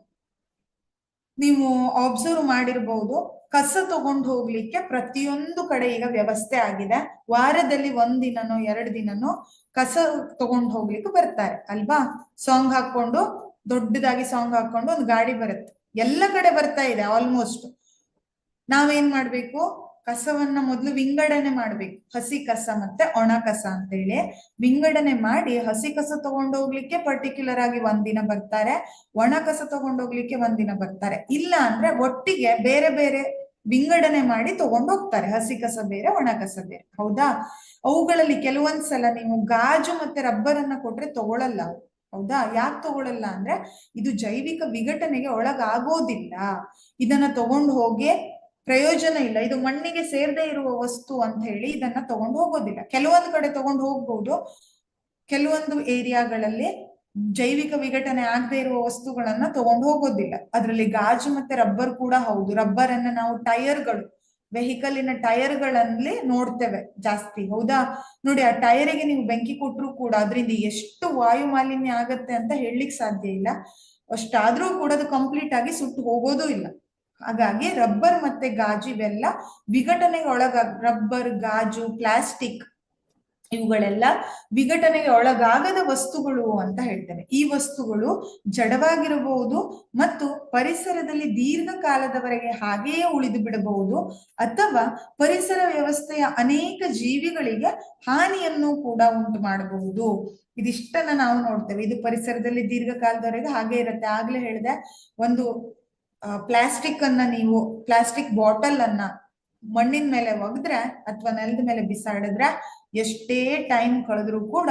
ನೀವು ಅಬ್ಸರ್ವ್ ಮಾಡಿರ್ಬಹುದು, ಕಸ ತಗೊಂಡು ಹೋಗ್ಲಿಕ್ಕೆ ಪ್ರತಿಯೊಂದು ಕಡೆ ಈಗ ವ್ಯವಸ್ಥೆ ಆಗಿದೆ. ವಾರದಲ್ಲಿ 1 ದಿನನೋ 2 ದಿನನೋ ಕಸ ತಗೊಂಡು ಹೋಗ್ಲಿಕ್ಕೆ ಬರ್ತಾರೆ ಅಲ್ವಾ. ಸಾಂಗ್ ಹಾಕೊಂಡು, ದೊಡ್ಡದಾಗಿ ಸಾಂಗ್ ಹಾಕೊಂಡು ಒಂದು ಗಾಡಿ ಬರುತ್ತೆ, ಎಲ್ಲ ಕಡೆ ಬರ್ತಾ ಇದೆ ಆಲ್ಮೋಸ್ಟ್. ನಾವೇನ್ ಮಾಡ್ಬೇಕು, ಕಸವನ್ನ ಮೊದಲು ವಿಂಗಡಣೆ ಮಾಡ್ಬೇಕು, ಹಸಿ ಕಸ ಮತ್ತೆ ಒಣ ಕಸ ಅಂತ ಹೇಳಿ ವಿಂಗಡಣೆ ಮಾಡಿ. ಹಸಿ ಕಸ ತಗೊಂಡೋಗ್ಲಿಕ್ಕೆ ಪರ್ಟಿಕ್ಯುಲರ್ ಆಗಿ 1 ದಿನ ಬರ್ತಾರೆ, ಒಣ ಕಸ ತಗೊಂಡೋಗ್ಲಿಕ್ಕೆ 1 ದಿನ ಬರ್ತಾರೆ. ಇಲ್ಲ ಅಂದ್ರೆ ಒಟ್ಟಿಗೆ ಬೇರೆ ಬೇರೆ ವಿಂಗಡಣೆ ಮಾಡಿ ತಗೊಂಡು ಹೋಗ್ತಾರೆ, ಹಸಿ ಕಸ ಬೇರೆ ಒಣ ಕಸ ಬೇರೆ, ಹೌದಾ. ಅವುಗಳಲ್ಲಿ ಕೆಲವೊಂದ್ಸಲ ನೀವು ಗಾಜು ಮತ್ತೆ ರಬ್ಬರ್ ಅನ್ನ ಕೊಟ್ರೆ ತಗೊಳಲ್ಲ, ಹೌದಾ. ಯಾಕೆ ತಗೊಳಲ್ಲ ಅಂದ್ರೆ ಇದು ಜೈವಿಕ ವಿಘಟನೆಗೆ ಒಳಗಾಗೋದಿಲ್ಲ, ಇದನ್ನ ತಗೊಂಡು ಹೋಗಿ ಪ್ರಯೋಜನ ಇಲ್ಲ, ಇದು ಮಣ್ಣಿಗೆ ಸೇರದೆ ಇರುವ ವಸ್ತು ಅಂತ ಹೇಳಿ ಇದನ್ನ ತಗೊಂಡು ಹೋಗೋದಿಲ್ಲ. ಕೆಲವೊಂದು ಕಡೆ ತಗೊಂಡು ಹೋಗ್ಬಹುದು, ಕೆಲವೊಂದು ಏರಿಯಾಗಳಲ್ಲಿ ಜೈವಿಕ ವಿಘಟನೆ ಆಗದೆ ಇರುವ ವಸ್ತುಗಳನ್ನ ತಗೊಂಡು ಹೋಗೋದಿಲ್ಲ. ಅದರಲ್ಲಿ ಗಾಜು ಮತ್ತೆ ರಬ್ಬರ್ ಕೂಡ ಹೌದು. ರಬ್ಬರ್ ಅನ್ನ ನಾವು ಟೈರ್ಗಳು, ವೆಹಿಕಲಿನ ಟೈರ್ಗಳಲ್ಲಿ ನೋಡ್ತೇವೆ ಜಾಸ್ತಿ, ಹೌದಾ. ನೋಡಿ, ಆ ಟೈರಿಗೆ ನೀವು ಬೆಂಕಿ ಕೊಟ್ಟರು ಕೂಡ ಅದರಿಂದ ಎಷ್ಟು ವಾಯು ಮಾಲಿನ್ಯ ಆಗತ್ತೆ ಅಂತ ಹೇಳಲಿಕ್ಕೆ ಸಾಧ್ಯ ಇಲ್ಲ. ಅಷ್ಟಾದ್ರೂ ಕೂಡ ಅದು ಕಂಪ್ಲೀಟ್ ಆಗಿ ಸುಟ್ಟು ಹೋಗೋದು ಇಲ್ಲ. ಹಾಗಾಗಿ ರಬ್ಬರ್ ಮತ್ತೆ ಗಾಜು ಇವೆಲ್ಲ ವಿಘಟನೆಗೆ ರಬ್ಬರ್, ಗಾಜು, ಪ್ಲಾಸ್ಟಿಕ್ ಇವುಗಳೆಲ್ಲ ವಿಘಟನೆಗೆ ಒಳಗಾಗದ ವಸ್ತುಗಳು ಅಂತ ಹೇಳ್ತೇವೆ. ಈ ವಸ್ತುಗಳು ಜಡವಾಗಿರಬಹುದು ಮತ್ತು ಪರಿಸರದಲ್ಲಿ ದೀರ್ಘಕಾಲದವರೆಗೆ ಹಾಗೆಯೇ ಉಳಿದು ಬಿಡಬಹುದು, ಅಥವಾ ಪರಿಸರ ವ್ಯವಸ್ಥೆಯ ಅನೇಕ ಜೀವಿಗಳಿಗೆ ಹಾನಿಯನ್ನು ಕೂಡ ಉಂಟು ಮಾಡಬಹುದು. ಇದಿಷ್ಟನ್ನ ನಾವು ನೋಡ್ತೇವೆ. ಇದು ಪರಿಸರದಲ್ಲಿ ದೀರ್ಘಕಾಲದವರೆಗೆ ಹಾಗೆ ಇರುತ್ತೆ. ಆಗ್ಲೇ ಹೇಳಿದೆ, ಒಂದು ಪ್ಲಾಸ್ಟಿಕ್ ಅನ್ನ, ನೀವು ಪ್ಲಾಸ್ಟಿಕ್ ಬಾಟಲ್ ಅನ್ನ ಮಣ್ಣಿನ ಮೇಲೆ ಒಗೆದ್ರೆ ಅಥವಾ ನೆಲದ ಮೇಲೆ ಬಿಸಾಡಿದ್ರೆ ಎಷ್ಟೇ ಟೈಮ್ ಕಳೆದ್ರೂ ಕೂಡ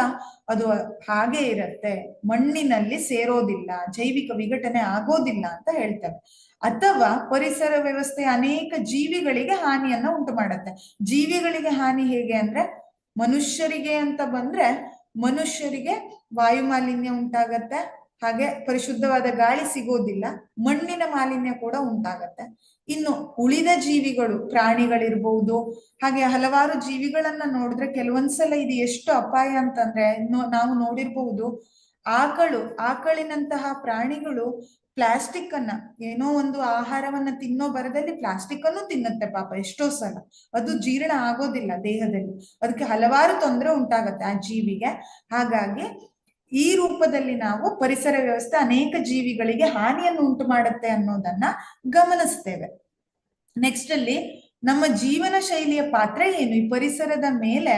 ಅದು ಹಾಗೆ ಇರುತ್ತೆ, ಮಣ್ಣಿನಲ್ಲಿ ಸೇರೋದಿಲ್ಲ, ಜೈವಿಕ ವಿಘಟನೆ ಆಗೋದಿಲ್ಲ ಅಂತ ಹೇಳ್ತೇವೆ. ಅಥವಾ ಪರಿಸರ ವ್ಯವಸ್ಥೆಯ ಅನೇಕ ಜೀವಿಗಳಿಗೆ ಹಾನಿಯನ್ನ ಉಂಟು ಮಾಡುತ್ತೆ. ಜೀವಿಗಳಿಗೆ ಹಾನಿ ಹೇಗೆ ಅಂದ್ರೆ, ಮನುಷ್ಯರಿಗೆ ಅಂತ ಬಂದ್ರೆ ಮನುಷ್ಯರಿಗೆ ವಾಯು ಮಾಲಿನ್ಯ ಉಂಟಾಗತ್ತೆ, ಹಾಗೆ ಪರಿಶುದ್ಧವಾದ ಗಾಳಿ ಸಿಗೋದಿಲ್ಲ, ಮಣ್ಣಿನ ಮಾಲಿನ್ಯ ಕೂಡ ಉಂಟಾಗತ್ತೆ. ಇನ್ನು ಉಳಿದ ಜೀವಿಗಳು, ಪ್ರಾಣಿಗಳಿರ್ಬಹುದು, ಹಾಗೆ ಹಲವಾರು ಜೀವಿಗಳನ್ನ ನೋಡಿದ್ರೆ ಕೆಲವೊಂದ್ಸಲ ಇದು ಎಷ್ಟು ಅಪಾಯ ಅಂತಂದ್ರೆ, ನಾವು ನೋಡಿರ್ಬಹುದು, ಆಕಳಿನಂತಹ ಪ್ರಾಣಿಗಳು ಪ್ಲಾಸ್ಟಿಕ್ ಅನ್ನ, ಏನೋ ಒಂದು ಆಹಾರವನ್ನ ತಿನ್ನೋ ಬರದಲ್ಲಿ ಪ್ಲಾಸ್ಟಿಕ್ ಅನ್ನು ತಿನ್ನುತ್ತೆ ಪಾಪ ಎಷ್ಟೋ ಸಲ. ಅದು ಜೀರ್ಣ ಆಗೋದಿಲ್ಲ ದೇಹದಲ್ಲಿ, ಅದಕ್ಕೆ ಹಲವಾರು ತೊಂದರೆ ಉಂಟಾಗತ್ತೆ ಆ ಜೀವಿಗೆ. ಹಾಗಾಗಿ ಈ ರೂಪದಲ್ಲಿ ನಾವು ಪರಿಸರ ವ್ಯವಸ್ಥೆ ಅನೇಕ ಜೀವಿಗಳಿಗೆ ಹಾನಿಯನ್ನು ಉಂಟು ಮಾಡುತ್ತೆ ಅನ್ನೋದನ್ನ ಗಮನಿಸ್ತೇವೆ. ನೆಕ್ಸ್ಟ್ ಅಲ್ಲಿ ನಮ್ಮ ಜೀವನ ಶೈಲಿಯ ಪಾತ್ರ ಏನು, ಈ ಪರಿಸರದ ಮೇಲೆ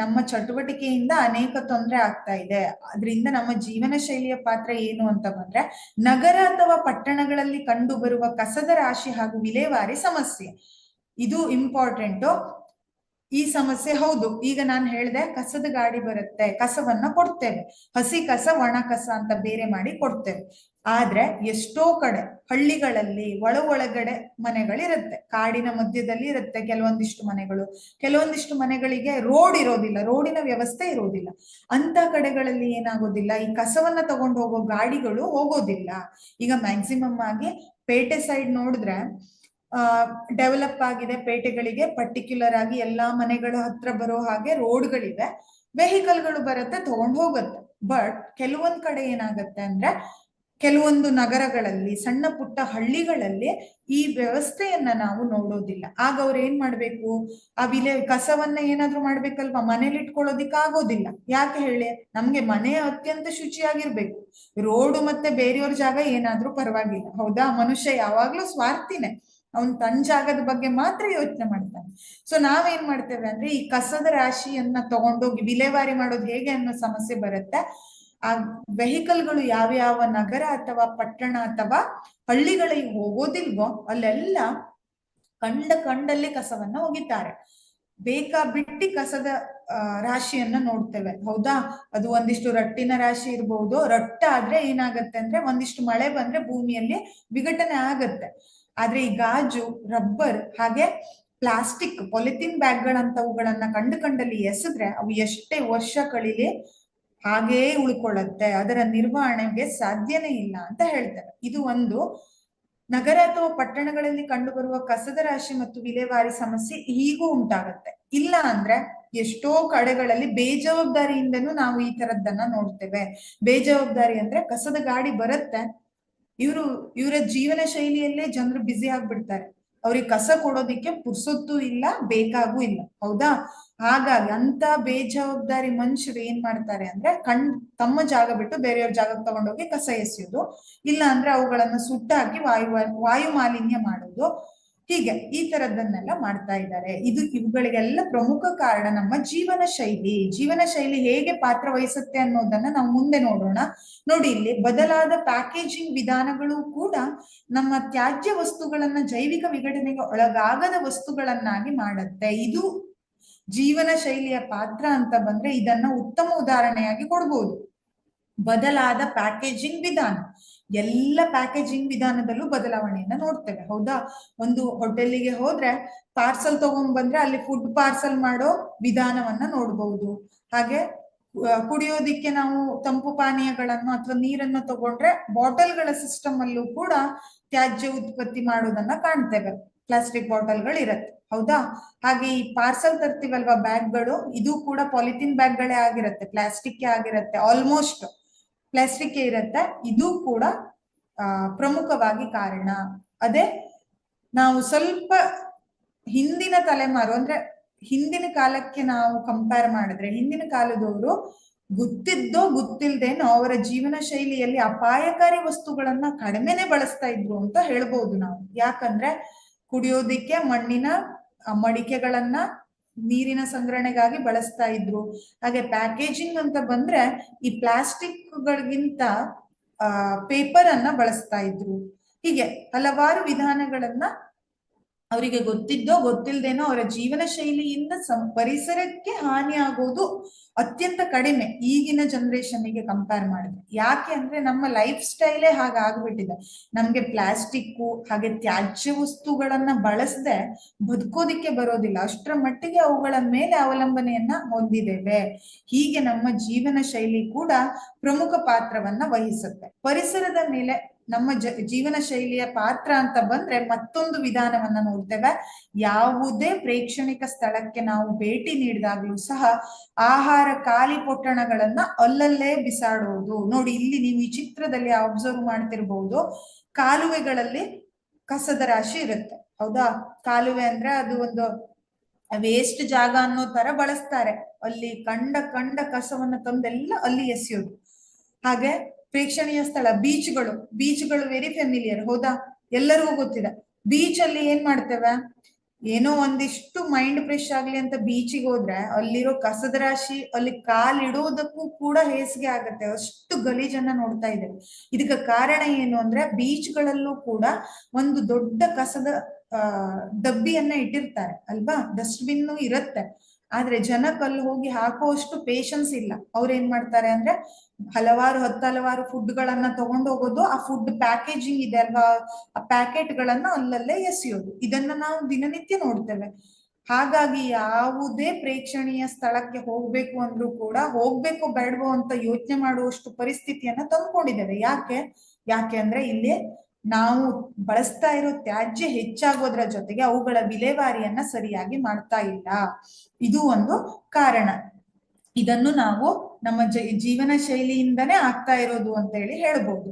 ನಮ್ಮ ಚಟುವಟಿಕೆಯಿಂದ ಅನೇಕ ತೊಂದರೆ ಆಗ್ತಾ ಇದೆ, ಅದರಿಂದ ನಮ್ಮ ಜೀವನ ಶೈಲಿಯ ಪಾತ್ರ ಏನು ಅಂತ ಬಂದ್ರೆ, ನಗರ ಅಥವಾ ಪಟ್ಟಣಗಳಲ್ಲಿ ಕಂಡು ಬರುವ ಕಸದ ರಾಶಿ ಹಾಗೂ ವಿಲೇವಾರಿ ಸಮಸ್ಯೆ, ಇದು ಇಂಪಾರ್ಟೆಂಟು. ಈ ಸಮಸ್ಯೆ ಹೌದು. ಈಗ ನಾನು ಹೇಳ್ದೆ ಕಸದ ಗಾಡಿ ಬರುತ್ತೆ, ಕಸವನ್ನ ಕೊಡ್ತೇವೆ, ಹಸಿ ಕಸ ಒಣ ಕಸ ಅಂತ ಬೇರೆ ಮಾಡಿ ಕೊಡ್ತೇವೆ. ಆದ್ರೆ ಎಷ್ಟೋ ಕಡೆ ಹಳ್ಳಿಗಳಲ್ಲಿ ಒಳಗಡೆ ಮನೆಗಳಿರುತ್ತೆ, ಕಾಡಿನ ಮಧ್ಯದಲ್ಲಿ ಇರುತ್ತೆ ಕೆಲವೊಂದಿಷ್ಟು ಮನೆಗಳು. ಕೆಲವೊಂದಿಷ್ಟು ಮನೆಗಳಿಗೆ ರೋಡ್ ಇರೋದಿಲ್ಲ, ರೋಡಿನ ವ್ಯವಸ್ಥೆ ಇರೋದಿಲ್ಲ. ಅಂತ ಕಡೆಗಳಲ್ಲಿ ಏನಾಗೋದಿಲ್ಲ, ಈ ಕಸವನ್ನ ತಗೊಂಡು ಹೋಗೋ ಗಾಡಿಗಳು ಹೋಗೋದಿಲ್ಲ. ಈಗ ಮ್ಯಾಕ್ಸಿಮಮ್ ಆಗಿ ಪೇಟೆ ಸೈಡ್ ನೋಡಿದ್ರೆ ಡೆವಲಪ್ ಆಗಿದೆ, ಪೇಟೆಗಳಿಗೆ ಪರ್ಟಿಕ್ಯುಲರ್ ಆಗಿ ಎಲ್ಲಾ ಮನೆಗಳ ಹತ್ರ ಬರೋ ಹಾಗೆ ರೋಡ್ಗಳಿವೆ, ವೆಹಿಕಲ್ಗಳು ಬರುತ್ತೆ, ತಗೊಂಡು ಹೋಗುತ್ತೆ. ಬಟ್ ಕೆಲವೊಂದ್ ಕಡೆ ಏನಾಗತ್ತೆ ಅಂದ್ರೆ, ಕೆಲವೊಂದು ನಗರಗಳಲ್ಲಿ, ಸಣ್ಣ ಪುಟ್ಟ ಹಳ್ಳಿಗಳಲ್ಲಿ ಈ ವ್ಯವಸ್ಥೆಯನ್ನ ನಾವು ನೋಡೋದಿಲ್ಲ. ಆಗ ಅವ್ರು ಏನ್ ಮಾಡ್ಬೇಕು, ಆ ಕಸವನ್ನ ಏನಾದ್ರೂ ಮಾಡ್ಬೇಕಲ್ವಾ, ಮನೇಲಿ ಇಟ್ಕೊಳ್ಳೋದಿಕ್ ಆಗೋದಿಲ್ಲ. ಯಾಕೆ ಹೇಳಿ, ನಮ್ಗೆ ಮನೆ ಅತ್ಯಂತ ಶುಚಿಯಾಗಿರ್ಬೇಕು, ರೋಡು ಮತ್ತೆ ಬೇರೆಯವ್ರ ಜಾಗ ಏನಾದ್ರೂ ಪರವಾಗಿಲ್ಲ, ಹೌದಾ? ಮನುಷ್ಯ ಯಾವಾಗ್ಲೂ ಸ್ವಾರ್ಥಿನೇ, ಅವನ್ ತನ್ನ ಜಾಗದ ಬಗ್ಗೆ ಮಾತ್ರ ಯೋಚನೆ ಮಾಡ್ತಾನೆ. ಸೊ ನಾವೇನ್ ಮಾಡ್ತೇವೆ ಅಂದ್ರೆ, ಈ ಕಸದ ರಾಶಿಯನ್ನ ತಗೊಂಡೋಗಿ ವಿಲೇವಾರಿ ಮಾಡೋದು ಹೇಗೆ ಅನ್ನೋ ಸಮಸ್ಯೆ ಬರುತ್ತೆ. ಆ ವೆಹಿಕಲ್ಗಳು ಯಾವ್ಯಾವ ನಗರ ಅಥವಾ ಪಟ್ಟಣ ಅಥವಾ ಹಳ್ಳಿಗಳಿಗೆ ಹೋಗೋದಿಲ್ವೋ ಅಲ್ಲೆಲ್ಲ ಕಂಡಲ್ಲಿ ಕಸವನ್ನ ಒಗಿತಾರೆ. ಬೇಕಾಬಿಟ್ಟಿ ಕಸದ ರಾಶಿಯನ್ನ ನೋಡ್ತೇವೆ, ಹೌದಾ? ಅದು ಒಂದಿಷ್ಟು ರಟ್ಟಿನ ರಾಶಿ ಇರ್ಬಹುದು. ರಟ್ಟಾದ್ರೆ ಏನಾಗತ್ತೆ ಅಂದ್ರೆ, ಒಂದಿಷ್ಟು ಮಳೆ ಬಂದ್ರೆ ಭೂಮಿಯಲ್ಲಿ ವಿಘಟನೆ ಆಗತ್ತೆ. ಆದ್ರೆ ಈ ಗಾಜು, ರಬ್ಬರ್ ಹಾಗೆ ಪ್ಲಾಸ್ಟಿಕ್, ಪಾಲಿಥಿನ್ ಬ್ಯಾಗ್ಗಳಂತವುಗಳನ್ನ ಕಂಡಲ್ಲಿ ಎಸೆದ್ರೆ ಅವು ಎಷ್ಟೇ ವರ್ಷ ಕಳೀಲಿ ಹಾಗೇ ಉಳ್ಕೊಳ್ಳುತ್ತೆ, ಅದರ ನಿರ್ವಹಣೆಗೆ ಸಾಧ್ಯನೇ ಇಲ್ಲ ಅಂತ ಹೇಳ್ತಾರೆ. ಇದು ಒಂದು ನಗರ ಅಥವಾ ಪಟ್ಟಣಗಳಲ್ಲಿ ಕಂಡು ಬರುವ ಕಸದ ರಾಶಿ ಮತ್ತು ವಿಲೇವಾರಿ ಸಮಸ್ಯೆ ಹೀಗೂ ಉಂಟಾಗತ್ತೆ. ಇಲ್ಲ ಅಂದ್ರೆ ಎಷ್ಟೋ ಕಡೆಗಳಲ್ಲಿ ಬೇಜವಾಬ್ದಾರಿಯಿಂದನೂ ನಾವು ಈ ತರದ್ದನ್ನ ನೋಡ್ತೇವೆ. ಬೇಜವಾಬ್ದಾರಿ ಅಂದ್ರೆ, ಕಸದ ಗಾಡಿ ಬರುತ್ತೆ, ಇವರ ಜೀವನ ಶೈಲಿಯಲ್ಲೇ ಜನರು ಬ್ಯುಸಿ ಆಗ್ಬಿಡ್ತಾರೆ, ಅವ್ರಿಗೆ ಕಸ ಕೊಡೋದಿಕ್ಕೆ ಪುರ್ಸೊತ್ತು ಇಲ್ಲ, ಬೇಕಾಗೂ ಇಲ್ಲ, ಹೌದಾ? ಹಾಗಾಗಿ ಅಂತ ಬೇಜವಾಬ್ದಾರಿ ಮನುಷ್ಯರು ಏನ್ ಮಾಡ್ತಾರೆ ಅಂದ್ರೆ, ತಮ್ಮ ಜಾಗ ಬಿಟ್ಟು ಬೇರೆಯವ್ರ ಜಾಗಕ್ಕೆ ತಗೊಂಡೋಗಿ ಕಸ ಎಸೆಯೋದು, ಇಲ್ಲ ಅಂದ್ರೆ ಅವುಗಳನ್ನ ಸುಟ್ಟಾಕಿ ವಾಯು ಮಾಲಿನ್ಯ ಮಾಡೋದು, ಹೀಗೆ ಈ ತರದ್ದನ್ನೆಲ್ಲ ಮಾಡ್ತಾ ಇದ್ದಾರೆ. ಇವುಗಳಿಗೆಲ್ಲ ಪ್ರಮುಖ ಕಾರಣ ನಮ್ಮ ಜೀವನ ಶೈಲಿ ಹೇಗೆ ಪಾತ್ರ ವಹಿಸುತ್ತೆ ಅನ್ನೋದನ್ನ ನಾವು ಮುಂದೆ ನೋಡೋಣ. ನೋಡಿ, ಇಲ್ಲಿ ಬದಲಾದ ಪ್ಯಾಕೇಜಿಂಗ್ ವಿಧಾನಗಳು ಕೂಡ ನಮ್ಮ ತ್ಯಾಜ್ಯ ವಸ್ತುಗಳನ್ನ ಜೈವಿಕ ವಿಘಟನೆಗೆ ಒಳಗಾಗದ ವಸ್ತುಗಳನ್ನಾಗಿ ಮಾಡುತ್ತೆ. ಇದು ಜೀವನ ಶೈಲಿಯ ಪಾತ್ರ ಅಂತ ಬಂದ್ರೆ ಇದನ್ನ ಉತ್ತಮ ಉದಾಹರಣೆಯಾಗಿ ಕೊಡ್ಬೋದು. ಬದಲಾದ ಪ್ಯಾಕೇಜಿಂಗ್ ವಿಧಾನ, ಎಲ್ಲ ಪ್ಯಾಕೇಜಿಂಗ್ ವಿಧಾನದಲ್ಲೂ ಬದಲಾವಣೆಯನ್ನ ನೋಡ್ತೇವೆ, ಹೌದಾ? ಒಂದು ಹೋಟೆಲಿಗೆ ಹೋದ್ರೆ ಪಾರ್ಸಲ್ ತಗೊಂಡ್ ಬಂದ್ರೆ ಅಲ್ಲಿ ಫುಡ್ ಪಾರ್ಸಲ್ ಮಾಡೋ ವಿಧಾನವನ್ನ ನೋಡ್ಬಹುದು. ಹಾಗೆ ಕುಡಿಯೋದಿಕ್ಕೆ ನಾವು ತಂಪು ಪಾನೀಯಗಳನ್ನು ಅಥವಾ ನೀರನ್ನು ತಗೊಂಡ್ರೆ ಬಾಟಲ್ಗಳ ಸಿಸ್ಟಮ್ ಅಲ್ಲೂ ಕೂಡ ತ್ಯಾಜ್ಯ ಉತ್ಪತ್ತಿ ಮಾಡೋದನ್ನ ಕಾಣ್ತೇವೆ, ಪ್ಲಾಸ್ಟಿಕ್ ಬಾಟಲ್ಗಳು ಇರತ್ತೆ, ಹೌದಾ? ಹಾಗೆ ಈ ಪಾರ್ಸಲ್ ತರ್ತೀವಲ್ವಾ ಬ್ಯಾಗ್ಗಳು, ಇದು ಕೂಡ ಪಾಲಿಥಿನ್ ಬ್ಯಾಗ್ಗಳೇ ಆಗಿರತ್ತೆ, ಪ್ಲಾಸ್ಟಿಕ್ ಆಗಿರತ್ತೆ, ಆಲ್ಮೋಸ್ಟ್ ಪ್ಲಾಸ್ಟಿಕ್ ಇರತ್ತೆ. ಇದು ಕೂಡ ಪ್ರಮುಖವಾಗಿ ಕಾರಣ. ಅದೇ ನಾವು ಸ್ವಲ್ಪ ಹಿಂದಿನ ತಲೆಮಾರು ಅಂದ್ರೆ ಹಿಂದಿನ ಕಾಲಕ್ಕೆ ನಾವು ಕಂಪೇರ್ ಮಾಡಿದ್ರೆ, ಹಿಂದಿನ ಕಾಲದವರು ಗೊತ್ತಿದ್ದೋ ಗೊತ್ತಿಲ್ದೇನೋ ಅವರ ಜೀವನ ಶೈಲಿಯಲ್ಲಿ ಅಪಾಯಕಾರಿ ವಸ್ತುಗಳನ್ನ ಕಡಿಮೆನೆ ಬಳಸ್ತಾ ಇದ್ರು ಅಂತ ಹೇಳ್ಬೋದು ನಾವು. ಯಾಕಂದ್ರೆ ಕುಡಿಯೋದಿಕ್ಕೆ ಮಣ್ಣಿನ ಮಡಿಕೆಗಳನ್ನ ನೀರಿನ ಸಂಗ್ರಹಣೆಗಾಗಿ ಬಳಸ್ತಾ ಇದ್ರು. ಹಾಗೆ ಪ್ಯಾಕೇಜಿಂಗ್ ಅಂತ ಬಂದ್ರೆ ಈ ಪ್ಲಾಸ್ಟಿಕ್ಗಳಿಗಿಂತ ಪೇಪರ್ ಅನ್ನ ಬಳಸ್ತಾ ಇದ್ರು. ಹೀಗೆ ಹಲವಾರು ವಿಧಾನಗಳನ್ನ ಅವರಿಗೆ ಗೊತ್ತಿದ್ದೋ ಗೊತ್ತಿಲ್ದೇನೋ ಅವರ ಜೀವನ ಶೈಲಿಯಿಂದ ಪರಿಸರಕ್ಕೆ ಹಾನಿ ಆಗೋದು ಅತ್ಯಂತ ಕಡಿಮೆ ಈಗಿನ ಜನರೇಷನ್ಗೆ ಕಂಪೇರ್ ಮಾಡಿದ್ರೆ. ಯಾಕೆ ಅಂದ್ರೆ ನಮ್ಮ ಲೈಫ್ ಸ್ಟೈಲೇ ಹಾಗಾಗ್ಬಿಟ್ಟಿದೆ. ನಮ್ಗೆ ಪ್ಲಾಸ್ಟಿಕ್ಕು ಹಾಗೆ ತ್ಯಾಜ್ಯ ವಸ್ತುಗಳನ್ನ ಬಳಸದೆ ಬದುಕೋದಿಕ್ಕೆ ಬರೋದಿಲ್ಲ, ಅಷ್ಟರ ಮಟ್ಟಿಗೆ ಅವುಗಳ ಮೇಲೆ ಅವಲಂಬನೆಯನ್ನ ಹೊಂದಿದ್ದೇವೆ. ಹೀಗೆ ನಮ್ಮ ಜೀವನ ಶೈಲಿ ಕೂಡ ಪ್ರಮುಖ ಪಾತ್ರವನ್ನ ವಹಿಸುತ್ತೆ. ಪರಿಸರದ ಮೇಲೆ ನಮ್ಮ ಜೀವನ ಶೈಲಿಯ ಪಾತ್ರ ಅಂತ ಬಂದ್ರೆ ಮತ್ತೊಂದು ವಿಧಾನವನ್ನ ನೋಡ್ತೇವೆ. ಯಾವುದೇ ಪ್ರೇಕ್ಷಣಿಕ ಸ್ಥಳಕ್ಕೆ ನಾವು ಭೇಟಿ ನೀಡಿದಾಗ್ಲೂ ಸಹ ಆಹಾರ ಖಾಲಿ ಪೊಟ್ಟಣಗಳನ್ನ ಅಲ್ಲಲ್ಲೇ ಬಿಸಾಡೋದು. ನೋಡಿ, ಇಲ್ಲಿ ನೀವು ಈ ಚಿತ್ರದಲ್ಲಿ ಅಬ್ಸರ್ವ್ ಮಾಡ್ತಿರ್ಬಹುದು, ಕಾಲುವೆಗಳಲ್ಲಿ ಕಸದ ರಾಶಿ ಇರುತ್ತೆ, ಹೌದಾ? ಕಾಲುವೆ ಅಂದ್ರೆ ಅದು ಒಂದು ವೇಸ್ಟ್ ಜಾಗ ಅನ್ನೋ ತರ ಬಳಸ್ತಾರೆ. ಅಲ್ಲಿ ಕಂಡ ಕಸವನ್ನ ತಂದೆಲ್ಲ ಅಲ್ಲಿ ಎಸೆಯೋದು. ಹಾಗೆ ಪ್ರೇಕ್ಷಣೀಯ ಸ್ಥಳ ಬೀಚ್ಗಳು ವೆರಿ ಫೆಮಿಲಿಯರ್, ಹೌದಾ? ಎಲ್ಲರಿಗೂ ಗೊತ್ತಿದೆ. ಬೀಚ್ ಅಲ್ಲಿ ಏನ್ ಮಾಡ್ತೇವೆ, ಏನೋ ಒಂದಿಷ್ಟು ಮೈಂಡ್ ಫ್ರೆಶ್ ಆಗ್ಲಿ ಅಂತ ಬೀಚಿಗೆ ಹೋದ್ರೆ ಅಲ್ಲಿರೋ ಕಸದ ರಾಶಿ, ಅಲ್ಲಿ ಕಾಲಿಡೋದಕ್ಕೂ ಕೂಡ ಹೇಸಿಗೆ ಆಗತ್ತೆ, ಅಷ್ಟು ಗಲೀಜನ್ನ ನೋಡ್ತಾ ಇದ್ದೇವೆ. ಇದಕ್ಕೆ ಕಾರಣ ಏನು ಅಂದ್ರೆ, ಬೀಚ್ಗಳಲ್ಲೂ ಕೂಡ ಒಂದು ದೊಡ್ಡ ಕಸದ ಡಬ್ಬಿಯನ್ನ ಇಟ್ಟಿರ್ತಾರೆ ಅಲ್ವಾ, ಡಸ್ಟ್ಬಿನ್ ಇರುತ್ತೆ. ಆದ್ರೆ ಜನಕ್ಕೆ ಅಲ್ಲಿ ಹೋಗಿ ಹಾಕುವಷ್ಟು ಪೇಶನ್ಸ್ ಇಲ್ಲ. ಅವ್ರು ಏನ್ ಮಾಡ್ತಾರೆ ಅಂದ್ರೆ ಹಲವಾರು ಫುಡ್ಗಳನ್ನ ತಗೊಂಡು ಹೋಗೋದು, ಆ ಫುಡ್ ಪ್ಯಾಕೇಜಿಂಗ್ ಇದೆ ಅಲ್ವಾ, ಆ ಪ್ಯಾಕೆಟ್ ಗಳನ್ನ ಅಲ್ಲಲ್ಲೇ ಎಸೆಯೋದು. ಇದನ್ನ ನಾವು ದಿನನಿತ್ಯ ನೋಡ್ತೇವೆ. ಹಾಗಾಗಿ ಯಾವುದೇ ಪ್ರೇಕ್ಷಣೀಯ ಸ್ಥಳಕ್ಕೆ ಹೋಗ್ಬೇಕು ಅಂದ್ರೂ ಕೂಡ ಹೋಗ್ಬೇಕು ಬೇಡವೋ ಅಂತ ಯೋಚನೆ ಮಾಡುವಷ್ಟು ಪರಿಸ್ಥಿತಿಯನ್ನ ತಂದ್ಕೊಂಡಿದ್ದೇವೆ. ಯಾಕೆ ಅಂದ್ರೆ ಇಲ್ಲಿ ನಾವು ಬಳಸ್ತಾ ಇರೋ ತ್ಯಾಜ್ಯ ಹೆಚ್ಚಾಗೋದ್ರ ಜೊತೆಗೆ ಅವುಗಳ ವಿಲೇವಾರಿಯನ್ನ ಸರಿಯಾಗಿ ಮಾಡ್ತಾ ಇಲ್ಲ. ಇದು ಒಂದು ಕಾರಣ. ಇದನ್ನು ನಾವು ನಮ್ಮ ಜೀವನ ಶೈಲಿಯಿಂದನೇ ಆಗ್ತಾ ಇರೋದು ಅಂತ ಹೇಳಿ ಹೇಳ್ಬೋದು.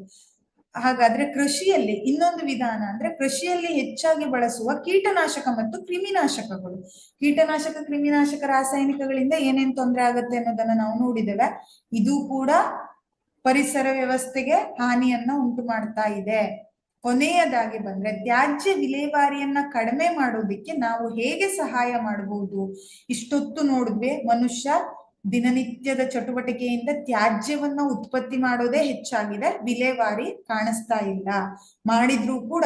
ಹಾಗಾದ್ರೆ ಕೃಷಿಯಲ್ಲಿ ಇನ್ನೊಂದು ವಿಧಾನ ಅಂದ್ರೆ ಕೃಷಿಯಲ್ಲಿ ಹೆಚ್ಚಾಗಿ ಬಳಸುವ ಕೀಟನಾಶಕ ಮತ್ತು ಕ್ರಿಮಿನಾಶಕಗಳು. ಕ್ರಿಮಿನಾಶಕ ರಾಸಾಯನಿಕಗಳಿಂದ ಏನೇನ್ ತೊಂದರೆ ಆಗುತ್ತೆ ಅನ್ನೋದನ್ನ ನಾವು ನೋಡಿದ್ದೇವೆ. ಇದು ಕೂಡ ಪರಿಸರ ವ್ಯವಸ್ಥೆಗೆ ಹಾನಿಯನ್ನ ಉಂಟು ಮಾಡ್ತಾ ಇದೆ. ಕೊನೆಯದಾಗಿ ಬಂದ್ರೆ ತ್ಯಾಜ್ಯ ವಿಲೇವಾರಿಯನ್ನ ಕಡಿಮೆ ಮಾಡೋದಿಕ್ಕೆ ನಾವು ಹೇಗೆ ಸಹಾಯ ಮಾಡಬಹುದು? ಇಷ್ಟೊತ್ತು ನೋಡಿದ್ವಿ, ಮನುಷ್ಯ ದಿನನಿತ್ಯದ ಚಟುವಟಿಕೆಯಿಂದ ತ್ಯಾಜ್ಯವನ್ನ ಉತ್ಪತ್ತಿ ಮಾಡೋದೇ ಹೆಚ್ಚಾಗಿದೆ, ವಿಲೇವಾರಿ ಕಾಣಿಸ್ತಾ ಇಲ್ಲ. ಮಾಡಿದ್ರೂ ಕೂಡ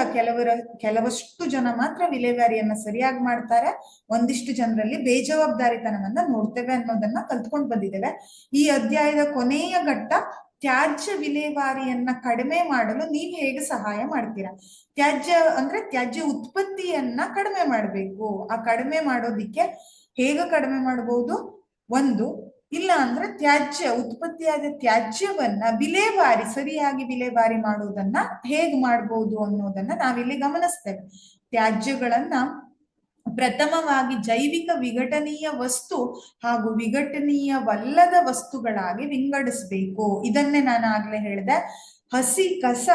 ಕೆಲವಷ್ಟು ಜನ ಮಾತ್ರ ವಿಲೇವಾರಿಯನ್ನ ಸರಿಯಾಗಿ ಮಾಡ್ತಾರೆ. ಒಂದಿಷ್ಟು ಜನರಲ್ಲಿ ಬೇಜವಾಬ್ದಾರಿತನವನ್ನ ನೋಡ್ತೇವೆ ಅನ್ನೋದನ್ನ ಕಲ್ತ್ಕೊಂಡು ಬಂದಿದ್ದೇವೆ. ಈ ಅಧ್ಯಾಯದ ಕೊನೆಯ ಘಟ್ಟ ತ್ಯಾಜ್ಯ ವಿಲೇವಾರಿಯನ್ನ ಕಡಿಮೆ ಮಾಡಲು ನೀವು ಹೇಗೆ ಸಹಾಯ ಮಾಡ್ತೀರಾ? ತ್ಯಾಜ್ಯ ಉತ್ಪತ್ತಿಯನ್ನ ಕಡಿಮೆ ಮಾಡಬೇಕು. ಆ ಕಡಿಮೆ ಮಾಡೋದಿಕ್ಕೆ ಹೇಗೆ ಕಡಿಮೆ ಮಾಡಬಹುದು? ಒಂದು, ಇಲ್ಲ ಅಂದ್ರೆ ಉತ್ಪತ್ತಿಯಾದ ತ್ಯಾಜ್ಯವನ್ನ ಸರಿಯಾಗಿ ವಿಲೇವಾರಿ ಮಾಡೋದನ್ನ ಹೇಗ್ ಮಾಡ್ಬೋದು ಅನ್ನೋದನ್ನ ನಾವಿಲ್ಲಿ ಗಮನಿಸ್ತೇವೆ. ತ್ಯಾಜ್ಯಗಳನ್ನ ಪ್ರಥಮವಾಗಿ ಜೈವಿಕ ವಿಘಟನೀಯ ವಸ್ತು ಹಾಗೂ ವಿಘಟನೀಯವಲ್ಲದ ವಸ್ತುಗಳಾಗಿ ವಿಂಗಡಿಸ್ಬೇಕು. ಇದನ್ನೇ ನಾನು ಆಗ್ಲೇ ಹೇಳಿದೆ, ಹಸಿ ಕಸ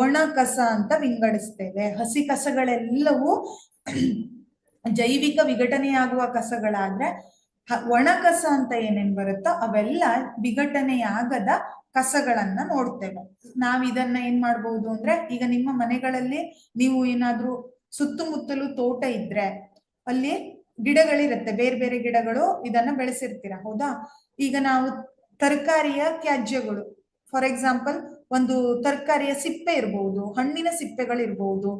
ಒಣ ಕಸ ಅಂತ ವಿಂಗಡಿಸ್ತೇವೆ. ಹಸಿ ಕಸಗಳೆಲ್ಲವೂ ಜೈವಿಕ ವಿಘಟನೆಯಾಗುವ ಕಸಗಳಾದ್ರೆ, ಒಣ ಕಸ ಅಂತ ಏನೇನ್ ಬರುತ್ತೋ ಅವೆಲ್ಲ ವಿಘಟನೆಯಾಗದ ಕಸಗಳನ್ನ ನೋಡ್ತೇವೆ. ನಾವ್ ಇದನ್ನ ಏನ್ ಮಾಡ್ಬಹುದು ಅಂದ್ರೆ, ಈಗ ನಿಮ್ಮ ಮನೆಗಳಲ್ಲಿ ನೀವು ಏನಾದ್ರೂ ಸುತ್ತಮುತ್ತಲು ತೋಟ ಇದ್ರೆ ಅಲ್ಲಿ ಗಿಡಗಳಿರುತ್ತೆ, ಬೇರೆ ಬೇರೆ ಗಿಡಗಳು, ಇದನ್ನ ಬೆಳೆಸಿರ್ತೀರ, ಹೌದಾ? ಈಗ ನಾವು ತರಕಾರಿಯ ತ್ಯಾಜ್ಯಗಳು, ಫಾರ್ ಎಕ್ಸಾಂಪಲ್ ಒಂದು ತರಕಾರಿಯ ಸಿಪ್ಪೆ ಇರ್ಬಹುದು, ಹಣ್ಣಿನ ಸಿಪ್ಪೆಗಳಿರ್ಬಹುದು,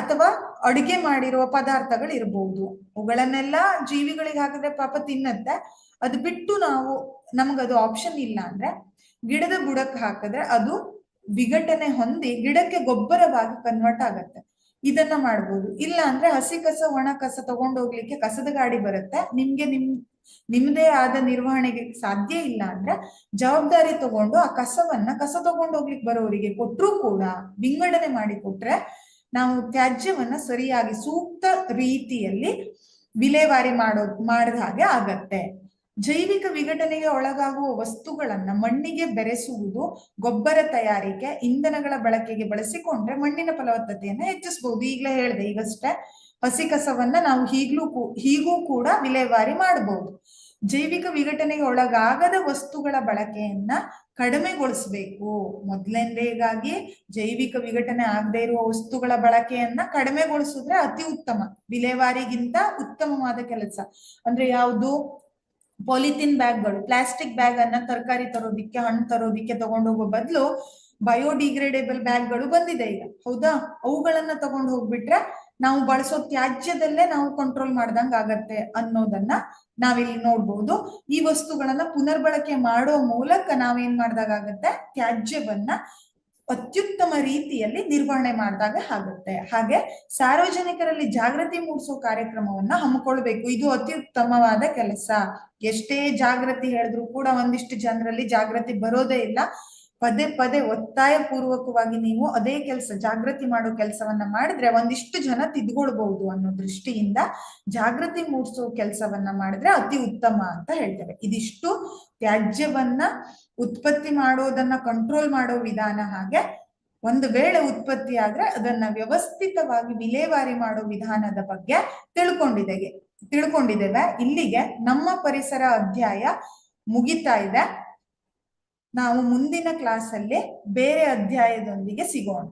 ಅಥವಾ ಅಡುಗೆ ಮಾಡಿರುವ ಪದಾರ್ಥಗಳಿರ್ಬಹುದು. ಅವುಗಳನ್ನೆಲ್ಲ ಜೀವಿಗಳಿಗೆ ಹಾಕಿದ್ರೆ ಪಾಪ ತಿನ್ನತ್ತೆ. ಅದು ಬಿಟ್ಟು ನಮಗದು ಆಪ್ಷನ್ ಇಲ್ಲ ಅಂದ್ರೆ ಗಿಡದ ಬುಡಕ್ಕೆ ಹಾಕಿದ್ರೆ ಅದು ವಿಘಟನೆ ಹೊಂದಿ ಗಿಡಕ್ಕೆ ಗೊಬ್ಬರವಾಗಿ ಕನ್ವರ್ಟ್ ಆಗತ್ತೆ. ಇದನ್ನ ಮಾಡ್ಬೋದು. ಇಲ್ಲ ಅಂದ್ರೆ ಹಸಿ ಕಸ ಒಣ ಕಸ ತಗೊಂಡೋಗ್ಲಿಕ್ಕೆ ಕಸದ ಗಾಡಿ ಬರುತ್ತೆ. ನಿಮ್ದೇ ಆದ ನಿರ್ವಹಣೆಗೆ ಸಾಧ್ಯ ಇಲ್ಲ ಅಂದ್ರೆ ಜವಾಬ್ದಾರಿ ತಗೊಂಡು ಆ ಕಸ ತಗೊಂಡೋಗ್ಲಿಕ್ಕೆ ಬರೋರಿಗೆ ಕೊಟ್ರು ಕೂಡ ವಿಂಗಡಣೆ ಮಾಡಿ ಕೊಟ್ರೆ ನಾವು ತ್ಯಾಜ್ಯವನ್ನ ಸರಿಯಾಗಿ ಸೂಕ್ತ ರೀತಿಯಲ್ಲಿ ವಿಲೇವಾರಿ ಮಾಡಿದ ಹಾಗೆ ಆಗತ್ತೆ. ಜೈವಿಕ ವಿಘಟನೆಗೆ ಒಳಗಾಗುವ ವಸ್ತುಗಳನ್ನ ಮಣ್ಣಿಗೆ ಬೆರೆಸುವುದು, ಗೊಬ್ಬರ ತಯಾರಿಕೆ, ಇಂಧನಗಳ ಬಳಕೆಗೆ ಬಳಸಿಕೊಂಡ್ರೆ ಮಣ್ಣಿನ ಫಲವತ್ತತೆಯನ್ನ ಹೆಚ್ಚಿಸಬಹುದು. ಈಗಲೇ ಹೇಳಿದೆ ಈಗಷ್ಟೇ, ಹಸಿ ಕಸವನ್ನ ನಾವು ಹೀಗೂ ಕೂಡ ವಿಲೇವಾರಿ ಮಾಡಬಹುದು. ಜೈವಿಕ ವಿಘಟನೆಗೆ ಒಳಗಾಗದ ವಸ್ತುಗಳ ಬಳಕೆಯನ್ನ ಕಡಿಮೆಗೊಳಿಸಬೇಕು. ಮೊದಲನೇದಾಗಿ ಜೈವಿಕ ವಿಘಟನೆ ಆಗದೆ ಇರುವ ವಸ್ತುಗಳ ಬಳಕೆಯನ್ನ ಕಡಿಮೆಗೊಳಿಸಿದ್ರೆ ಅತಿ ಉತ್ತಮ. ವಿಲೇವಾರಿಗಿಂತ ಉತ್ತಮವಾದ ಕೆಲಸ ಅಂದ್ರೆ ಯಾವುದು? ಪಾಲಿಥಿನ್ ಬ್ಯಾಗ್ಗಳು, ಪ್ಲಾಸ್ಟಿಕ್ ಬ್ಯಾಗ್ ಅನ್ನ ತರಕಾರಿ ತರೋದಿಕ್ಕೆ, ಹಣ್ಣು ತರೋದಿಕ್ಕೆ ತಗೊಂಡೋಗೋ ಬದಲು ಬಯೋಡಿಗ್ರೇಡೇಬಲ್ ಬ್ಯಾಗ್ಗಳು ಬಂದಿದೆ ಈಗ, ಹೌದಾ? ಅವುಗಳನ್ನ ತಗೊಂಡು ಹೋಗ್ಬಿಟ್ರೆ ನಾವು ಬಳಸೋ ತ್ಯಾಜ್ಯದಲ್ಲೇ ನಾವು ಕಂಟ್ರೋಲ್ ಮಾಡ್ದಂಗ ಆಗತ್ತೆ ಅನ್ನೋದನ್ನ ನಾವಿಲ್ಲಿ ನೋಡ್ಬೋದು. ಈ ವಸ್ತುಗಳನ್ನ ಪುನರ್ಬಳಕೆ ಮಾಡೋ ಮೂಲಕ ನಾವೇನ್ ಮಾಡ್ದಾಗತ್ತೆ, ತ್ಯಾಜ್ಯವನ್ನ ಅತ್ಯುತ್ತಮ ರೀತಿಯಲ್ಲಿ ನಿರ್ವಹಣೆ ಮಾಡಿದಾಗ ಆಗುತ್ತೆ. ಹಾಗೆ ಸಾರ್ವಜನಿಕರಲ್ಲಿ ಜಾಗೃತಿ ಮೂಡಿಸೋ ಕಾರ್ಯಕ್ರಮವನ್ನ ಹಮ್ಮಿಕೊಳ್ಬೇಕು. ಇದು ಅತ್ಯುತ್ತಮವಾದ ಕೆಲಸ. ಎಷ್ಟೇ ಜಾಗೃತಿ ಹೇಳಿದ್ರು ಕೂಡ ಒಂದಿಷ್ಟು ಜನರಲ್ಲಿ ಜಾಗೃತಿ ಬರೋದೇ ಇಲ್ಲ. ಪದೇ ಒತ್ತಾಯ ಪೂರ್ವಕವಾಗಿ ನೀವು ಅದೇ ಜಾಗೃತಿ ಮಾಡೋ ಕೆಲಸವನ್ನ ಮಾಡಿದ್ರೆ ಒಂದಿಷ್ಟು ಜನ ತಿದ್ಕೊಳ್ಬಹುದು ಅನ್ನೋ ದೃಷ್ಟಿಯಿಂದ ಜಾಗೃತಿ ಮೂಡಿಸೋ ಕೆಲಸವನ್ನ ಮಾಡಿದ್ರೆ ಅತಿ ಉತ್ತಮ ಅಂತ ಹೇಳ್ತೇವೆ. ಇದಿಷ್ಟು ತ್ಯಾಜ್ಯವನ್ನ ಉತ್ಪತ್ತಿ ಮಾಡೋದನ್ನ ಕಂಟ್ರೋಲ್ ಮಾಡೋ ವಿಧಾನ. ಹಾಗೆ ಒಂದು ವೇಳೆ ಉತ್ಪತ್ತಿ ಆದ್ರೆ ಅದನ್ನ ವ್ಯವಸ್ಥಿತವಾಗಿ ವಿಲೇವಾರಿ ಮಾಡೋ ವಿಧಾನದ ಬಗ್ಗೆ ತಿಳ್ಕೊಂಡಿದ್ದೇವೆ. ಇಲ್ಲಿಗೆ ನಮ್ಮ ಪರಿಸರ ಅಧ್ಯಾಯ ಮುಗಿತಾ ಇದೆ. ನಾವು ಮುಂದಿನ ಕ್ಲಾಸಲ್ಲಿ ಬೇರೆ ಅಧ್ಯಾಯದೊಂದಿಗೆ ಸಿಗೋಣ.